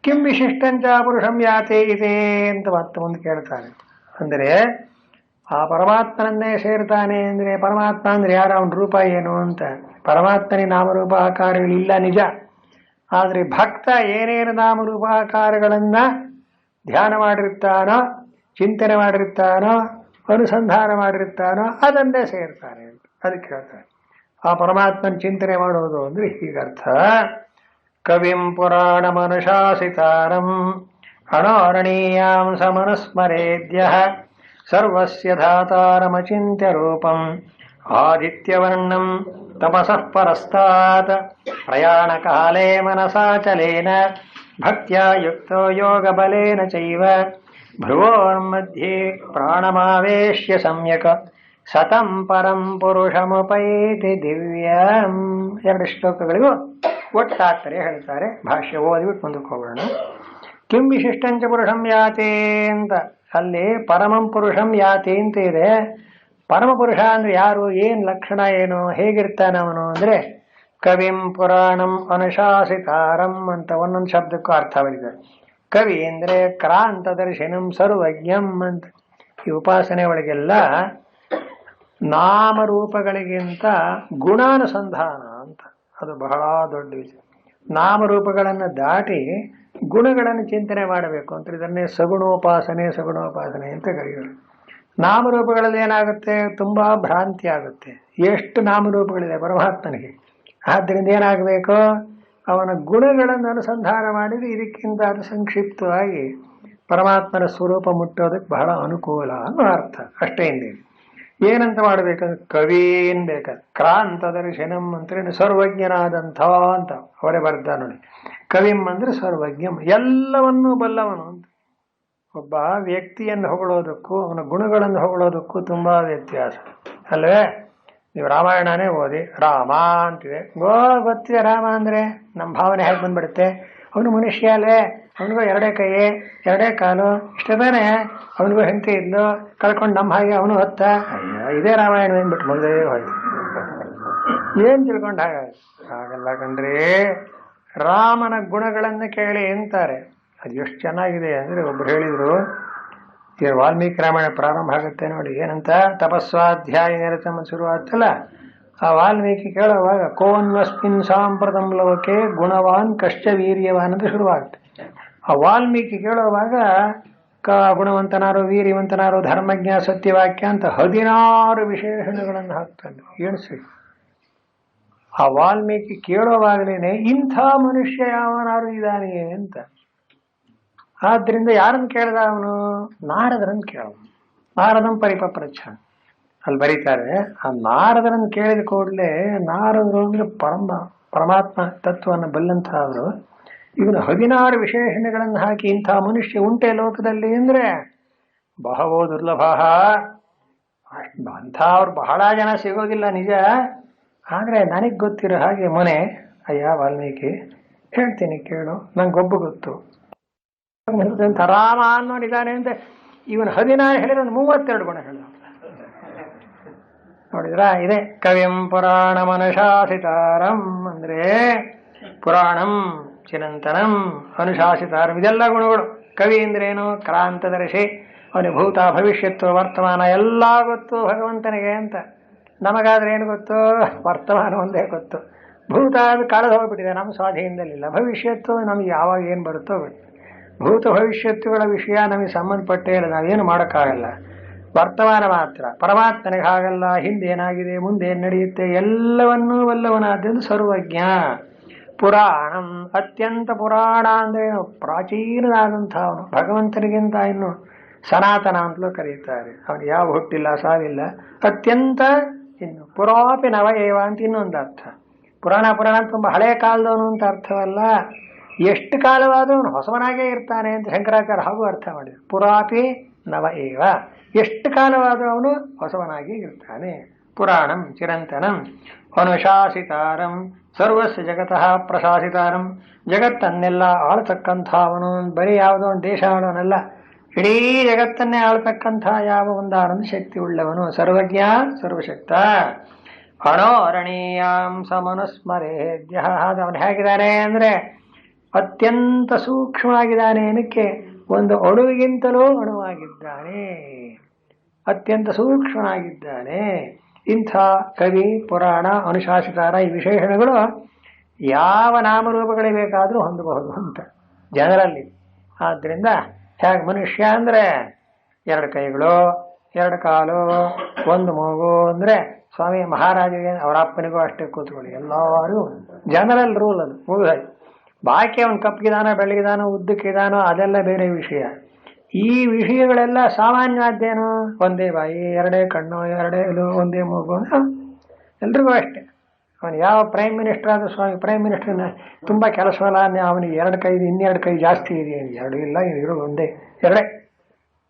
ಕಿಂ ವಿಶಿಷ್ಟಂಚ ಪುರುಷಂ ಯಾತೆ ಇದೆ ಅಂತ ಮತ್ತೆ ಮುಂದೆ ಕೇಳ್ತಾನೆ. ಅಂದರೆ ಆ ಪರಮಾತ್ಮನನ್ನೇ ಸೇರ್ತಾನೆ ಅಂದ್ರೆ ಪರಮಾತ್ಮ ಅಂದ್ರೆ ಯಾರು, ಅವನ ರೂಪ ಏನು ಅಂತ. ಪರಮಾತ್ಮನಿ ನಾಮರೂಪ ಆಕಾರಗಳಿಲ್ಲ ನಿಜ, ಆದ್ರೆ ಭಕ್ತ ಏನೇನು ನಾಮರೂಪ ಆಕಾರಗಳನ್ನ ಧ್ಯಾನ ಮಾಡಿರ್ತಾನೋ, ಚಿಂತನೆ ಮಾಡಿರ್ತಾನೋ, ಅನುಸಂಧಾನ ಮಾಡಿರ್ತಾನೋ ಅದನ್ನೇ ಸೇರ್ತಾನೆ ಅಂತ. ಅದಕ್ಕೆ ಹೇಳ್ತಾರೆ ಆ ಪರಮಾತ್ಮನ ಚಿಂತನೆ ಮಾಡೋದು ಅಂದ್ರೆ ಹೀಗರ್ಥ. ಕವಿಂ ಪುರಾಣ ಮನುಶಾಸಿತಾರಂ ಅಣೋರಣೀಯಾಂ ಸಮನುಸ್ಮರೇದ್ಯ ಸರ್ವಸ್ಯ ಧಾತಾರಮಚಿಂತ್ಯ ರೂಪಂ ಆದಿತ್ಯವರ್ಣಂ ತಪಸಃ ಪರಸ್ತಾತ್ ಪ್ರಯಾಣ ಕಾಲೇ ಮನಸಾಚಲೇನ ಭಕ್ತ್ಯಾ ಯುಕ್ತೋ ಯೋಗ ಬಲೇನ ಚೈವ ಭ್ರುವೋರ್ಮಧ್ಯೆ ಪ್ರಾಣಮಾವೇಶ್ಯ ಸಮ್ಯಕ್ ಸತಂ ಪರಂ ಪುರುಷಮುಪೈತಿ ದಿವ್ಯಂ. ಎರಡು ಶ್ಲೋಕಗಳಿಗೂ ಒಟ್ಟಾಗ್ತಾರೆ ಹೇಳ್ತಾರೆ. ಭಾಷ್ಯ ಓದಿಬಿಟ್ಟು ಮುಂದಕ್ಕೆ ಹೋಗೋಣ. ಕಿಂ ವಿಶಿಷ್ಟಂಚ ಪುರುಷಂ ಯಾತೆ ಅಂತ, ಅಲ್ಲಿ ಪರಮಂ ಪುರುಷಂ ಯಾತೆ ಅಂತ ಇದೆ. ಪರಮಪುರುಷ ಅಂದ್ರೆ ಯಾರು, ಏನ್ ಲಕ್ಷಣ ಏನು, ಹೇಗಿರ್ತಾನೆ ಅವನು ಅಂದ್ರೆ ಕವಿಂ ಪುರಾಣಂ ಅನುಶಾಸಿತಾರಂ ಅಂತ ಒಂದೊಂದು ಶಬ್ದಕ್ಕೂ ಅರ್ಥ ಬರೀತಾರೆ. ಕವಿ ಅಂದ್ರೆ ಕ್ರಾಂತ ದರ್ಶನಂ ಸರ್ವಜ್ಞಂ ಅಂತ. ಈ ಉಪಾಸನೆ ಒಳಗೆಲ್ಲ ನಾಮರೂಪಗಳಿಗಿಂತ ಗುಣಾನುಸಂಧಾನ ಅಂತ, ಅದು ಬಹಳ ದೊಡ್ಡ ವಿಷಯ. ನಾಮರೂಪಗಳನ್ನು ದಾಟಿ ಗುಣಗಳನ್ನು ಚಿಂತನೆ ಮಾಡಬೇಕು ಅಂತ ಇದನ್ನೇ ಸಗುಣೋಪಾಸನೆ ಅಂತ ಕರೆಯೋರು. ನಾಮರೂಪಗಳಲ್ಲಿ ಏನಾಗುತ್ತೆ, ತುಂಬಾ ಭ್ರಾಂತಿ ಆಗುತ್ತೆ. ಎಷ್ಟು ನಾಮರೂಪಗಳಿದೆ ಪರಮಾತ್ಮನಿಗೆ, ಆದ್ದರಿಂದ ಏನಾಗಬೇಕು, ಅವನ ಗುಣಗಳನ್ನು ಅನುಸಂಧಾನ ಮಾಡಿದ್ರೆ ಇದಕ್ಕಿಂತ ಅದು ಸಂಕ್ಷಿಪ್ತವಾಗಿ ಪರಮಾತ್ಮನ ಸ್ವರೂಪ ಮುಟ್ಟೋದಕ್ಕೆ ಬಹಳ ಅನುಕೂಲ ಅನ್ನೋ ಅರ್ಥ. ಅಷ್ಟೇ ಹಿಂದೆ ಏನಂತ ಮಾಡಬೇಕಂದ್ರೆ ಕವೀನ್ ಬೇಕಾದ್ರೆ ಕ್ರಾಂತ ದರ್ಶನಂ ಅಂದ್ರೆ ಸರ್ವಜ್ಞನಾದಂಥ ಅಂತ ಅವರೇ ಬರ್ದ ನೋಡಿ. ಕವಿಂ ಅಂದ್ರೆ ಸರ್ವಜ್ಞಂ, ಎಲ್ಲವನ್ನೂ ಬಲ್ಲವನು ಅಂತ. ಒಬ್ಬ ವ್ಯಕ್ತಿಯನ್ನು ಹೊಗಳೋದಕ್ಕೂ ಅವನ ಗುಣಗಳನ್ನು ಹೊಗಳೋದಕ್ಕೂ ತುಂಬಾ ವ್ಯತ್ಯಾಸ ಅಲ್ವೇ. ನೀವು ರಾಮಾಯಣನೇ ಓದಿ, ರಾಮ ಅಂತಿದೆ, ಗೊತ್ತಿದೆ ರಾಮ ಅಂದ್ರೆ ನಮ್ಮ ಭಾವನೆ ಹೇಗೆ ಬಂದ್ಬಿಡುತ್ತೆ. ಅವನು ಮನುಷ್ಯ ಅಲ್ವೇ, ಅವನಿಗೂ ಎರಡೇ ಕೈ ಎರಡೇ ಕಾಲು ಇಷ್ಟೇ ತಾನೆ, ಅವನಿಗೂ ಹೆಂಡತಿ ಇದ್ಲು, ಕಳ್ಕೊಂಡು ನಮ್ಮ ಹಾಗೆ ಅವನು ಹೊತ್ತ. ಅಯ್ಯ ಇದೇ ರಾಮಾಯಣ ಏನ್ಬಿಟ್ಟು ಮೊದಲೇ ಹೋಯ್ತು, ಏನ್ ತಿಳ್ಕೊಂಡು ಹಾಗಲ್ಲ ಕಣ್ರಿ. ರಾಮನ ಗುಣಗಳನ್ನು ಕೇಳಿ ಅಂತಾರೆ. ಅದು ಎಷ್ಟು ಚೆನ್ನಾಗಿದೆ ಅಂದ್ರೆ, ಒಬ್ರು ಹೇಳಿದ್ರು, ಈ ವಾಲ್ಮೀಕಿ ರಾಮಾಯಣ ಪ್ರಾರಂಭ ಆಗುತ್ತೆ ನೋಡಿ, ಏನಂತ ತಪಸ್ವಾಧ್ಯಾಯ ನಿರತಮ ಶುರುವಾತಲ್ಲ. ಆ ವಾಲ್ಮೀಕಿ ಕೇಳುವಾಗ ಕೋನ್ವಸ್ಮಿನ್ ಸಾಂಪ್ರತಂ ಲೋಕೆ ಗುಣವಾನ್ ಕಷ್ಟ ವೀರ್ಯವಾನ್ ಅಂತ ಶುರುವಾಗುತ್ತೆ. ಆ ವಾಲ್ಮೀಕಿ ಕೇಳುವಾಗ ಗುಣವಂತನಾರು, ವೀರ್ಯವಂತನಾರು, ಧರ್ಮಜ್ಞ, ಸತ್ಯವಾಕ್ಯ ಅಂತ 16 ವಿಶೇಷಣಗಳನ್ನು ಹಾಕ್ತಾನೆ. ಎಣಿಸಿ, ಆ ವಾಲ್ಮೀಕಿ ಕೇಳುವಾಗಲೇನೆ ಇಂಥ ಮನುಷ್ಯ ಯಾವನಾರು ಇದ್ದಾನೆ ಅಂತ. ಆದ್ರಿಂದ ಯಾರನ್ನು ಕೇಳ್ದ ಅವನು, ನಾರದರನ್ನು ಕೇಳ. ನಾರದಂ ಪರಿಪಪ್ರಚ್ಛ ಅಲ್ಲಿ ಬರೀತಾರೆ. ಆ ನಾರದರನ್ನು ಕೇಳಿದ ಕೂಡಲೇ, ನಾರದರು ಅಂದ್ರೆ ಪರಮಾತ್ಮ ತತ್ವವನ್ನು ಬಲ್ಲಂತಹವರು. ಇವನು 16 ವಿಶೇಷಣಗಳನ್ನು ಹಾಕಿ ಇಂಥ ಮನುಷ್ಯ ಉಂಟೆ ಲೋಕದಲ್ಲಿ ಅಂದ್ರೆ ಬಹವೋ ದುರ್ಲಭ. ಅಂಥವ್ರು ಬಹಳ ಜನ ಸಿಗೋದಿಲ್ಲ ನಿಜ. ಆದ್ರೆ ನನಗ್ ಗೊತ್ತಿರೋ ಹಾಗೆ ಮೊನೆ, ಅಯ್ಯ ವಾಲ್ಮೀಕಿ ಹೇಳ್ತೀನಿ ಕೇಳು, ನಂಗೊಬ್ಬ ಗೊತ್ತು ರಾಮ ಅನ್ನೋಡಿದ್ದಾನೆ ಅಂತ. ಇವನು 16 ಹೇಳಿದ್ರೆ 32 ಗುಣ ಹೇಳ. ನೋಡಿದ್ರ, ಇದೆ ಕವಿಂ ಪುರಾಣ ಅನುಶಾಸಿತಾರಂ ಅಂದ್ರೆ ಪುರಾಣಂ ಚಿರಂತನಂ ಅನುಶಾಸಿತಾರಂ, ಇದೆಲ್ಲ ಗುಣಗಳು. ಕವಿ ಅಂದ್ರೇನು, ಕ್ರಾಂತದರ್ಶಿ, ಅವನಿಗೆ ಭೂತ ಭವಿಷ್ಯತ್ತು ವರ್ತಮಾನ ಎಲ್ಲ ಗೊತ್ತು ಭಗವಂತನಿಗೆ ಅಂತ. ನಮಗಾದ್ರೆ ಏನು ಗೊತ್ತು, ವರ್ತಮಾನ ಒಂದೇ ಗೊತ್ತು. ಭೂತ ಅದು ಕಳೆದು ಹೋಗ್ಬಿಟ್ಟಿದೆ, ನಮ್ಮ ಸ್ವಾಧೀನದಲ್ಲಿಲ್ಲ. ಭವಿಷ್ಯತ್ತು ನಮ್ಗೆ ಯಾವಾಗ ಏನು ಬರುತ್ತೋ ಗೊತ್ತು. ಭೂತ ಭವಿಷ್ಯತ್ತುಗಳ ವಿಷಯ ನಮಗೆ ಸಂಬಂಧಪಟ್ಟೇ ಇಲ್ಲ, ನಾವೇನು ಮಾಡೋಕ್ಕಾಗಲ್ಲ. ವರ್ತಮಾನ ಮಾತ್ರ. ಪರಮಾತ್ಮನಿಗೆ ಹಾಗಲ್ಲ, ಹಿಂದೆ ಏನಾಗಿದೆ, ಮುಂದೆ ಏನು ನಡೆಯುತ್ತೆ ಎಲ್ಲವನ್ನೂ ವಲ್ಲವನಾದ್ರಿಂದ ಸರ್ವಜ್ಞ. ಪುರಾಣಂ, ಅತ್ಯಂತ ಪುರಾಣ ಅಂದ್ರೆ ಪ್ರಾಚೀನನಾದಂಥವನು. ಭಗವಂತನಿಗಿಂತ ಇನ್ನು ಸನಾತನ ಅಂತಲೂ ಕರೀತಾರೆ. ಅವನು ಯಾವ ಹುಟ್ಟಿಲ್ಲ, ಸಾವಿಲ್ಲ, ಅತ್ಯಂತ ಇನ್ನು ಪುರಾಪಿ ನವ ಏವ ಅಂತ ಇನ್ನೊಂದು ಅರ್ಥ. ಪುರಾಣ ತುಂಬ ಹಳೆ ಕಾಲದವನು ಅಂತ ಅರ್ಥವಲ್ಲ, ಎಷ್ಟು ಕಾಲವಾದರೂ ಅವನು ಹೊಸವನಾಗೇ ಇರ್ತಾನೆ ಅಂತ ಶಂಕರಾಚಾರ್ಯ ಹಾಗೂ ಅರ್ಥ ಮಾಡಿದ್ರು. ಪುರಾಪಿ ನವ ಏವ, ಎಷ್ಟು ಕಾಲವಾದರೂ ಅವನು ಹೊಸವನಾಗಿ ಇರ್ತಾನೆ. ಪುರಾಣಂ ಚಿರಂತನಂ ಅನುಶಾಸಿತಾರಂ ಸರ್ವಸ್ಯ ಜಗತಃ ಪ್ರಶಾಸಿತಾರಂ, ಜಗತ್ತನ್ನೆಲ್ಲ ಆಳ್ತಕ್ಕಂಥ ಅವನು. ಬರೀ ಯಾವುದೋ ಒಂದು ದೇಶ ಆಳೋನಲ್ಲ, ಇಡೀ ಜಗತ್ತನ್ನೇ ಆಳ್ತಕ್ಕಂಥ ಯಾವ ಒಂದು ಆನಂದ ಶಕ್ತಿ ಉಳ್ಳವನು. ಸರ್ವಜ್ಞ ಸರ್ವಶಕ್ತ. ಅಣೋರಣೀಯಾಂ ಸಮನುಸ್ಮರೇದ್ಯ. ಅವನು ಹೇಗಿದ್ದಾನೆ ಅಂದ್ರೆ ಅತ್ಯಂತ ಸೂಕ್ಷ್ಮವಾಗಿದ್ದಾನೆ. ಏನಕ್ಕೆ? ಒಂದು ಅಣುವಿಗಿಂತಲೂ ಅಣುವಾಗಿದ್ದಾನೆ, ಅತ್ಯಂತ ಸೂಕ್ಷ್ಮನಾಗಿದ್ದಾನೆ. ಇಂಥ ಕವಿ, ಪುರಾಣ, ಅನುಶಾಸಿತಾರ ಈ ವಿಶೇಷಣಗಳು ಯಾವ ನಾಮರೂಪಗಳಿಗೆ ಬೇಕಾದರೂ ಹೊಂದಬಹುದು ಅಂತ ಜನರಲ್ಲಿ. ಆದ್ದರಿಂದ ಹೇಗೆ ಮನುಷ್ಯ ಅಂದ್ರೆ 2 ಕೈಗಳು, 2 ಕಾಲು, 1 ಮೂಗು ಅಂದ್ರೆ ಸ್ವಾಮಿ ಮಹಾರಾಜರಿಗೆ ಅವರ ಅಪ್ಪನಿಗೂ ಅಷ್ಟೇ ಕೂತ್ಕೊಳ್ಳಿ, ಎಲ್ಲರೂ ಜನರಲ್ ರೂಲ್ ಅದು ಮುಗಿದಾಯ್ತು. ಬಾಕಿ ಅವನು ಕಪ್ಪಗಿದಾನೋ ಬೆಳಗಿದಾನೋ ಉದ್ದಕ್ಕಿದಾನೋ ಅದೆಲ್ಲ ಬೇರೆ ವಿಷಯ. ಈ ವಿಷಯಗಳೆಲ್ಲ ಸಾಮಾನ್ಯವಾದ್ದೇನು? ಒಂದೇ ಬಾಯಿ, 2 ಕಣ್ಣು, 2 ಎಲು, 1 ಮೂಗು, ಎಲ್ರಿಗೂ ಅಷ್ಟೇ. ಅವನು ಯಾವ ಪ್ರೈಮ್ ಮಿನಿಸ್ಟರ್ ಆದರೂ ಸ್ವಾಮಿ ಪ್ರೈಮ್ ಮಿನಿಸ್ಟರ್ನ ತುಂಬ ಕೆಲಸವಲ್ಲ, ಅವನಿಗೆ 2 ಕೈ, 2 ಕೈ ಜಾಸ್ತಿ ಇದೆ, 2 ಇಲ್ಲ, ಇರೋದು 1 2.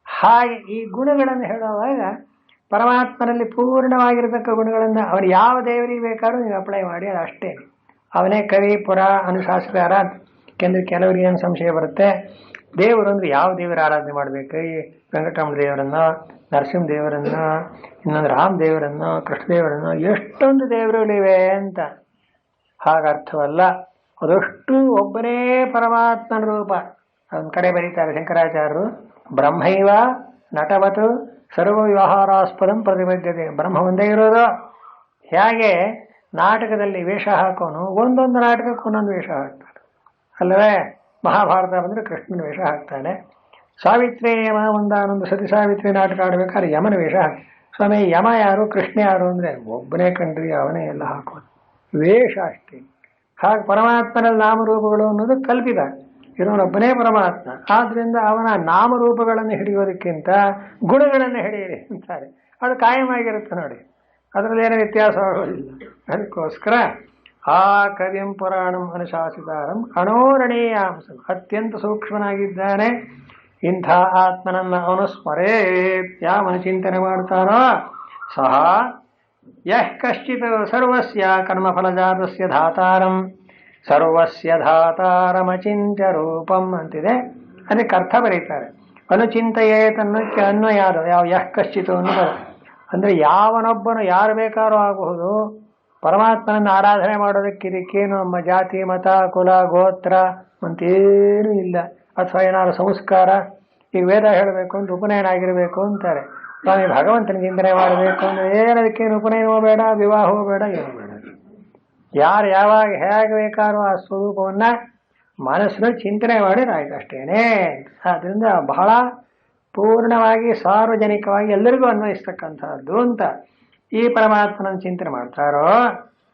ಹಾಗೆ ಈ ಗುಣಗಳನ್ನು ಹೇಳುವಾಗ ಪರಮಾತ್ಮನಲ್ಲಿ ಪೂರ್ಣವಾಗಿರತಕ್ಕ ಗುಣಗಳನ್ನು ಅವನು ಯಾವ ದೇವರಿಗೆ ಬೇಕಾದ್ರೂ ನೀವು ಅಪ್ಲೈ ಮಾಡಿ, ಅದು ಅಷ್ಟೇ. ಅವನೇ ಕವಿ, ಪುರ, ಅನುಶಾಸ್ತ್ರ. ಯಾಕೆಂದ್ರೆ ಕೆಲವರಿಗೆ ಏನು ಸಂಶಯ ಬರುತ್ತೆ, ದೇವರು ಅಂದ್ರೆ ಯಾವ ದೇವರ ಆರಾಧನೆ ಮಾಡಬೇಕು? ಈ ವೆಂಕಟರಮಣ ದೇವರನ್ನ, ನರಸಿಂಹ ದೇವರನ್ನ, ಇನ್ನೊಂದು ರಾಮ ದೇವರನ್ನ, ಕೃಷ್ಣ ದೇವರನ್ನ, ಎಷ್ಟೊಂದು ದೇವರುಗಳಿವೆ ಅಂತ. ಹಾಗರ್ಥವಲ್ಲ. ಅದಷ್ಟು ಒಬ್ಬನೇ ಪರಮಾತ್ಮನ ರೂಪ. ಒಂದು ಕಡೆ ಬರೀತಾರೆ ಶಂಕರಾಚಾರ್ಯರು, ಬ್ರಹ್ಮೈವ ನಟವತು ಸರ್ವ ವ್ಯವಹಾರಾಸ್ಪದಂ ಪ್ರತಿಬದ್ಧತೆ. ಬ್ರಹ್ಮ ಒಂದೇ ಇರೋದು. ಹೇಗೆ ನಾಟಕದಲ್ಲಿ ವೇಷ ಹಾಕೋನು ಒಂದೊಂದು ನಾಟಕಕ್ಕೆ ಒಂದೊಂದು ವೇಷ ಹಾಕ್ತಾನೆ ಅಲ್ಲವೇ? ಮಹಾಭಾರತ ಬಂದರೆ ಕೃಷ್ಣನ ವೇಷ ಹಾಕ್ತಾನೆ. ಸಾವಿತ್ರಿ ಯಮ ಒಂದಾನೊಂದು ಸತಿ ಸಾವಿತ್ರಿ ನಾಟಕ ಆಡ್ಬೇಕಾದ್ರೆ ಯಮನ ವೇಷ ಹಾಕಿ, ಸ್ವಾಮಿ ಯಮ ಯಾರು ಕೃಷ್ಣ ಯಾರು ಅಂದರೆ ಒಬ್ಬನೇ ಕಣ್ರಿ, ಅವನೇ ಎಲ್ಲ ಹಾಕೋದು, ವೇಷ ಅಷ್ಟೇ. ಹಾಗೆ ಪರಮಾತ್ಮನಲ್ಲಿ ನಾಮರೂಪಗಳು ಅನ್ನೋದು ಕಲ್ಪಿತ, ಇರೋನೊಬ್ಬನೇ ಪರಮಾತ್ಮ. ಆದ್ರಿಂದ ಅವನ ನಾಮರೂಪಗಳನ್ನು ಹಿಡಿಯೋದಕ್ಕಿಂತ ಗುಣಗಳನ್ನು ಹಿಡಿಯಿರಿ ಅಂತಾರೆ. ಅದು ಕಾಯಮಾಗಿರುತ್ತೆ ನೋಡಿ, ಅದರಲ್ಲಿ ಏನೋ ವ್ಯತ್ಯಾಸ ಆಗೋದಿಲ್ಲ. ಅದಕ್ಕೋಸ್ಕರ ಆ ಕವಿಂ ಪುರಾಣಂ ಅನುಶಾಸಿತಾರಂ ಅಣೋರಣೀಯಾಂಸಂ, ಅತ್ಯಂತ ಸೂಕ್ಷ್ಮನಾಗಿದ್ದಾನೆ. ಇಂಥ ಆತ್ಮನನ್ನ ಅವನು ಸ್ಮರೇತ್, ಯಾವನು ಚಿಂತನೆ ಮಾಡ್ತಾನೋ ಸಹ ಯಃ ಕಶ್ಚಿತ್ ಸರ್ವಸ್ಯ ಕರ್ಮಫಲಜಾತಸ್ಯ ಧಾತಾರಂ ಸರ್ವಸ್ಯ ಧಾತಾರಮಚಿಂತ್ಯ ರೂಪಂ ಅಂತಿದೆ. ಅದಕ್ಕೆ ಅರ್ಥ ಬರೀತಾರೆ, ಅನುಚಿಂತೆಯೇತ್ ಅನ್ನೋಕ್ಕೆ ಅನ್ವಯಾದ ಯಾವ ಯಃ ಕಶ್ಚಿತ್ ಅನ್ನೋದು ಅಂದ್ರೆ ಯಾವನೊಬ್ಬನು ಯಾರು ಬೇಕಾದ್ರೂ ಆಗಬಹುದು. ಪರಮಾತ್ಮನನ್ನು ಆರಾಧನೆ ಮಾಡೋದಕ್ಕೆ ಇದಕ್ಕೇನು ನಮ್ಮ ಜಾತಿ, ಮತ, ಕುಲ, ಗೋತ್ರ ಅಂತೇನೂ ಇಲ್ಲ. ಅಥವಾ ಏನಾದ್ರು ಸಂಸ್ಕಾರ, ಈಗ ವೇದ ಹೇಳಬೇಕು ಅಂತ ಉಪನಯನ ಆಗಿರಬೇಕು ಅಂತಾರೆ. ಸ್ವಾಮಿ ಭಗವಂತನ ಚಿಂತನೆ ಮಾಡಬೇಕು ಅಂದ್ರೆ ಏನದಕ್ಕೇನು ಉಪನಯನವೂ ಬೇಡ, ವಿವಾಹವೂ ಬೇಡ, ಏನೂ ಬೇಡ. ಯಾರು ಯಾವಾಗ ಹೇಗೆ ಬೇಕಾದ್ರೂ ಆ ಸ್ವರೂಪವನ್ನ ಮನಸ್ಸಿನಲ್ಲಿ ಚಿಂತನೆ ಮಾಡಿರಾಯ್ತು ಅಷ್ಟೇನೆ. ಆದ್ರಿಂದ ಬಹಳ ಪೂರ್ಣವಾಗಿ ಸಾರ್ವಜನಿಕವಾಗಿ ಎಲ್ಲರಿಗೂ ಅನ್ವಯಿಸ್ತಕ್ಕಂಥದ್ದು ಅಂತ ಈ ಪರಮಾತ್ಮನ ಚಿಂತನೆ ಮಾಡ್ತಾರೋ.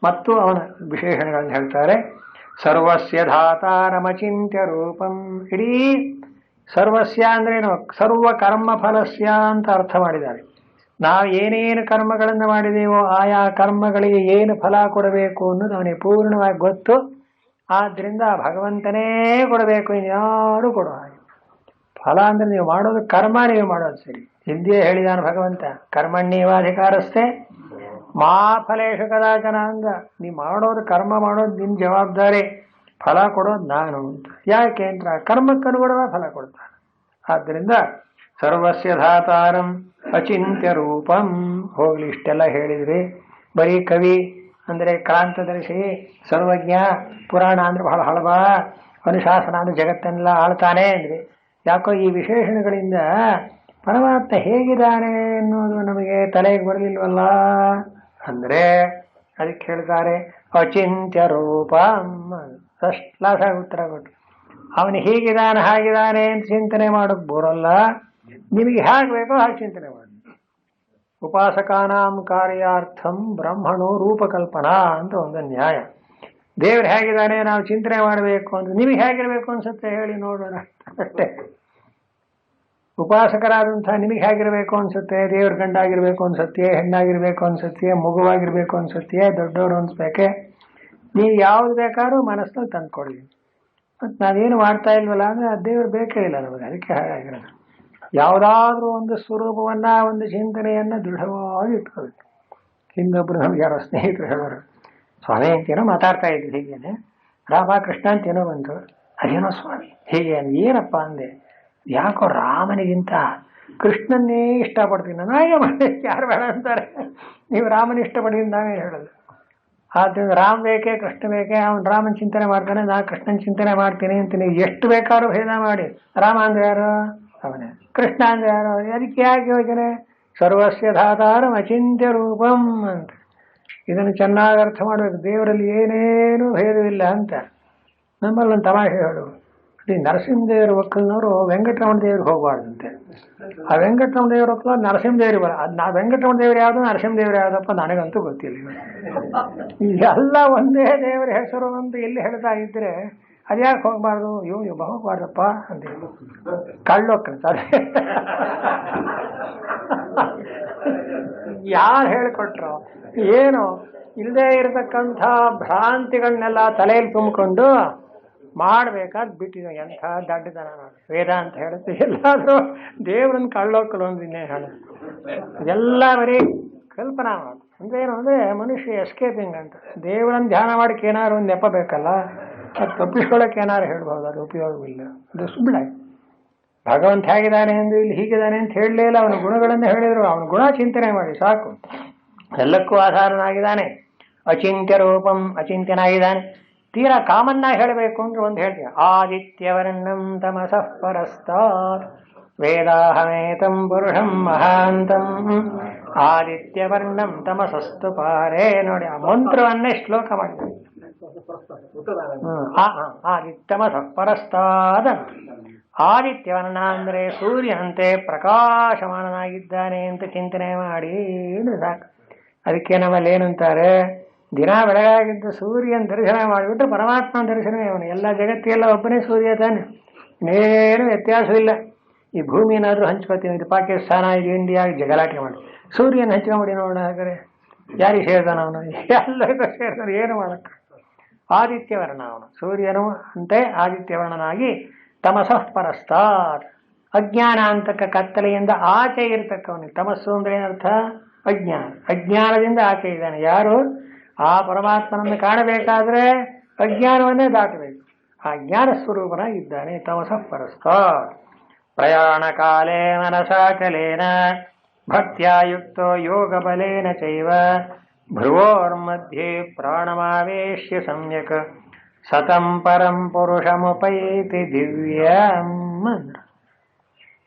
ಮತ್ತು ಅವನ ವಿಶೇಷಣಗಳನ್ನು ಹೇಳ್ತಾರೆ. ಸರ್ವಸ್ಯ ಧಾತಾರಮಚಿಂತ್ಯ ರೂಪಂ. ಇಡೀ ಸರ್ವಸ್ಯ ಅಂದ್ರೇನು? ಸರ್ವ ಕರ್ಮ ಫಲಸ್ಯ ಅಂತ ಅರ್ಥ ಮಾಡಿದ್ದಾರೆ. ನಾವು ಏನೇನು ಕರ್ಮಗಳನ್ನು ಮಾಡಿದೆವೋ ಆಯಾ ಕರ್ಮಗಳಿಗೆ ಏನು ಫಲ ಕೊಡಬೇಕು ಅನ್ನೋದು ಅವನಿಗೆ ಪೂರ್ಣವಾಗಿ ಗೊತ್ತು. ಆದ್ರಿಂದ ಭಗವಂತನೇ ಕೊಡಬೇಕು, ಇನ್ಯಾರು ಕೊಡೋ ಹಾಗೆ. ಫಲ ಅಂದ್ರೆ ನೀವು ಮಾಡೋದು ಕರ್ಮ, ನೀವು ಮಾಡೋದು ಸರಿ. ಹಿಂದಿಯೇ ಹೇಳಿದಾನು ಭಗವಂತ, ಕರ್ಮಣ್ಯೇವಾಧಿಕಾರಸ್ಥೆ ಮಾ ಫಲೇಶು ಕದಾಚನ ಅಂದ. ನೀವು ಮಾಡೋದು ಕರ್ಮ ಮಾಡೋದು ನಿನ್ನ ಜವಾಬ್ದಾರಿ, ಫಲ ಕೊಡೋದು ನಾನು ಅಂತ. ಯಾಕೆ ಅಂತ ಕರ್ಮಕ್ಕನುಗುಣವಾಗಿ ಫಲ ಕೊಡ್ತಾನೆ. ಆದ್ದರಿಂದ ಸರ್ವಸ್ಯ ಧಾತಾರಂ ಅಚಿಂತ್ಯ ರೂಪಂ. ಹೋಗ್ಲಿ, ಇಷ್ಟೆಲ್ಲ ಹೇಳಿದ್ರಿ. ಬರೀ ಕವಿ ಅಂದರೆ ಕ್ರಾಂತದರ್ಶಿ, ಸರ್ವಜ್ಞ, ಪುರಾಣ ಅಂದ್ರೆ ಬಹಳ ಹಳಬ, ಅನುಶಾಸನ ಅಂದ್ರೆ ಜಗತ್ತನ್ನೆಲ್ಲ ಆಳ್ತಾನೆ ಅಂದ್ರಿ. ಯಾಕೋ ಈ ವಿಶೇಷಣಗಳಿಂದ ಪರಮಾತ್ಮ ಹೇಗಿದ್ದಾನೆ ಅನ್ನೋದು ನಮಗೆ ತಲೆಗೆ ಬರಲಿಲ್ವಲ್ಲ ಅಂದ್ರೆ ಅದಕ್ಕೆ ಹೇಳ್ತಾರೆ ಅಚಿಂತ್ಯ ರೂಪ. ಫಸ್ಟ್ ಕ್ಲಾಸ್ ಆಗಿ ಉತ್ತರ ಕೊಟ್ಟು ಅವನು ಹೀಗಿದ್ದಾನೆ ಹಾಗಿದ್ದಾನೆ ಅಂತ ಚಿಂತನೆ ಮಾಡೋದು ಬರೋಲ್ಲ. ನಿಮಗೆ ಹೇಗೆ ಬೇಕೋ ಹಾಗೆ ಚಿಂತನೆ ಮಾಡಿ. ಉಪಾಸಕಾನಾಂ ಕಾರ್ಯಾರ್ಥಂ ಬ್ರಹ್ಮಣೋ ರೂಪಕಲ್ಪನಾ ಅಂತ ಒಂದು ನ್ಯಾಯ. ದೇವ್ರು ಹೇಗಿದ್ದಾನೆ ನಾವು ಚಿಂತನೆ ಮಾಡಬೇಕು ಅಂದ್ರೆ ನಿಮಗೆ ಹೇಗಿರ್ಬೇಕು ಅನ್ಸುತ್ತೆ ಹೇಳಿ ನೋಡೋಣ ಅಷ್ಟೇ. ಉಪಾಸಕರಾದಂತಹ ನಿಮಗೆ ಹೇಗಿರ್ಬೇಕು ಅನ್ಸುತ್ತೆ? ದೇವ್ರ ಗಂಡಾಗಿರ್ಬೇಕು ಅನ್ಸುತ್ತೆ, ಹೆಣ್ಣಾಗಿರ್ಬೇಕು ಅನ್ಸುತ್ತೆ, ಮಗುವಾಗಿರ್ಬೇಕು ಅನ್ಸುತ್ತೆ, ದೊಡ್ಡವರು ಅನ್ಸ್ಬೇಕೆ. ನೀವು ಯಾವ್ದು ಬೇಕಾದ್ರೂ ಮನಸ್ಸಲ್ಲಿ ತಂದ್ಕೊಡ್ಲಿ. ಮತ್ತು ನಾವೇನು ಮಾಡ್ತಾ ಇಲ್ವಲ್ಲ ಅಂದ್ರೆ ದೇವ್ರು ಬೇಕೇ ಇಲ್ಲ ನಮಗೆ. ಅದಕ್ಕೆ ಹಾಗಾಗಿರೋದು ಯಾವುದಾದ್ರೂ ಒಂದು ಸ್ವರೂಪವನ್ನ, ಒಂದು ಚಿಂತನೆಯನ್ನ ದೃಢವಾಗಿ ಇಟ್ಕೋಬೇಕು. ಹಿಂದೊಬ್ರು ನಮ್ಗೆ ಯಾರೋ ಸ್ನೇಹಿತರು ಹೇಳೋರು, ಸ್ವಾಮಿ ಅಂತೇನೋ ಮಾತಾಡ್ತಾ ಇದ್ರು ಹೀಗೇನೆ, ರಾಮ ಕೃಷ್ಣ ಅಂತೇನೋ ಬಂತು, ಅದೇನೋ ಸ್ವಾಮಿ ಹೀಗೆ ಏನಪ್ಪ ಅಂದೆ. ಯಾಕೋ ರಾಮನಿಗಿಂತ ಕೃಷ್ಣನ್ನೇ ಇಷ್ಟಪಡ್ತೀನಿ ನಾನು, ಹಾಗೆ ಮಾಡಿ ಯಾರು ಬೇಡ ಅಂತಾರೆ. ನೀವು ರಾಮನ ಇಷ್ಟಪಡಿದ್ದಾನೆ ಹೇಳೋದು. ಆದ್ದರಿಂದ ರಾಮ ಬೇಕೇ ಕೃಷ್ಣ ಬೇಕೇ, ಅವನು ರಾಮನ ಚಿಂತನೆ ಮಾಡ್ತಾನೆ, ನಾ ಕೃಷ್ಣನ ಚಿಂತನೆ ಮಾಡ್ತೀನಿ ಅಂತೀನಿ. ಎಷ್ಟು ಬೇಕಾದ್ರೂ ಭೇದ ಮಾಡಿ, ರಾಮ ಅಂದ್ರೆ ಯಾರು ಅವನೇ, ಕೃಷ್ಣ ಅಂದ್ರೆ ಯಾರು, ಅದಕ್ಕೆ ಯಾಕೆ ಯೋಚನೆ? ಸರ್ವಸ್ಯ ಧಾತಾರಂ ಅಚಿಂತ್ಯ ರೂಪಂ ಅಂತ. ಇದನ್ನು ಚೆನ್ನಾಗಿ ಅರ್ಥ ಮಾಡಬೇಕು. ದೇವರಲ್ಲಿ ಏನೇನು ಭೇದವಿಲ್ಲ ಅಂತ. ನಮ್ಮಲ್ಲಿ ಒಂದು ತಮಾಷೆ ಹೇಳು, ಈ ನರಸಿಂಹದೇವರ ಒಕ್ಕಲ್ನವರು ವೆಂಕಟರಮಣ ದೇವ್ರಿಗೆ ಹೋಗಬಾರ್ದಂತೆ. ಆ ವೆಂಕಟರಮಣ ದೇವರ ಒಕ್ಕಲು ನರಸಿಂಹದೇವ್ರಿಗೆ ಬರ. ಅದು ನಾ ವೆಂಕಟರಮಣ ದೇವ್ರು ಯಾವುದು ನರಸಿಂಹದೇವ್ರು ಯಾವುದಪ್ಪ ನನಗಂತೂ ಗೊತ್ತಿಲ್ಲ. ಎಲ್ಲ ಒಂದೇ ದೇವರ ಹೆಸರು ಅಂತ ಎಲ್ಲಿ ಹೇಳ್ತಾ ಇದ್ರೆ ಅದ್ಯಾಕೆ ಹೋಗ್ಬಾರ್ದು? ಇವು ಹೋಗ್ಬಾರ್ದಪ್ಪ ಅಂತ ಕಳ್ಳೊಕ್ಕಂತಾರೆ. ಯಾರು ಹೇಳಿಕೊಟ್ರು? ಏನು ಇಲ್ಲದೆ ಇರತಕ್ಕಂಥ ಭ್ರಾಂತಿಗಳನ್ನೆಲ್ಲ ತಲೆಯಲ್ಲಿ ತುಂಬಿಕೊಂಡು ಮಾಡ್ಬೇಕಾದ್ ಬಿಟ್ಟಿದ್ವು. ಎಂಥ ದಡ್ಡತನ ವೇದ ಅಂತ ಹೇಳುತ್ತೆ. ಎಲ್ಲಾದ್ರೂ ದೇವ್ರನ್ನ ಕಳ್ಳೋಕ್ಕಲು ಒಂದು ಇನ್ನೇನು ಹೇಳ, ಇದೆಲ್ಲ ಬರೀ ಕಲ್ಪನಾ ಮಾತು. ಅಂದ್ರೆ ಏನು ಅಂದ್ರೆ ಮನುಷ್ಯ ಎಸ್ಕೇಪಿಂಗ್ ಅಂತ. ದೇವರನ್ನ ಧ್ಯಾನ ಮಾಡಕ್ಕೆ ಏನಾದ್ರು ಒಂದು ನೆಪ ಬೇಕಲ್ಲ, ಅದು ತಪ್ಪಿಸ್ಕೊಳ್ಳೋಕೆ ಏನಾರು ಹೇಳ್ಬೋದು, ಅದು ಉಪಯೋಗವಿಲ್ಲ, ಅದು ಸುಳ್ಳೆ. ಭಗವಂತ ಹೇಗಿದ್ದಾನೆ ಅಂದ್ರೆ ಇಲ್ಲಿ ಹೀಗಿದ್ದಾನೆ ಅಂತ ಹೇಳಲೇ ಇಲ್ಲ, ಅವನ ಗುಣಗಳನ್ನು ಹೇಳಿದ್ರು. ಅವನ ಗುಣ ಚಿಂತನೆ ಮಾಡಿ ಸಾಕು. ಎಲ್ಲಕ್ಕೂ ಆಧಾರನಾಗಿದ್ದಾನೆ, ಅಚಿಂತ್ಯ ರೂಪಂ, ಅಚಿಂತ್ಯನಾಗಿದ್ದಾನೆ. ತೀರಾ ಕಾಮನ್ನಾಗಿ ಹೇಳಬೇಕು ಅಂದ್ರೆ ಒಂದು ಹೇಳ್ತೀವಿ, ಆದಿತ್ಯವರ್ಣಂ ತಮಸಃ ಪರಸ್ತಾತ್ ವೇದಾಹಮೇತಂ ಪುರುಷಂ ಮಹಾಂತಂ ಆದಿತ್ಯವರ್ಣಂ ತಮಸಸ್ತು ಪಾರೇ. ನೋಡಿ, ಆ ಮಂತ್ರವನ್ನೇ ಶ್ಲೋಕ ಮಾಡಿದ್ದಾರೆ. ಆದಿತ್ಯಮಸಃ ಪರಸ್ತಾದ. ಆದಿತ್ಯವರ್ಣ ಅಂದ್ರೆ ಸೂರ್ಯನಂತೆ ಪ್ರಕಾಶಮಾನನಾಗಿದ್ದಾನೆ ಅಂತ ಚಿಂತನೆ ಮಾಡಿ ಸಾಕು. ಅದಕ್ಕೆ ನಮ್ಮಲ್ಲಿ ಏನಂತಾರೆ, ದಿನ ಬೆಳಗಾಗಿದ್ದ ಸೂರ್ಯನ ದರ್ಶನ ಮಾಡಿಬಿಟ್ರೆ ಪರಮಾತ್ಮನ ದರ್ಶನವೇ ಅವನು. ಎಲ್ಲ ಜಗತ್ತಿಗೆಲ್ಲ ಒಬ್ಬನೇ ಸೂರ್ಯ ತಾನೆ, ಇನ್ನೇನು ವ್ಯತ್ಯಾಸವಿಲ್ಲ. ಈ ಭೂಮಿ ಏನಾದರೂ ಹಂಚ್ಕೋತೀವಿ, ಇದು ಪಾಕಿಸ್ತಾನ, ಇದು ಇಂಡಿಯಾ, ಜಗಲಾಟೆ ಮಾಡಿ ಸೂರ್ಯನ ಹಂಚ್ಕೊಂಬಿಡಿ ನೋಡೋಣ. ಹಾಗಾದ್ರೆ ಯಾರಿಗೆ ಸೇರ್ತಾನ ಅವನು? ಎಲ್ಲರಿಗೂ ಸೇರ್ತಾನೆ, ಏನು ಮಾಡಕ್ಕೆ. ಆದಿತ್ಯವರ್ಣ ಅವನು, ಸೂರ್ಯನು ಅಂತೆ ಆದಿತ್ಯವರ್ಣನಾಗಿ ತಮಸಃ ಪರಸ್ತಾತ್, ಅಜ್ಞಾನ ಅಂತಕ್ಕ ಕತ್ತಲೆಯಿಂದ ಆಚೆ ಇರ್ತಕ್ಕವನಿಗೆ. ತಮಸ್ಸು ಅಂದ್ರೆ ಏನರ್ಥ? ಅಜ್ಞಾನ. ಅಜ್ಞಾನದಿಂದ ಆಚೆ ಇದ್ದಾನೆ. ಯಾರು? ಆ ಪರಮಾತ್ಮನನ್ನು ಕಾಣಬೇಕಾದ್ರೆ ಅಜ್ಞಾನವನ್ನೇ ದಾಟಬೇಕು. ಆ ಜ್ಞಾನ ಸ್ವರೂಪನಾಗಿದ್ದಾನೆ. ತಮಸಃ ಪರಸ್ತಾತ್. ಪ್ರಯಾಣ ಕಾಲೇ ಮನಸಾಚಲೇನ ಭಕ್ತ್ಯಾ ಯುಕ್ತೋ ಯೋಗ ಬಲೇನ ಚೈವ ಭ್ರುವೋರ್ಮಧ್ಯೆ ಪ್ರಾಣಮಾವೇಶ್ಯ ಸಮ್ಯಕ್ ಸತಂ ಪರಂ ಪುರುಷಮುಪೈತಿ ದಿವ್ಯಂ.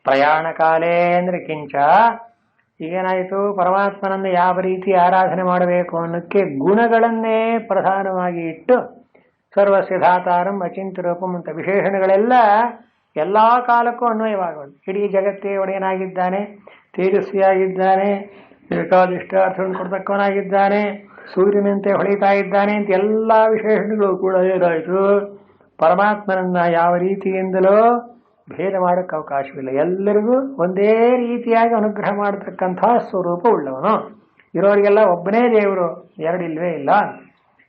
ಪ್ರಯಾಣ ಕಾಲೇ ಅಂದ್ರೆ ಕಿಂಚ. ಈಗೇನಾಯಿತು? ಪರಮಾತ್ಮನನ್ನು ಯಾವ ರೀತಿ ಆರಾಧನೆ ಮಾಡಬೇಕು ಅನ್ನೋಕ್ಕೆ ಗುಣಗಳನ್ನೇ ಪ್ರಧಾನವಾಗಿ ಇಟ್ಟು ಸರ್ವಸ್ಯ ಧಾತಾರಂ ಅಚಿಂತ್ಯ ರೂಪಂ ಅಂತ ವಿಶೇಷಣಗಳೆಲ್ಲ ಎಲ್ಲ ಕಾಲಕ್ಕೂ ಅನ್ವಯವಾಗೋದು. ಇಡೀ ಜಗತ್ತೇ ಒಡೆಯನಾಗಿದ್ದಾನೆ, ತೇಜಸ್ವಿಯಾಗಿದ್ದಾನೆ, ಬೇಕಾದಿಷ್ಟಾರ್ಥಗಳನ್ನು ಕೊಡ್ತಕ್ಕವನಾಗಿದ್ದಾನೆ, ಸೂರ್ಯನಂತೆ ಹೊಳಿತಾ ಇದ್ದಾನೆ ಅಂತ ಎಲ್ಲ ವಿಶೇಷಣಗಳು ಕೂಡ ಏನಾಯಿತು? ಪರಮಾತ್ಮನನ್ನ ಯಾವ ರೀತಿಯಿಂದಲೋ ಭೇದ ಮಾಡೋಕ್ಕೆ ಅವಕಾಶವಿಲ್ಲ. ಎಲ್ಲರಿಗೂ ಒಂದೇ ರೀತಿಯಾಗಿ ಅನುಗ್ರಹ ಮಾಡತಕ್ಕಂಥ ಸ್ವರೂಪ ಉಳ್ಳವನು. ಇರೋರಿಗೆಲ್ಲ ಒಬ್ಬನೇ ದೇವರು, ಎರಡಿಲ್ವೇ ಇಲ್ಲ.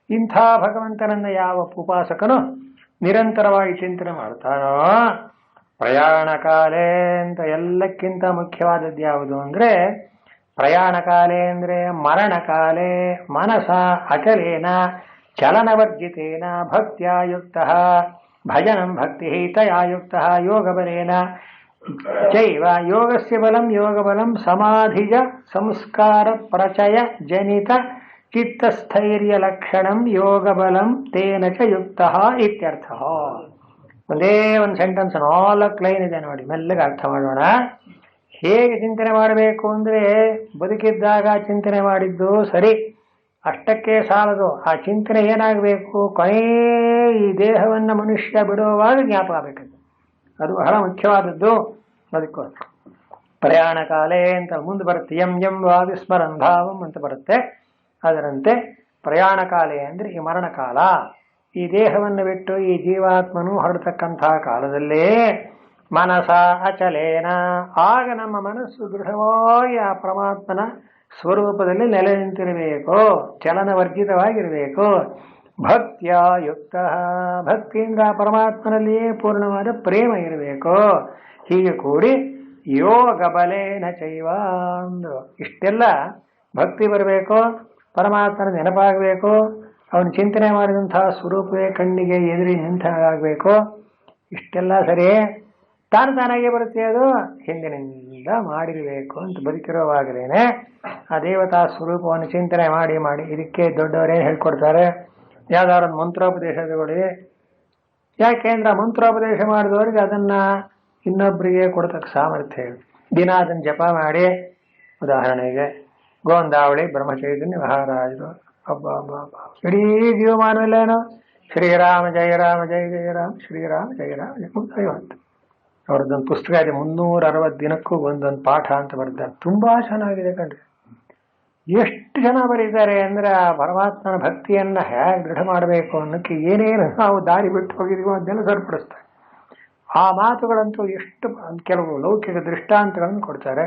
ಇಂಥ ಭಗವಂತನನ್ನ ಯಾವ ಉಪಾಸಕನು ನಿರಂತರವಾಗಿ ಚಿಂತನೆ ಮಾಡ್ತಾನೋ, ಪ್ರಯಾಣ ಕಾಲೇ ಅಂತ ಎಲ್ಲಕ್ಕಿಂತ ಮುಖ್ಯವಾದದ್ದು ಯಾವುದು ಅಂದ್ರೆ, ಪ್ರಯಾಣ ಕಾಲೇ ಅಂದ್ರೆ ಮರಣ ಕಾಲೇ ಮನಸ ಅಚಲೇನ ಚಲನವರ್ಜಿತೇನ ಭಕ್ತ್ಯಾ ಯುಕ್ತಃ ಭಜನಂ ಭಕ್ತಿ ತಯಾ ಯುಕ್ತಃ ಯೋಗ ಬಲೇನ ಚೈವ ಯೋಗಸ್ಯ ಬಲಂ ಯೋಗ ಬಲಂ ಸಮಾಧಿಜ ಸಂಸ್ಕಾರ ಪ್ರಚಯ ಜನಿತ ಚಿತ್ತಸ್ಥೈರ್ಯ ಲಕ್ಷಣಂ ಯೋಗ ಬಲಂ ತೇನ ಚ ಯುಕ್ತಃ ಇತ್ಯರ್ಥಃ. ಒಂದೇ ಒಂದು ಸೆಂಟೆನ್ಸ್, 4 ಲೈನ್ ಇದೆ ನೋಡಿ, ಮೆಲ್ಲಗೆ ಅರ್ಥ ಮಾಡೋಣ. ಹೇಗೆ ಚಿಂತನೆ ಮಾಡಬೇಕು ಅಂದ್ರೆ, ಬದುಕಿದ್ದಾಗ ಚಿಂತನೆ ಮಾಡಿದ್ದು ಸರಿ, ಅಷ್ಟಕ್ಕೆ ಸಾಲದು. ಆ ಚಿಂತನೆ ಏನಾಗಬೇಕು? ಕೊನೇ ಈ ದೇಹವನ್ನು ಮನುಷ್ಯ ಬಿಡುವಾಗ ಜ್ಞಾಪಕ ಆಗಬೇಕು. ಅದು ಬಹಳ ಮುಖ್ಯವಾದದ್ದು. ಅದಕ್ಕೋಸ್ಕರ ಪ್ರಯಾಣ ಕಾಲೇ ಅಂತ ಮುಂದೆ ಬರುತ್ತೆ. ಯಂ ಯಂ ವಾ ವಿಸ್ಮರನ್ ಭಾವಂ ಅಂತ ಬರುತ್ತೆ. ಅದರಂತೆ ಪ್ರಯಾಣ ಕಾಲೇ ಅಂದ್ರೆ ಈ ಮರಣ ಕಾಲ, ಈ ದೇಹವನ್ನು ಬಿಟ್ಟು ಈ ಜೀವಾತ್ಮನು ಹೊರಡ್ತಕ್ಕಂಥ ಕಾಲದಲ್ಲೇ ಮನಸ ಅಚಲೇನ, ಆಗ ನಮ್ಮ ಮನಸ್ಸು ದೃಢವಾಗಿ ಆ ಪರಮಾತ್ಮನ ಸ್ವರೂಪದಲ್ಲಿ ನೆಲೆ ನಿಂತಿರಬೇಕು, ಚಲನವರ್ಜಿತವಾಗಿರಬೇಕು. ಭಕ್ತಿಯ ಯುಕ್ತ, ಭಕ್ತಿಯಿಂದ ಪರಮಾತ್ಮನಲ್ಲಿಯೇ ಪೂರ್ಣವಾದ ಪ್ರೇಮ ಇರಬೇಕು. ಹೀಗೆ ಕೂಡಿ ಯೋಗ ಬಲೇನ ಚೈವ ಅಂದ್ರು. ಇಷ್ಟೆಲ್ಲ ಭಕ್ತಿ ಬರಬೇಕು, ಪರಮಾತ್ಮನ ನೆನಪಾಗಬೇಕು, ಅವನು ಚಿಂತನೆ ಮಾಡಿದಂತಹ ಸ್ವರೂಪವೇ ಕಣ್ಣಿಗೆ ಎದುರಿ ನಿಂತಾಗಬೇಕು. ಇಷ್ಟೆಲ್ಲ ಸರಿ, ತಾನಾಗೆ ಬರುತ್ತೆ. ಅದು ಹಿಂದಿನ ಕಾರಣದಿಂದ ಮಾಡಿರಬೇಕು ಅಂತ ಬದುಕಿರುವಾಗಲೇನೆ ಆ ದೇವತಾ ಸ್ವರೂಪವನ್ನು ಚಿಂತನೆ ಮಾಡಿ ಮಾಡಿ ಇದಕ್ಕೆ ದೊಡ್ಡವರೇನು ಹೇಳ್ಕೊಡ್ತಾರೆ, ಯಾವ್ದಾದ್ರು ಒಂದು ಮಂತ್ರೋಪದೇಶ ತಗೊಳ್ಳಿ. ಯಾಕೆಂದ್ರೆ ಆ ಮಂತ್ರೋಪದೇಶ ಮಾಡಿದವರಿಗೆ ಅದನ್ನ ಇನ್ನೊಬ್ಬರಿಗೆ ಕೊಡ್ತಕ್ಕ ಸಾಮರ್ಥ್ಯ ಇದೆ. ದಿನ ಅದನ್ನು ಜಪ ಮಾಡಿ, ಉದಾಹರಣೆಗೆ ಗೋಂದಾವಳಿ ಬ್ರಹ್ಮಚೈತನ್ಯ ಮಹಾರಾಜರು ಹಬ್ಬ ಇಡೀ ಜೀವಮಾನವಲ್ಲೇನೋ ಶ್ರೀರಾಮ ಜಯ ರಾಮ ಜಯ ಜಯ ರಾಮ ಶ್ರೀರಾಮ ಜಯ ರಾಮ ಜಯ 50. ಅವ್ರದ್ದೊಂದು ಪುಸ್ತಕ ಇದೆ, 360 ದಿನಕ್ಕೂ ಒಂದೊಂದು ಪಾಠ ಅಂತ ಬರ್ತಾರೆ. ತುಂಬಾ ಚೆನ್ನಾಗಿದೆ ಕಣ್ರಿ. ಎಷ್ಟು ಜನ ಬರೀತಾರೆ ಅಂದ್ರೆ ಆ ಪರಮಾತ್ಮನ ಭಕ್ತಿಯನ್ನ ಹೇಗೆ ದೃಢ ಮಾಡಬೇಕು ಅನ್ನೋಕ್ಕೆ ಏನೇನು ನಾವು ದಾರಿ ಬಿಟ್ಟು ಹೋಗಿದೀವೋ ಅದನ್ನೆಲ್ಲ ಸರಿಪಡಿಸ್ತಾರೆ. ಆ ಮಾತುಗಳಂತೂ ಎಷ್ಟು ಕೆಲವು ಲೌಕಿಕ ದೃಷ್ಟಾಂತಗಳನ್ನು ಕೊಡ್ತಾರೆ.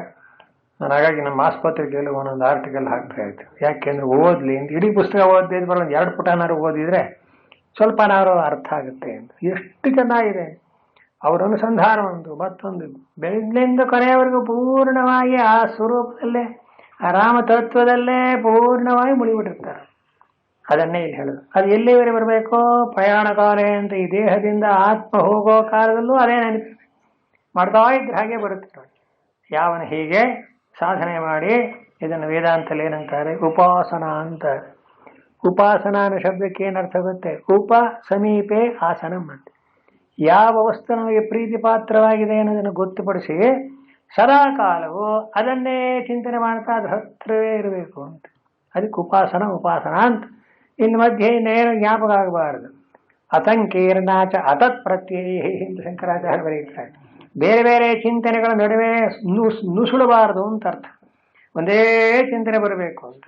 ನಾನು ಹಾಗಾಗಿ ನಮ್ಮ ಆಸ್ಪತ್ರೆಗೆಲ್ಲ ಒಂದೊಂದು ಆರ್ಟಿಕಲ್ ಹಾಕ್ತಾ ಇತ್ತು. ಯಾಕೆಂದ್ರೆ ಓದ್ಲಿ ಅಂತ. ಇಡೀ ಪುಸ್ತಕ ಓದಿದ್ರೆ ಬರೋ 2 ಪುಟನಾರು ಓದಿದ್ರೆ ಸ್ವಲ್ಪನಾರು ಅರ್ಥ ಆಗುತ್ತೆ ಅಂತ. ಎಷ್ಟು ಚೆನ್ನಾಗಿದೆ ಅವರ ಅನುಸಂಧಾನ. ಮತ್ತೊಂದು ಬೆಳಗ್ಗೆಯಿಂದ ಕೊನೆಯವರೆಗೂ ಪೂರ್ಣವಾಗಿ ಆ ಸ್ವರೂಪದಲ್ಲೇ ಆ ರಾಮ ತತ್ವದಲ್ಲೇ ಪೂರ್ಣವಾಗಿ ಮುಳಿಬಿಟ್ಟಿರ್ತಾರೆ. ಅದನ್ನೇ ಇಲ್ಲಿ ಹೇಳೋದು. ಅದು ಎಲ್ಲಿವರೆಗೆ ಬರಬೇಕು? ಪ್ರಯಾಣ ಕಾಲ ಅಂತ ಈ ದೇಹದಿಂದ ಆತ್ಮ ಹೋಗೋ ಕಾಲದಲ್ಲೂ ಅದೇ ನೆನಪು ಮಾಡ್ತಾ ಇದ್ರೆ ಹಾಗೆ ಬರುತ್ತೆ ನೋಡಿ. ಯಾವನ ಹೀಗೆ ಸಾಧನೆ ಮಾಡಿ ಇದನ್ನು ವೇದಾಂತಲ್ಲಿ ಏನಂತಾರೆ? ಉಪಾಸನ ಅಂತ. ಉಪಾಸನ ಅನ್ನೋ ಶಬ್ದಕ್ಕೆ ಏನರ್ಥ ಆಗುತ್ತೆ? ಉಪ ಸಮೀಪೆ ಆಸನಂ ಅಂತ. ಯಾವ ವಸ್ತು ನಮಗೆ ಪ್ರೀತಿ ಪಾತ್ರವಾಗಿದೆ ಅನ್ನೋದನ್ನು ಗೊತ್ತುಪಡಿಸಿ ಸದಾ ಕಾಲವು ಅದನ್ನೇ ಚಿಂತನೆ ಮಾಡ್ತಾ ಅದ್ರ ಹತ್ರವೇ ಇರಬೇಕು ಅಂತ. ಅದಕ್ಕೆ ಉಪಾಸನ ಅಂತ. ಇನ್ನು ಮಧ್ಯೆ ಇನ್ನೇನು ಜ್ಞಾಪಕ ಆಗಬಾರದು. ಅತಂಕೀರ್ಣಾಚ ಅತತ್ ಪ್ರತ್ಯಯ ಅಂತ ಶಂಕರಾಚಾರ್ಯ ಬರೀತಾರೆ. ಬೇರೆ ಬೇರೆ ಚಿಂತನೆಗಳ ನಡುವೆ ನುಸುಳಬಾರದು ಅಂತ ಅರ್ಥ. ಒಂದೇ ಚಿಂತನೆ ಬರಬೇಕು ಅಂತ.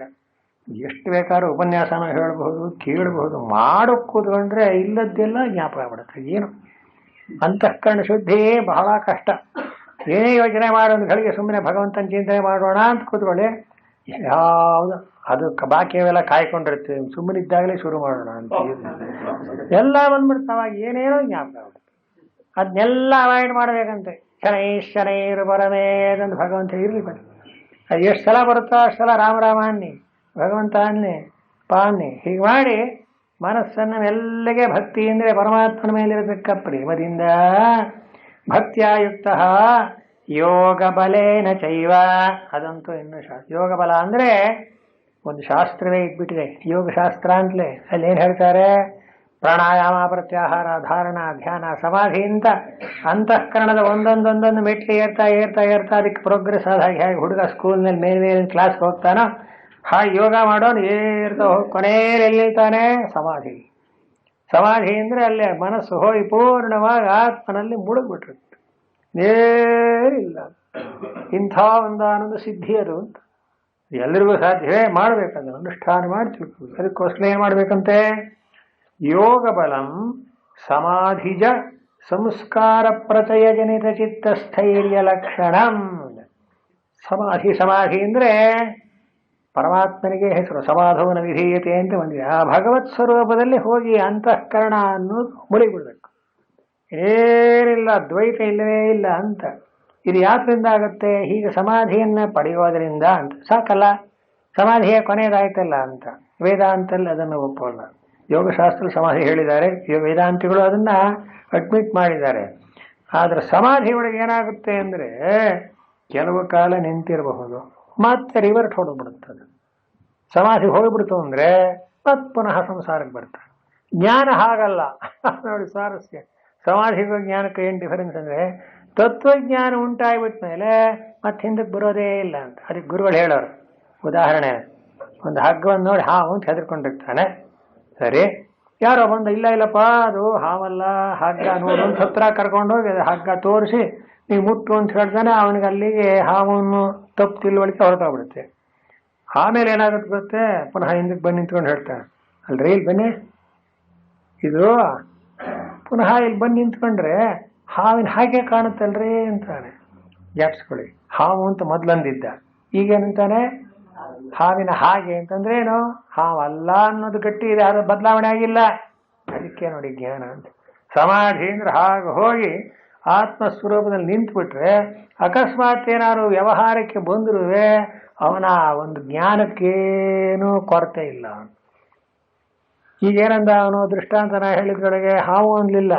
ಎಷ್ಟು ಬೇಕಾದ್ರೂ ಉಪನ್ಯಾಸನ ಹೇಳಬಹುದು, ಕೇಳಬಹುದು, ಮಾಡೋ ಕೂತ್ಕೊಂಡ್ರೆ ಇಲ್ಲದ್ದೆಲ್ಲ ಜ್ಞಾಪಕ ಆಗ್ಬಿಡುತ್ತೆ. ಏನು ಅಂತಃಕರಣ ಶುದ್ಧಿ ಬಹಳ ಕಷ್ಟ. ಏನೇ ಯೋಚನೆ ಮಾಡೋದು ಗಳಿಗೆ ಸುಮ್ಮನೆ ಭಗವಂತನ ಚಿಂತನೆ ಮಾಡೋಣ ಅಂತ ಕೂತ್ಕೊಳ್ಳಿ, ಯಾವುದು ಅದು ಬಾಕಿಯವೆಲ್ಲ ಕಾಯ್ಕೊಂಡಿರ್ತೀವಿ. ಸುಮ್ಮನಿದ್ದಾಗಲೇ ಶುರು ಮಾಡೋಣ ಅಂತ ಎಲ್ಲ ಬಂದ್ಬಿಡ್ತಾವಾಗ ಏನೇನೋ ಜ್ಞಾಪಕ ಆಗುತ್ತೆ. ಅದನ್ನೆಲ್ಲ ಅವಾಯ್ಡ್ ಮಾಡಬೇಕಂತೆ. ಶನೈರು ಬರಮೇದಂತ ಭಗವಂತ ಇರಲಿ ಬನ್ನಿ. ಅದು ಎಷ್ಟು ಸಲ ಬರುತ್ತೋ ಅಷ್ಟು ಸಲ ರಾಮ ಅನ್ನಿ, ಭಗವಂತ ಅನ್ನಿ, ಪಾನ್ನಿ. ಹೀಗೆ ಮಾಡಿ ಮನಸ್ಸನ್ನು ಮೆಲ್ಲಗೆ ಭಕ್ತಿ ಅಂದರೆ ಪರಮಾತ್ಮನ ಮೇಲಿರತಕ್ಕ ಪ್ರೇಮದಿಂದ ಭಕ್ತಿಯುಕ್ತ ಯೋಗ ಬಲೇನ ಚೈವ. ಅದಂತೂ ಇನ್ನು ಶಾಸ್ತ್ರ. ಯೋಗ ಬಲ ಅಂದರೆ ಒಂದು ಶಾಸ್ತ್ರವೇ ಇಟ್ಬಿಟ್ಟಿದೆ, ಯೋಗಶಾಸ್ತ್ರ ಅಂತಲೇ. ಅಲ್ಲಿ ಏನು ಹೇಳ್ತಾರೆ? ಪ್ರಾಣಾಯಾಮ, ಪ್ರತ್ಯಾಹಾರ, ಧಾರಣ, ಧ್ಯಾನ, ಸಮಾಧಿ ಅಂತ ಅಂತಃಕರಣದ ಒಂದೊಂದೊಂದೊಂದು ಮೆಟ್ಲು ಏರ್ತಾ ಅದಕ್ಕೆ ಪ್ರೋಗ್ರೆಸ್ ಆದ ಹಾಗೆ. ಹೇಗೆ ಹುಡುಗ ಸ್ಕೂಲ್ನಲ್ಲಿ ಮೇಲಿನ ಕ್ಲಾಸ್ಗೆ ಹೋಗ್ತಾನೋ ಹಾಗೆ ಯೋಗ ಮಾಡೋನು ಏರ್ತಾ ಹೋಗಿ ಕೊನೆಯಲ್ಲಿ ಎಲ್ಲಿರ್ತಾನೆ? ಸಮಾಧಿ ಅಂದರೆ ಅಲ್ಲೇ ಮನಸ್ಸು ಹೋಗಿ ಪೂರ್ಣವಾಗಿ ಆತ್ಮನಲ್ಲಿ ಮುಳುಗ್ಬಿಟ್ಟಿರುತ್ತೆ. ಏನಿಲ್ಲ. ಇಂಥ ಒಂದಾನೊಂದು ಸಿದ್ಧಿ ಅದು ಅಂತ. ಎಲ್ಲರಿಗೂ ಸಾಧ್ಯವೇ? ಮಾಡಬೇಕಂದ್ರೆ ಅನುಷ್ಠಾನ ಮಾಡಿ ತಿಳ್ಕೋಬೇಕು. ಅದಕ್ಕೋಸ್ಕರ ಏನು ಮಾಡಬೇಕಂತೆ? ಯೋಗ ಬಲಂ ಸಮಾಧಿಜ ಸಂಸ್ಕಾರ ಪ್ರಚಯ ಜನಿತ ಚಿತ್ತಸ್ಥೈರ್ಯ ಲಕ್ಷಣಂ. ಸಮಾಧಿ ಅಂದರೆ ಪರಮಾತ್ಮನಿಗೆ ಹೆಸರು. ಸಮಾಧವನ ವಿಧೀಯತೆ ಅಂತ ಬಂದಿದೆ. ಆ ಭಗವತ್ ಸ್ವರೂಪದಲ್ಲಿ ಹೋಗಿ ಅಂತಃಕರಣ ಅನ್ನೋದು ಮುಳಿಬಿಡ್ಬೇಕು. ಏನಿಲ್ಲ, ದ್ವೈತ ಇಲ್ಲವೇ ಇಲ್ಲ ಅಂತ. ಇದು ಯಾತ್ರಿಂದ ಆಗುತ್ತೆ? ಹೀಗೆ ಸಮಾಧಿಯನ್ನ ಪಡೆಯೋದರಿಂದ ಅಂತ. ಸಾಕಲ್ಲ, ಸಮಾಧಿಯ ಕೊನೆಯದಾಯ್ತಲ್ಲ ಅಂತ. ವೇದಾಂತಲ್ಲಿ ಅದನ್ನು ಒಪ್ಪಲ್ಲ. ಯೋಗಶಾಸ್ತ್ರ ಸಮಾಧಿ ಹೇಳಿದ್ದಾರೆ, ವೇದಾಂತಿಗಳು ಅದನ್ನ ಅಡ್ಮಿಟ್ ಮಾಡಿದ್ದಾರೆ. ಆದ್ರೆ ಸಮಾಧಿ ಒಳಗೆ ಏನಾಗುತ್ತೆ ಅಂದ್ರೆ ಕೆಲವು ಕಾಲ ನಿಂತಿರಬಹುದು, ಮತ್ತೆ ರಿವರ್ಟ್ ಹೊಡಬಿಡುತ್ತದೆ. ಸಮಾಧಿ ಹೋಗ್ಬಿಡ್ತು ಅಂದ್ರೆ ಮತ್ತೆ ಪುನಃ ಸಂಸಾರಕ್ಕೆ ಬರ್ತಾರೆ. ಜ್ಞಾನ ಹಾಗಲ್ಲ ನೋಡಿ ಸ್ವಾರಸ್ಯ. ಸಮಾಧಿಗೂ ಜ್ಞಾನಕ್ಕೆ ಏನು ಡಿಫರೆನ್ಸ್ ಅಂದ್ರೆ ತತ್ವಜ್ಞಾನ ಉಂಟಾಗ್ಬಿಟ್ಟ ಮೇಲೆ ಮತ್ತೆ ಹಿಂದಕ್ಕೆ ಬರೋದೇ ಇಲ್ಲ ಅಂತ. ಅದಕ್ಕೆ ಗುರುಗಳು ಹೇಳೋರು. ಉದಾಹರಣೆ, ಒಂದು ಹಗ್ಗವನ್ನು ನೋಡಿ ಹಾವು ಅಂತ ಹೆದರ್ಕೊಂಡಿರ್ತಾನೆ. ಸರಿ, ಯಾರೋ ಬಂದು ಇಲ್ಲಪ್ಪ ಅದು ಹಾವಲ್ಲ ಹಗ್ಗ ನೋಡು ಅಂತ ಹತ್ರ ಕರ್ಕೊಂಡೋಗಿ ಹಗ್ಗ ತೋರಿಸಿ ನೀವು ಮುಟ್ಟು ಅಂತ ಹೇಳ್ತಾನೆ. ಅವನಿಗೆ ಅಲ್ಲಿಗೆ ಹಾವನ್ನು ತಪ್ಪು ತಿಳುವಳಿಕೆ ಹೊರಟೋಗ್ಬಿಡುತ್ತೆ. ಆಮೇಲೆ ಏನಾಗುತ್ತೆ ಗೊತ್ತೇ? ಪುನಃ ಹಿಂದಕ್ಕೆ ಬಂದು ನಿಂತ್ಕೊಂಡು ಹೇಳ್ತಾನೆ, ಅಲ್ರಿ ಇಲ್ಲಿ ಬನ್ನಿ, ಇದು ಪುನಃ ಇಲ್ಲಿ ಬಂದು ನಿಂತ್ಕೊಂಡ್ರೆ ಹಾವಿನ ಹಾಗೆ ಕಾಣುತ್ತಲ್ರಿ ಅಂತಾನೆ. ಜ್ಞಾಪಿಸ್ಕೊಳ್ಳಿ, ಹಾವು ಅಂತ ಮೊದ್ಲಂದಿದ್ದ, ಈಗೇನಂತಾನೆ ಹಾವಿನ ಹಾಗೆ ಅಂತಂದ್ರೆ ಏನು? ಹಾವಲ್ಲ ಅನ್ನೋದು ಗಟ್ಟಿ ಇದೆ, ಅದು ಬದಲಾವಣೆ ಆಗಿಲ್ಲ. ಅದಕ್ಕೆ ನೋಡಿ ಜ್ಞಾನ ಅಂತ. ಸಮಾಧಿ ಅಂದ್ರೆ ಹಾಗೆ ಹೋಗಿ ಆತ್ಮಸ್ವರೂಪದಲ್ಲಿ ನಿಂತುಬಿಟ್ರೆ ಅಕಸ್ಮಾತ್ ಏನಾದ್ರು ವ್ಯವಹಾರಕ್ಕೆ ಬಂದರೂ ಅವನ ಒಂದು ಜ್ಞಾನಕ್ಕೇನೂ ಕೊರತೆ ಇಲ್ಲ. ಈಗೇನಂದ ಅವನು ದೃಷ್ಟಾಂತನ ಹೇಳಿದ್ರೊಳಗೆ ಹಾವು ಅನ್ಲಿಲ್ಲ,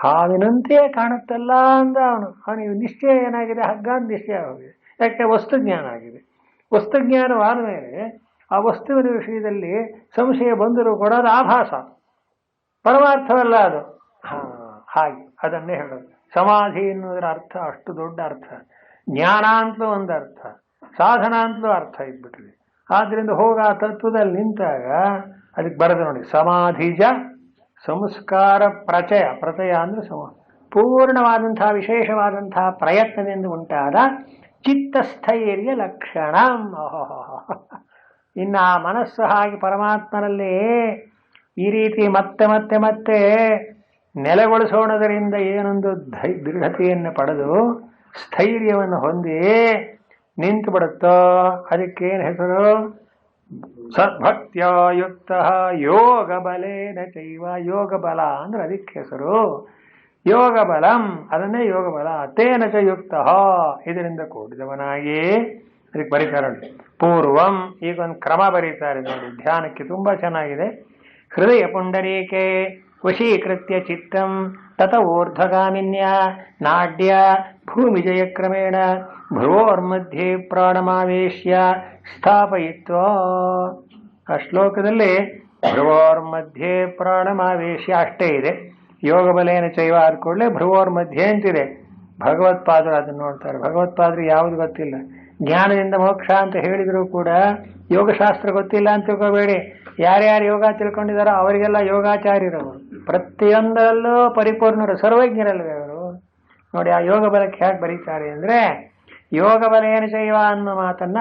ಹಾವಿನಂತೆಯೇ ಕಾಣುತ್ತಲ್ಲ ಅಂದ ಅವನಿಗೆ ನಿಶ್ಚಯ ಏನಾಗಿದೆ, ಹಗ್ಗ ಅಂತ ನಿಶ್ಚಯ ಆಗಿದೆ. ಯಾಕೆ? ವಸ್ತು ಜ್ಞಾನ ಆಗಿದೆ. ವಸ್ತು ಜ್ಞಾನವಾದ ಮೇಲೆ ಆ ವಸ್ತುವಿನ ವಿಷಯದಲ್ಲಿ ಸಂಶಯ ಬಂದರೂ ಕೂಡ ಅದು ಆಭಾಸ, ಪರಮಾರ್ಥವಲ್ಲ ಅದು. ಹಾಗೆ ಅದನ್ನೇ ಹೇಳೋದು. ಸಮಾಧಿ ಎನ್ನುವುದರ ಅರ್ಥ ಅಷ್ಟು ದೊಡ್ಡ ಅರ್ಥ. ಜ್ಞಾನ ಅಂತಲೂ ಒಂದು ಅರ್ಥ, ಸಾಧನ ಅಂತಲೂ ಅರ್ಥ ಇದ್ಬಿಟ್ಟಿದೆ. ಆದ್ರಿಂದ ಹೋಗ ಆ ತತ್ವದಲ್ಲಿ ನಿಂತಾಗ ಅದಕ್ಕೆ ಬರೆದು ನೋಡಿ, ಸಮಾಧಿಜ ಸಂಸ್ಕಾರ ಪ್ರಚಯ. ಪ್ರಚಯ ಅಂದ್ರೆ ಪೂರ್ಣವಾದಂತಹ ವಿಶೇಷವಾದಂತಹ ಪ್ರಯತ್ನದಿಂದ ಉಂಟಾದ ಚಿತ್ತಸ್ಥೈರ್ಯ ಲಕ್ಷಣ. ಇನ್ನು ಆ ಮನಸ್ಸು ಹಾಗೆ ಪರಮಾತ್ಮನಲ್ಲಿ ಈ ರೀತಿ ಮತ್ತೆ ಮತ್ತೆ ಮತ್ತೆ ನೆಲೆಗೊಳಿಸೋಣದರಿಂದ ಏನೊಂದು ದೃಢತೆಯನ್ನು ಪಡೆದು ಸ್ಥೈರ್ಯವನ್ನು ಹೊಂದಿ ನಿಂತು ಬಿಡುತ್ತೋ ಅದಕ್ಕೇನು ಹೆಸರು? ಸದ್ಭಕ್ತ್ಯುಕ್ತ ಯೋಗ ಬಲೇನ ಚೈವ. ಯೋಗ ಬಲ ಅಂದ್ರೆ ಅದಕ್ಕೆ ಹೆಸರು ಯೋಗ ಬಲಂ. ಅದನ್ನೇ ಯೋಗ ಬಲ. ತೇನ ಚ ಯುಕ್ತ, ಇದರಿಂದ ಕೂಡಿದವನಾಗಿ. ಅದಕ್ಕೆ ಬರೀತಾರೆ ಪೂರ್ವಂ. ಈಗ ಒಂದು ಕ್ರಮ ಬರೀತಾರೆ ನೋಡಿ, ಧ್ಯಾನಕ್ಕೆ ತುಂಬಾ ಚೆನ್ನಾಗಿದೆ. ಹೃದಯ ಪುಂಡರೀಕೆ ವಶೀಕೃತ್ಯ ಚಿತ್ತಂ ತತ ಊರ್ಧ್ವಗಾಮಿನ್ಯ ನಾಡ್ಯ ಭೂಮಿಜಯ ಕ್ರಮೇಣ ಭ್ರುವೋರ್ಮಧ್ಯೆ ಪ್ರಾಣಮಾವೇಶ್ಯ ಸ್ಥಾಪಯಿತ್ವ. ಆ ಶ್ಲೋಕದಲ್ಲಿ ಭ್ರುವೋರ್ಮಧ್ಯೆ ಪ್ರಾಣಮಾವೇಶ್ಯ ಅಷ್ಟೇ ಇದೆ. ಯೋಗ ಬಲೇನ ಚೈವ ಆದ ಕೂಡಲೇ ಭ್ರುವೋರ್ಮಧ್ಯೆ ಅಂತಿದೆ. ಭಗವತ್ಪಾದರು ಅದನ್ನು ನೋಡ್ತಾರೆ. ಭಗವತ್ಪಾದರು ಯಾವುದು ಗೊತ್ತಿಲ್ಲ. ಜ್ಞಾನದಿಂದ ಮೋಕ್ಷ ಅಂತ ಹೇಳಿದ್ರು ಕೂಡ ಯೋಗಶಾಸ್ತ್ರ ಗೊತ್ತಿಲ್ಲ ಅಂತ ತಿಳ್ಕೋಬೇಡಿ. ಯಾರ್ಯಾರು ಯೋಗ ತಿಳ್ಕೊಂಡಿದಾರೋ ಅವರಿಗೆಲ್ಲ ಯೋಗಾಚಾರ್ಯರವರು, ಪ್ರತಿಯೊಂದರಲ್ಲೂ ಪರಿಪೂರ್ಣರು, ಸರ್ವಜ್ಞರಲ್ವೇ ಅವರು. ನೋಡಿ ಆ ಯೋಗ ಬಲಕ್ಕೆ ಹೇಗೆ ಬರೀತಾರೆ ಅಂದ್ರೆ, ಯೋಗ ಬಲೇನ ಚೈವ ಅನ್ನೋ ಮಾತನ್ನ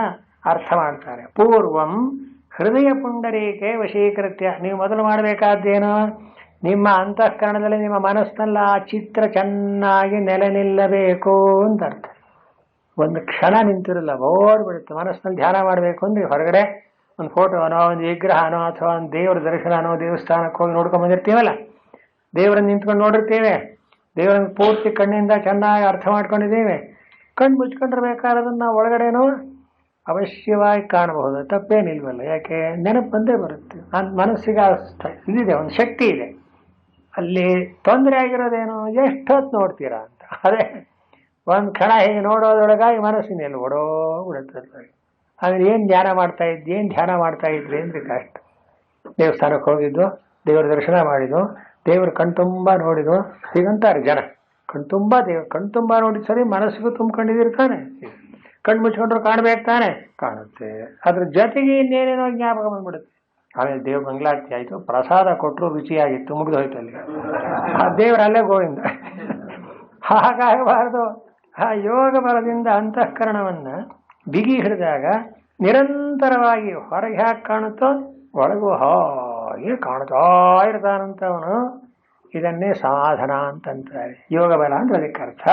ಅರ್ಥ ಮಾಡ್ತಾರೆ. ಪೂರ್ವಂ ಹೃದಯ ಪುಂಡರೀಕೆ ವಶೀಕೃತ್ಯ. ನೀವು ಮೊದಲು ಮಾಡಬೇಕಾದ್ದೇನು? ನಿಮ್ಮ ಅಂತಃಕರಣದಲ್ಲಿ, ನಿಮ್ಮ ಮನಸ್ಸಿನಲ್ಲಿ ಆ ಚಿತ್ರ ಚೆನ್ನಾಗಿ ನೆಲೆ ನಿಲ್ಲಬೇಕು ಅಂತ ಅರ್ಥ. ಒಂದು ಕ್ಷಣ ನಿಂತಿರಲ್ಲ, ಓಡ್ಬಿಡುತ್ತೆ. ಮನಸ್ಸಿನಲ್ಲಿ ಧ್ಯಾನ ಮಾಡಬೇಕು ಅಂದ್ರೆ ಹೊರಗಡೆ ಒಂದು ಫೋಟೋನೋ, ಒಂದು ವಿಗ್ರಹನೋ, ಅಥವಾ ಒಂದು ದೇವರ ದರ್ಶನನೋ, ದೇವಸ್ಥಾನಕ್ಕೆ ಹೋಗಿ ನೋಡ್ಕೊಂಡ್ ಬಂದಿರ್ತೀವಲ್ಲ, ದೇವರನ್ನು ನಿಂತ್ಕೊಂಡು ನೋಡಿರ್ತೀವಿ, ದೇವರನ್ನು ಪೂರ್ತಿ ಕಣ್ಣಿಂದ ಚೆನ್ನಾಗಿ ಅರ್ಥ ಮಾಡ್ಕೊಂಡಿದ್ದೀವಿ. ಕಣ್ಣು ಮುಚ್ಕೊಂಡಿರ್ಬೇಕಾದ್ರದನ್ನ ನಾವು ಒಳಗಡೆನೂ ಅವಶ್ಯವಾಗಿ ಕಾಣಬಹುದು, ತಪ್ಪೇನಿಲ್ವಲ್ಲ. ಯಾಕೆ? ನೆನಪು ಬಂದೇ ಬರುತ್ತೆ. ಮನಸ್ಸಿಗೆ ಇದಿದೆ, ಒಂದು ಶಕ್ತಿ ಇದೆ. ಅಲ್ಲಿ ತೊಂದರೆ ಆಗಿರೋದೇನು? ಎಷ್ಟೊತ್ತು ನೋಡ್ತೀರಾ ಅಂತ. ಅದೇ ಒಂದು ಕ್ಷಣ ಹೀಗೆ ನೋಡೋದ್ರೊಳಗಾಗಿ ಮನಸ್ಸಿನಲ್ಲಿ ಓಡೋಗ್ಬಿಡುತ್ತೆ. ಆಮೇಲೆ ಏನು ಧ್ಯಾನ ಮಾಡ್ತಾ ಇದ್ರಿ ಅಂದ್ರೆ ಕಷ್ಟ. ದೇವಸ್ಥಾನಕ್ಕೆ ಹೋಗಿದ್ದು, ದೇವರ ದರ್ಶನ ಮಾಡಿದ್ದು, ದೇವ್ರ ಕಣ್ತುಂಬ ನೋಡಿದ್ದು, ಹೀಗಂತಾರೆ ಜನ. ಕಣ್ತುಂಬ ನೋಡಿದ್ ಸರಿ, ಮನಸ್ಸಿಗೂ ತುಂಬ್ಕೊಂಡಿದಿರ್ತಾನೆ. ಕಣ್ಣು ಮುಚ್ಕೊಂಡ್ರು ಕಾಣ್ಬೇಕು ತಾನೆ, ಕಾಣುತ್ತೆ. ಅದ್ರ ಜೊತೆಗೆ ಇನ್ನೇನೇನೋ ಜ್ಞಾಪಕ ಬಂದ್ಬಿಡುತ್ತೆ. ಆಮೇಲೆ ದೇವ್ರ ಮಂಗಳಾರತಿ ಆಯ್ತು, ಪ್ರಸಾದ ಕೊಟ್ಟರು, ರುಚಿಯಾಗಿತ್ತು, ಮುಗಿದು ಹೋಯ್ತು ಅಲ್ಲಿ. ಆ ದೇವರಲ್ಲೇ ಗೋವಿಂದ. ಹಾಗಾಗಬಾರದು. ಆ ಯೋಗ ಬಲದಿಂದ ಅಂತಃಕರಣವನ್ನ ಬಿಗಿ ಹಿಡಿದಾಗ ನಿರಂತರವಾಗಿ ಹೊರಗೆ ಹಾಕಿ ಕಾಣುತ್ತೋ ಒಳಗೂ ಹಾಗೆ ಕಾಣ್ತಾ ಇರ್ತಾನಂತವನು. ಇದನ್ನೇ ಸಾಧನ ಅಂತಂತಾರೆ. ಯೋಗ ಬಲ ಅಂದ್ರೆ ಅದಕ್ಕೆ ಅರ್ಥ.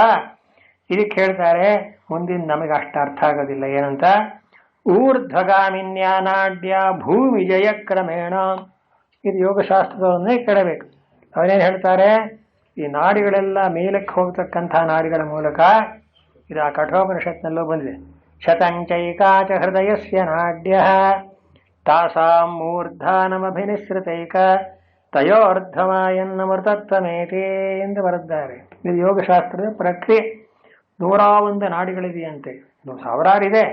ಇದಕ್ಕೆ ಹೇಳ್ತಾರೆ, ಮುಂದಿನ ನಮಗೆ ಅಷ್ಟು ಅರ್ಥ ಆಗೋದಿಲ್ಲ. ಏನಂತ? ಊರ್ಧ್ವಗಾಮಿನ್ಯ ನಾಡ್ಯ ಭೂಮಿ ಜಯ ಕ್ರಮೇಣ. ಇದು ಯೋಗಶಾಸ್ತ್ರದವನ್ನೇ ಕೇಳಬೇಕು. ಅವನೇನು ಹೇಳ್ತಾರೆ? ಈ ನಾಡಿಗಳೆಲ್ಲ ಮೇಲಕ್ಕೆ ಹೋಗ್ತಕ್ಕಂಥ ನಾಡಿಗಳ ಮೂಲಕ, ಇದು ಆ ಕಠೋಪನಿಷತ್ನಲ್ಲೂ ಬಂದಿದೆ. ಶತಂಚೈಕಾಚ ಹೃದಯಸ್ಯ ನಾಡ್ಯ ತಾಸಾಂ ಮೂರ್ಧಾನಮಭಿನಿಸೃತೈಕ ತಯೋರ್ಧಮಾಯನ್ನಮೃತತ್ವಮೇತಿ ಎಂದು ಬರೆದಿದ್ದಾರೆ. ಇದು ಯೋಗಶಾಸ್ತ್ರದ ಪ್ರಕ್ರಿಯೆ. 101 ನಾಡಿಗಳಿದೆಯಂತೆ. ಸಾವಿರಾರಿದೆ,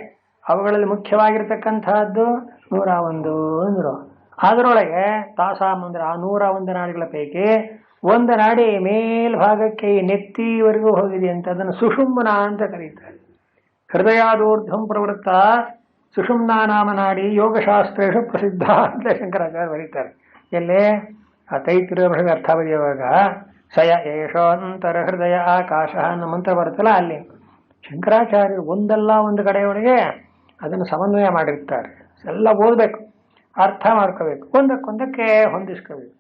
ಅವುಗಳಲ್ಲಿ ಮುಖ್ಯವಾಗಿರ್ತಕ್ಕಂಥದ್ದು 101 ಅಂದರು. ಅದರೊಳಗೆ ತಾಸಾಂ ಅಂದ್ರೆ ಆ 101 ನಾಡಿಗಳ ಪೈಕಿ ಒಂದು ನಾಡಿ ಮೇಲ್ಭಾಗಕ್ಕೆ ನೆತ್ತಿವರೆಗೂ ಹೋಗಿದೆ ಅಂತ, ಅದನ್ನು ಸುಷುಮ್ನ ಅಂತ ಕರೀತಾರೆ. ಹೃದಯಾದೂರ್ಧ್ವಂ ಪ್ರವೃತ್ತ ಸುಷುಮ್ನಾ ನಾಮ ನಾಡಿ ಯೋಗಶಾಸ್ತ್ರೇಷು ಪ್ರಸಿದ್ಧ ಅಂತ ಶಂಕರಾಚಾರ್ಯ ಬರೀತಾರೆ. ಎಲ್ಲೇ ಆ ತೈತಿರುವಾಗ ಅರ್ಥ ಬರೆಯುವಾಗ ಸಯ ಏಷೋಂತರ ಹೃದಯ ಆಕಾಶ ಅನ್ನೋ ಮಂತ್ರ ಬರುತ್ತಲ್ಲ, ಅಲ್ಲಿ ಶಂಕರಾಚಾರ್ಯರು ಒಂದಲ್ಲ ಒಂದು ಕಡೆಯೊಳಗೆ ಅದನ್ನು ಸಮನ್ವಯ ಮಾಡಿರ್ತಾರೆ. ಎಲ್ಲ ಓದಬೇಕು, ಅರ್ಥ ಮಾಡ್ಕೋಬೇಕು, ಒಂದಕ್ಕೊಂದಕ್ಕೆ ಹೊಂದಿಸ್ಕೋಬೇಕು.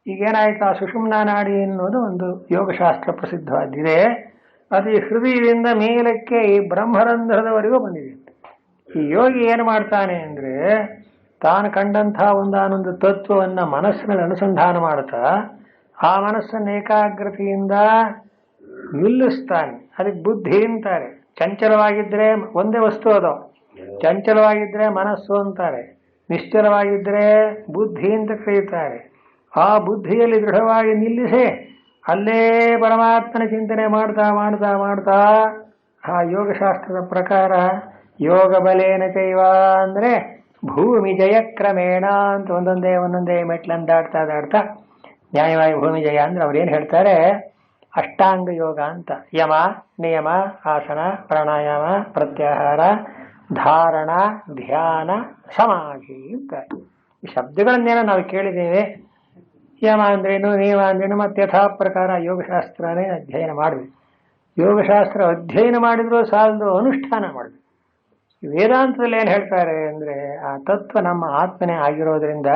ಈಗೇನಾಯ್ತು? ಆ ಸುಷುಮ್ನಾ ನಾಡಿ ಎನ್ನುವುದು ಒಂದು ಯೋಗಶಾಸ್ತ್ರ ಪ್ರಸಿದ್ಧವಾಗಿದೆ. ಅದು ಈ ಹೃದಯದಿಂದ ಮೇಲಕ್ಕೆ ಈ ಬ್ರಹ್ಮರಂಧ್ರದವರೆಗೂ ಬಂದಿದೆ. ಈ ಯೋಗಿ ಏನು ಮಾಡ್ತಾನೆ ಅಂದ್ರೆ, ತಾನು ಕಂಡಂತಹ ಒಂದಾನೊಂದು ತತ್ವವನ್ನ ಮನಸ್ಸಿನಲ್ಲಿ ಅನುಸಂಧಾನ ಮಾಡ್ತಾ ಆ ಮನಸ್ಸನ್ನು ಏಕಾಗ್ರತೆಯಿಂದ ನಿಲ್ಲಿಸ್ತಾನೆ. ಅದಕ್ಕೆ ಬುದ್ಧಿ ಅಂತಾರೆ. ಚಂಚಲವಾಗಿದ್ರೆ ಒಂದೇ ವಸ್ತು ಅದು, ಚಂಚಲವಾಗಿದ್ರೆ ಮನಸ್ಸು ಅಂತಾರೆ, ನಿಶ್ಚಲವಾಗಿದ್ರೆ ಬುದ್ಧಿ ಅಂತ ಕರೀತಾರೆ. ಆ ಬುದ್ಧಿಯಲ್ಲಿ ದೃಢವಾಗಿ ನಿಲ್ಲಿಸಿ ಅಲ್ಲೇ ಪರಮಾತ್ಮನ ಚಿಂತನೆ ಮಾಡ್ತಾ ಮಾಡ್ತಾ ಮಾಡ್ತಾ ಆ ಯೋಗಶಾಸ್ತ್ರದ ಪ್ರಕಾರ ಯೋಗ ಬಲೇನ ಚೈವ ಅಂದ್ರೆ ಭೂಮಿ ಜಯ ಕ್ರಮೇಣ ಅಂತ ಒಂದೊಂದೇ ಮೆಟ್ಲನ್ನು ದಾಟ್ತಾ ದಾಟ್ತಾ ನ್ಯಾಯವಾಗಿ ಭೂಮಿ ಜಯ ಅಂದ್ರೆ ಅವ್ರೇನು ಹೇಳ್ತಾರೆ, ಅಷ್ಟಾಂಗ ಯೋಗ ಅಂತ. ಯಮ, ನಿಯಮ, ಆಸನ, ಪ್ರಾಣಾಯಾಮ, ಪ್ರತ್ಯಾಹಾರ, ಧಾರಣ, ಧ್ಯಾನ, ಸಮಾಧಿ ಅಂತ ಈ ಶಬ್ದಗಳನ್ನೇನೋ ನಾವು ಕೇಳಿದ್ದೇವೆ. ಯಮ ಅಂದ್ರೇನು, ನಿಯಮ ಅಂದ್ರೇನು, ಮತ್ತೆ ಯಥಾ ಪ್ರಕಾರ ಯೋಗಶಾಸ್ತ್ರನೇ ಅಧ್ಯಯನ ಮಾಡಬೇಕು. ಯೋಗಶಾಸ್ತ್ರ ಅಧ್ಯಯನ ಮಾಡಿದ್ರು ಸಾಲದು, ಅನುಷ್ಠಾನ ಮಾಡಬೇಕು. ವೇದಾಂತದಲ್ಲಿ ಏನು ಹೇಳ್ತಾರೆ ಅಂದರೆ, ಆ ತತ್ವ ನಮ್ಮ ಆತ್ಮನೇ ಆಗಿರೋದ್ರಿಂದ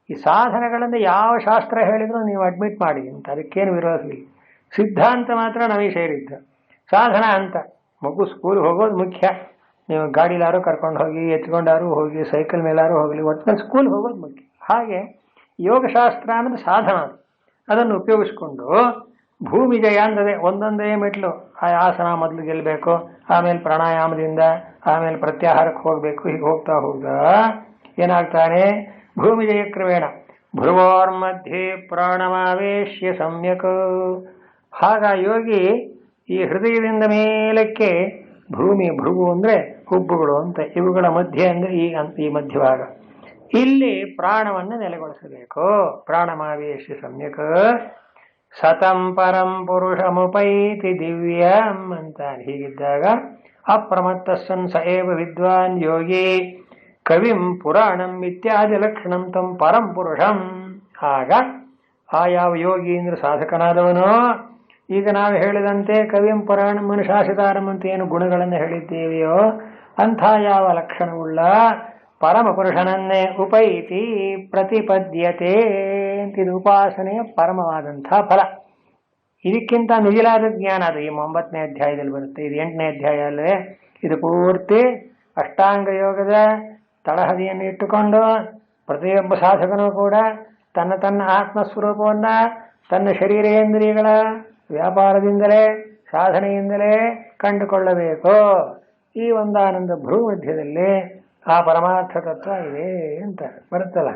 ಈ ಸಾಧನೆಗಳನ್ನು ಯಾವ ಶಾಸ್ತ್ರ ಹೇಳಿದ್ರು ನೀವು ಅಡ್ಮಿಟ್ ಮಾಡಿ ಅಂತ, ಅದಕ್ಕೇನು ವಿರೋಧ ಇಲ್ಲ. ಸಿದ್ಧಾಂತ ಮಾತ್ರ ನಮಗೆ ಸೇರಿದ್ದು. ಸಾಧನ ಅಂತ ಮಗು ಸ್ಕೂಲ್ಗೆ ಹೋಗೋದು ಮುಖ್ಯ. ನೀವು ಗಾಡಿಲಾರು ಕರ್ಕೊಂಡು ಹೋಗಿ, ಎತ್ಕೊಂಡಾರು ಹೋಗಿ, ಸೈಕಲ್ ಮೇಲಾರು ಹೋಗಲಿ, ಒಟ್ಟಿನಲ್ಲಿ ಸ್ಕೂಲ್ಗೆ ಹೋಗೋದು ಮುಖ್ಯ. ಹಾಗೆ ಯೋಗಶಾಸ್ತ್ರ ಅನ್ನೋದು ಸಾಧನ, ಅದನ್ನು ಉಪಯೋಗಿಸ್ಕೊಂಡು ಭೂಮಿ ಜಯ ಅಂದರೆ ಒಂದೊಂದೇ ಮೆಟ್ಲು. ಆ ಆಸನ ಮೊದಲು ಗೆಲ್ಲಬೇಕು, ಆಮೇಲೆ ಪ್ರಾಣಾಯಾಮದಿಂದ ಆಮೇಲೆ ಪ್ರತ್ಯಾಹಾರಕ್ಕೆ ಹೋಗಬೇಕು. ಹೀಗೆ ಹೋಗ್ತಾ ಹೋಗ್ತಾ ಏನಾಗ್ತಾನೆ, ಭೂಮಿ ಜಯ ಕ್ರಮೇಣ ಭ್ರುವೋರ್ಮಧ್ಯೆ ಪ್ರಾಣಮಾವೇಶ್ಯ ಸಮ್ಯಕ್. ಹಾಗ ಯೋಗಿ ಈ ಹೃದಯದಿಂದ ಮೇಲಕ್ಕೆ ಭೂಮಿ, ಭೃಗು ಅಂದರೆ ಹುಬ್ಬುಗಳು ಅಂತ, ಇವುಗಳ ಮಧ್ಯೆ ಅಂದರೆ ಈ ಮಧ್ಯಭಾಗ, ಇಲ್ಲಿ ಪ್ರಾಣವನ್ನು ನೆಲೆಗೊಳಿಸಬೇಕು. ಪ್ರಾಣಮಾವೇಶ್ಯ ಸಮ್ಯಕ್ ಸತಂ ಪರಂ ಪುರುಷಮುಪೈತಿ ದಿವ್ಯಂ ಅಂತ. ಹೀಗಿದ್ದಾಗ ಅಪ್ರಮತ್ತಸ್ಸನ್ ಸ ಏವ ವಿದ್ವಾನ್ ಯೋಗಿ ಕವಿಂ ಪುರಾಣಂ ಇತ್ಯಾದಿ ಲಕ್ಷಣಂ ತಂ ಪರಂ ಪುರುಷಂ. ಆಗ ಆ ಯಾವ ಯೋಗಿ ಅಂದ್ರೆ ಸಾಧಕನಾದವನು, ಈಗ ನಾವು ಹೇಳಿದಂತೆ ಕವಿಂ ಪುರಾಣಂ ಮನುಶಾಸಿತಾರಂ ಅಂತ ಏನು ಗುಣಗಳನ್ನು ಹೇಳಿದ್ದೇವೆಯೋ ಅಂಥ ಯಾವ ಲಕ್ಷಣವುಳ್ಳ ಪರಮ ಪುರುಷನನ್ನೇ ಉಪೈತಿ ಪ್ರತಿಪದ್ಯತೆ ಅಂತ. ಇದು ಉಪಾಸನೆಯ ಪರಮವಾದಂಥ ಫಲ. ಇದಕ್ಕಿಂತ ಮಿಗಿಲಾದ ಜ್ಞಾನ ಅದು ಈ 9ನೇ ಅಧ್ಯಾಯದಲ್ಲಿ ಬರುತ್ತೆ. ಇದು 8ನೇ ಅಧ್ಯಾಯ ಅಲ್ಲವೇ. ಇದು ಪೂರ್ತಿ ಅಷ್ಟಾಂಗ ಯೋಗದ ತಳಹದಿಯನ್ನು ಇಟ್ಟುಕೊಂಡು ಪ್ರತಿಯೊಬ್ಬ ಸಾಧಕನೂ ಕೂಡ ತನ್ನ ಆತ್ಮಸ್ವರೂಪವನ್ನು ತನ್ನ ಶರೀರೇಂದ್ರಿಯಗಳ ವ್ಯಾಪಾರದಿಂದಲೇ ಸಾಧನೆಯಿಂದಲೇ ಕಂಡುಕೊಳ್ಳಬೇಕು. ಈ ಒಂದಾನಂದ ಭ್ರೂ ಮಧ್ಯದಲ್ಲಿ ಆ ಪರಮಾರ್ಥ ತತ್ವ ಇದೆ ಅಂತ ಬರುತ್ತಲ್ಲ.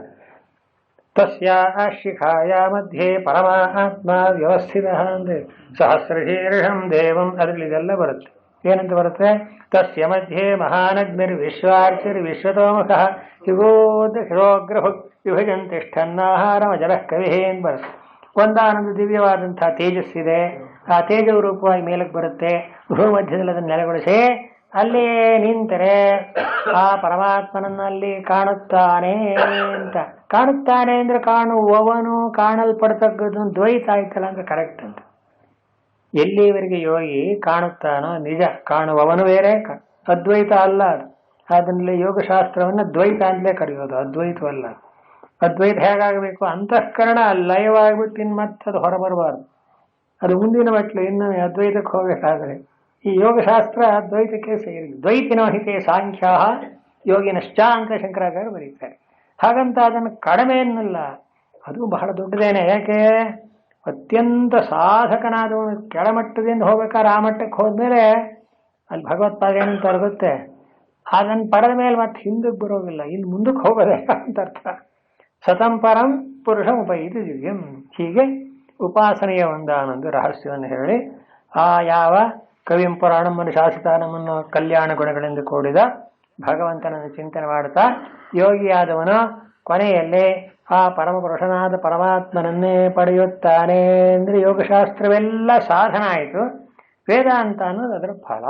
ತಸ್ಯಾ ಶಿಖಾಯ ಮಧ್ಯೆ ಪರಮಾತ್ಮ ವ್ಯವಸ್ಥಿತ ಅಂದ್ರೆ ಸಹಸ್ರಶೀರ್ಷಂ ದೇವಂ, ಅದರಲ್ಲಿ ಇದೆಲ್ಲ ಬರುತ್ತೆ. ಏನಂತ ಬರುತ್ತೆ, ತಸ್ಯ ಮಧ್ಯೆ ಮಹಾನಗ್ನಿರ್ ವಿಶ್ವಾರ್ಚಿರ್ ವಿಶ್ವತೋಮುಖಃ ಯುಗೋದ ಶಿರೋಗ್ರಭು ವಿಭಜಂತಿಷ್ಠನ್ನಾಹಾರಮ ಜಲಃ ಕವಿಹೇ ಅಂತ ಬರುತ್ತೆ. ಒಂದಾನಂದ ದಿವ್ಯವಾದಂತಹ ತೇಜಸ್ಸಿದೆ. ಆ ತೇಜವ ರೂಪವಾಗಿ ಮೇಲಕ್ಕೆ ಬರುತ್ತೆ. ಭೂ ಮಧ್ಯದಲ್ಲಿ ಅದನ್ನು ನೆಲೆಗೊಳಿಸಿ ಅಲ್ಲೇ ನಿಂತರೆ ಆ ಪರಮಾತ್ಮನನ್ನಲ್ಲಿ ಕಾಣುತ್ತಾನೆ ಅಂತ. ಕಾಣುತ್ತಾನೆ ಅಂದ್ರೆ ಕಾಣುವವನು ಕಾಣಲ್ಪಡ್ತಕ್ಕದ್ದು ದ್ವೈತ ಆಯ್ತಲ್ಲ ಅಂದ್ರೆ ಕರೆಕ್ಟ್ ಅಂತ. ಎಲ್ಲಿವರೆಗೆ ಯೋಗಿ ಕಾಣುತ್ತಾನೋ ನಿಜ, ಕಾಣುವವನು ಬೇರೆ, ಅದ್ವೈತ ಅಲ್ಲ ಅದು. ಅದನ್ನಲ್ಲಿ ಯೋಗಶಾಸ್ತ್ರವನ್ನು ದ್ವೈತ ಅಂತಲೇ ಕರೆಯೋದು, ಅದ್ವೈತವಲ್ಲ. ಅದ್ವೈತ ಹೇಗಾಗಬೇಕು, ಅಂತಃಕರಣ ಲಯವಾಗಿಬಿಟ್ಟು ಇನ್ನು ಮತ್ತೆ ಅದು ಹೊರಬರಬಾರ್ದು. ಅದು ಮುಂದಿನ ಮಟ್ಲು, ಇನ್ನು ಅದ್ವೈತಕ್ಕೆ ಹೋಗಬೇಕಾದ್ರೆ ಈ ಯೋಗಶಾಸ್ತ್ರ ದ್ವೈತಕ್ಕೆ ಸೇರಿದೆ. ದ್ವೈತಿನೋ ಹಿತೆ ಸಾಂಖ್ಯ ಯೋಗಿನಶ್ಚ ಅಂತ ಶಂಕರಾಚಾರ್ಯ ಬರೀತಾರೆ. ಹಾಗಂತ ಅದನ್ನು ಕಡಿಮೆ ಅನ್ನಲ್ಲ, ಅದು ಬಹಳ ದೊಡ್ಡದೇನೆ. ಯಾಕೆ, ಅತ್ಯಂತ ಸಾಧಕನಾದವನು ಕೆಳಮಟ್ಟದಿಂದ ಹೋಗ್ಬೇಕಾದ್ರೆ ಆ ಮಟ್ಟಕ್ಕೆ ಹೋದ್ಮೇಲೆ ಅಲ್ಲಿ ಭಗವತ್ಪಾದ ಏನಂತ ಅರ್ಗುತ್ತೆ, ಅದನ್ನು ಪಡೆದ ಮೇಲೆ ಮತ್ತೆ ಹಿಂದಕ್ಕೆ ಬರೋದಿಲ್ಲ, ಇನ್ನು ಮುಂದಕ್ಕೆ ಹೋಗೋದೇ ಅಂತ ಅರ್ಥ. ಸತಂ ಪರಂ ಪುರುಷಂ ಉಪೈತಿ ದಿವ್ಯಂ. ಹೀಗೆ ಉಪಾಸನೆಯ ಒಂದಾನೊಂದು ರಹಸ್ಯವನ್ನು ಹೇಳಿ ಆ ಯಾವ ಕವಿಂ ಪುರಾಣಂ ಶಾಸಿತಾನಮನ್ನು ಕಲ್ಯಾಣ ಗುಣಗಳಿಂದ ಕೂಡಿದ ಭಗವಂತನನ್ನು ಚಿಂತನೆ ಮಾಡುತ್ತಾ ಯೋಗಿಯಾದವನು ಕೊನೆಯಲ್ಲಿ ಆ ಪರಮಪುರುಷನಾದ ಪರಮಾತ್ಮನನ್ನೇ ಪಡೆಯುತ್ತಾನೆ. ಅಂದರೆ ಯೋಗಶಾಸ್ತ್ರವೆಲ್ಲ ಸಾಧನ ಆಯಿತು. ವೇದಾಂತ ಅನ್ನೋದು ಅದರ ಫಲ.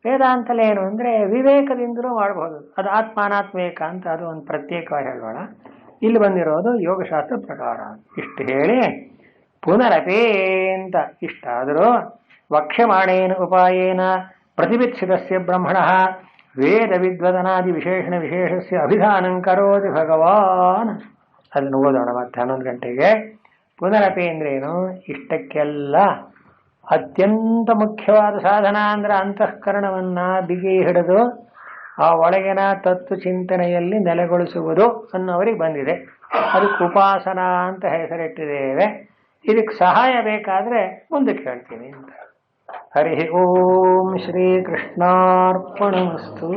ವೇದಾಂತಲೇನು ಅಂದರೆ ವಿವೇಕದಿಂದಲೂ ಮಾಡಬಹುದು. ಅದು ಆತ್ಮಾನಾತ್ಮೇಕ ಅಂತ, ಅದು ಒಂದು ಪ್ರತ್ಯೇಕವಾಗಿ ಹೇಳೋಣ. ಇಲ್ಲಿ ಬಂದಿರೋದು ಯೋಗಶಾಸ್ತ್ರ ಪ್ರಕಾರ. ಇಷ್ಟು ಹೇಳಿ ಪುನರಪಿ ಅಂತ ಇಷ್ಟಾದರೂ ವಕ್ಷ್ಯಮಾಣೇನ ಉಪಾಯೇನ ಪ್ರತಿಬಿತ್ಸಿತಸ್ಯ ಬ್ರಹ್ಮಣಃ ವೇದ ವಿದ್ವದನಾದಿ ವಿಶೇಷಣ ವಿಶೇಷಸ್ಯ ಅಭಿಧಾನಂ ಕರೋತಿ ಭಗವಾನ್. ಅದನ್ನು ಓದೋಣ ಮತ್ತೆ 11 ಗಂಟೆಗೆ. ಪುನರಪಿ ಅಂದ್ರೇನು, ಇಷ್ಟಕ್ಕೆಲ್ಲ ಅತ್ಯಂತ ಮುಖ್ಯವಾದ ಸಾಧನ ಅಂದ್ರೆ ಅಂತಃಕರಣವನ್ನ ಬಿಗಿ ಹಿಡಿದು ಆ ಒಳಗಿನ ತತ್ವ ಚಿಂತನೆಯಲ್ಲಿ ನೆಲೆಗೊಳಿಸುವುದು ಅನ್ನೋವರಿಗೆ ಬಂದಿದೆ. ಅದಕ್ಕೆ ಉಪಾಸನಾ ಅಂತ ಹೆಸರಿಟ್ಟಿದ್ದೇವೆ. ಇದಕ್ಕೆ ಸಹಾಯ ಬೇಕಾದರೆ ಮುಂದಕ್ಕೆ ಹೇಳ್ತೀನಿ ಅಂತ. ಹರಿ ಓಂ ಶ್ರೀ ಕೃಷ್ಣಾರ್ಪಣಮಸ್ತು.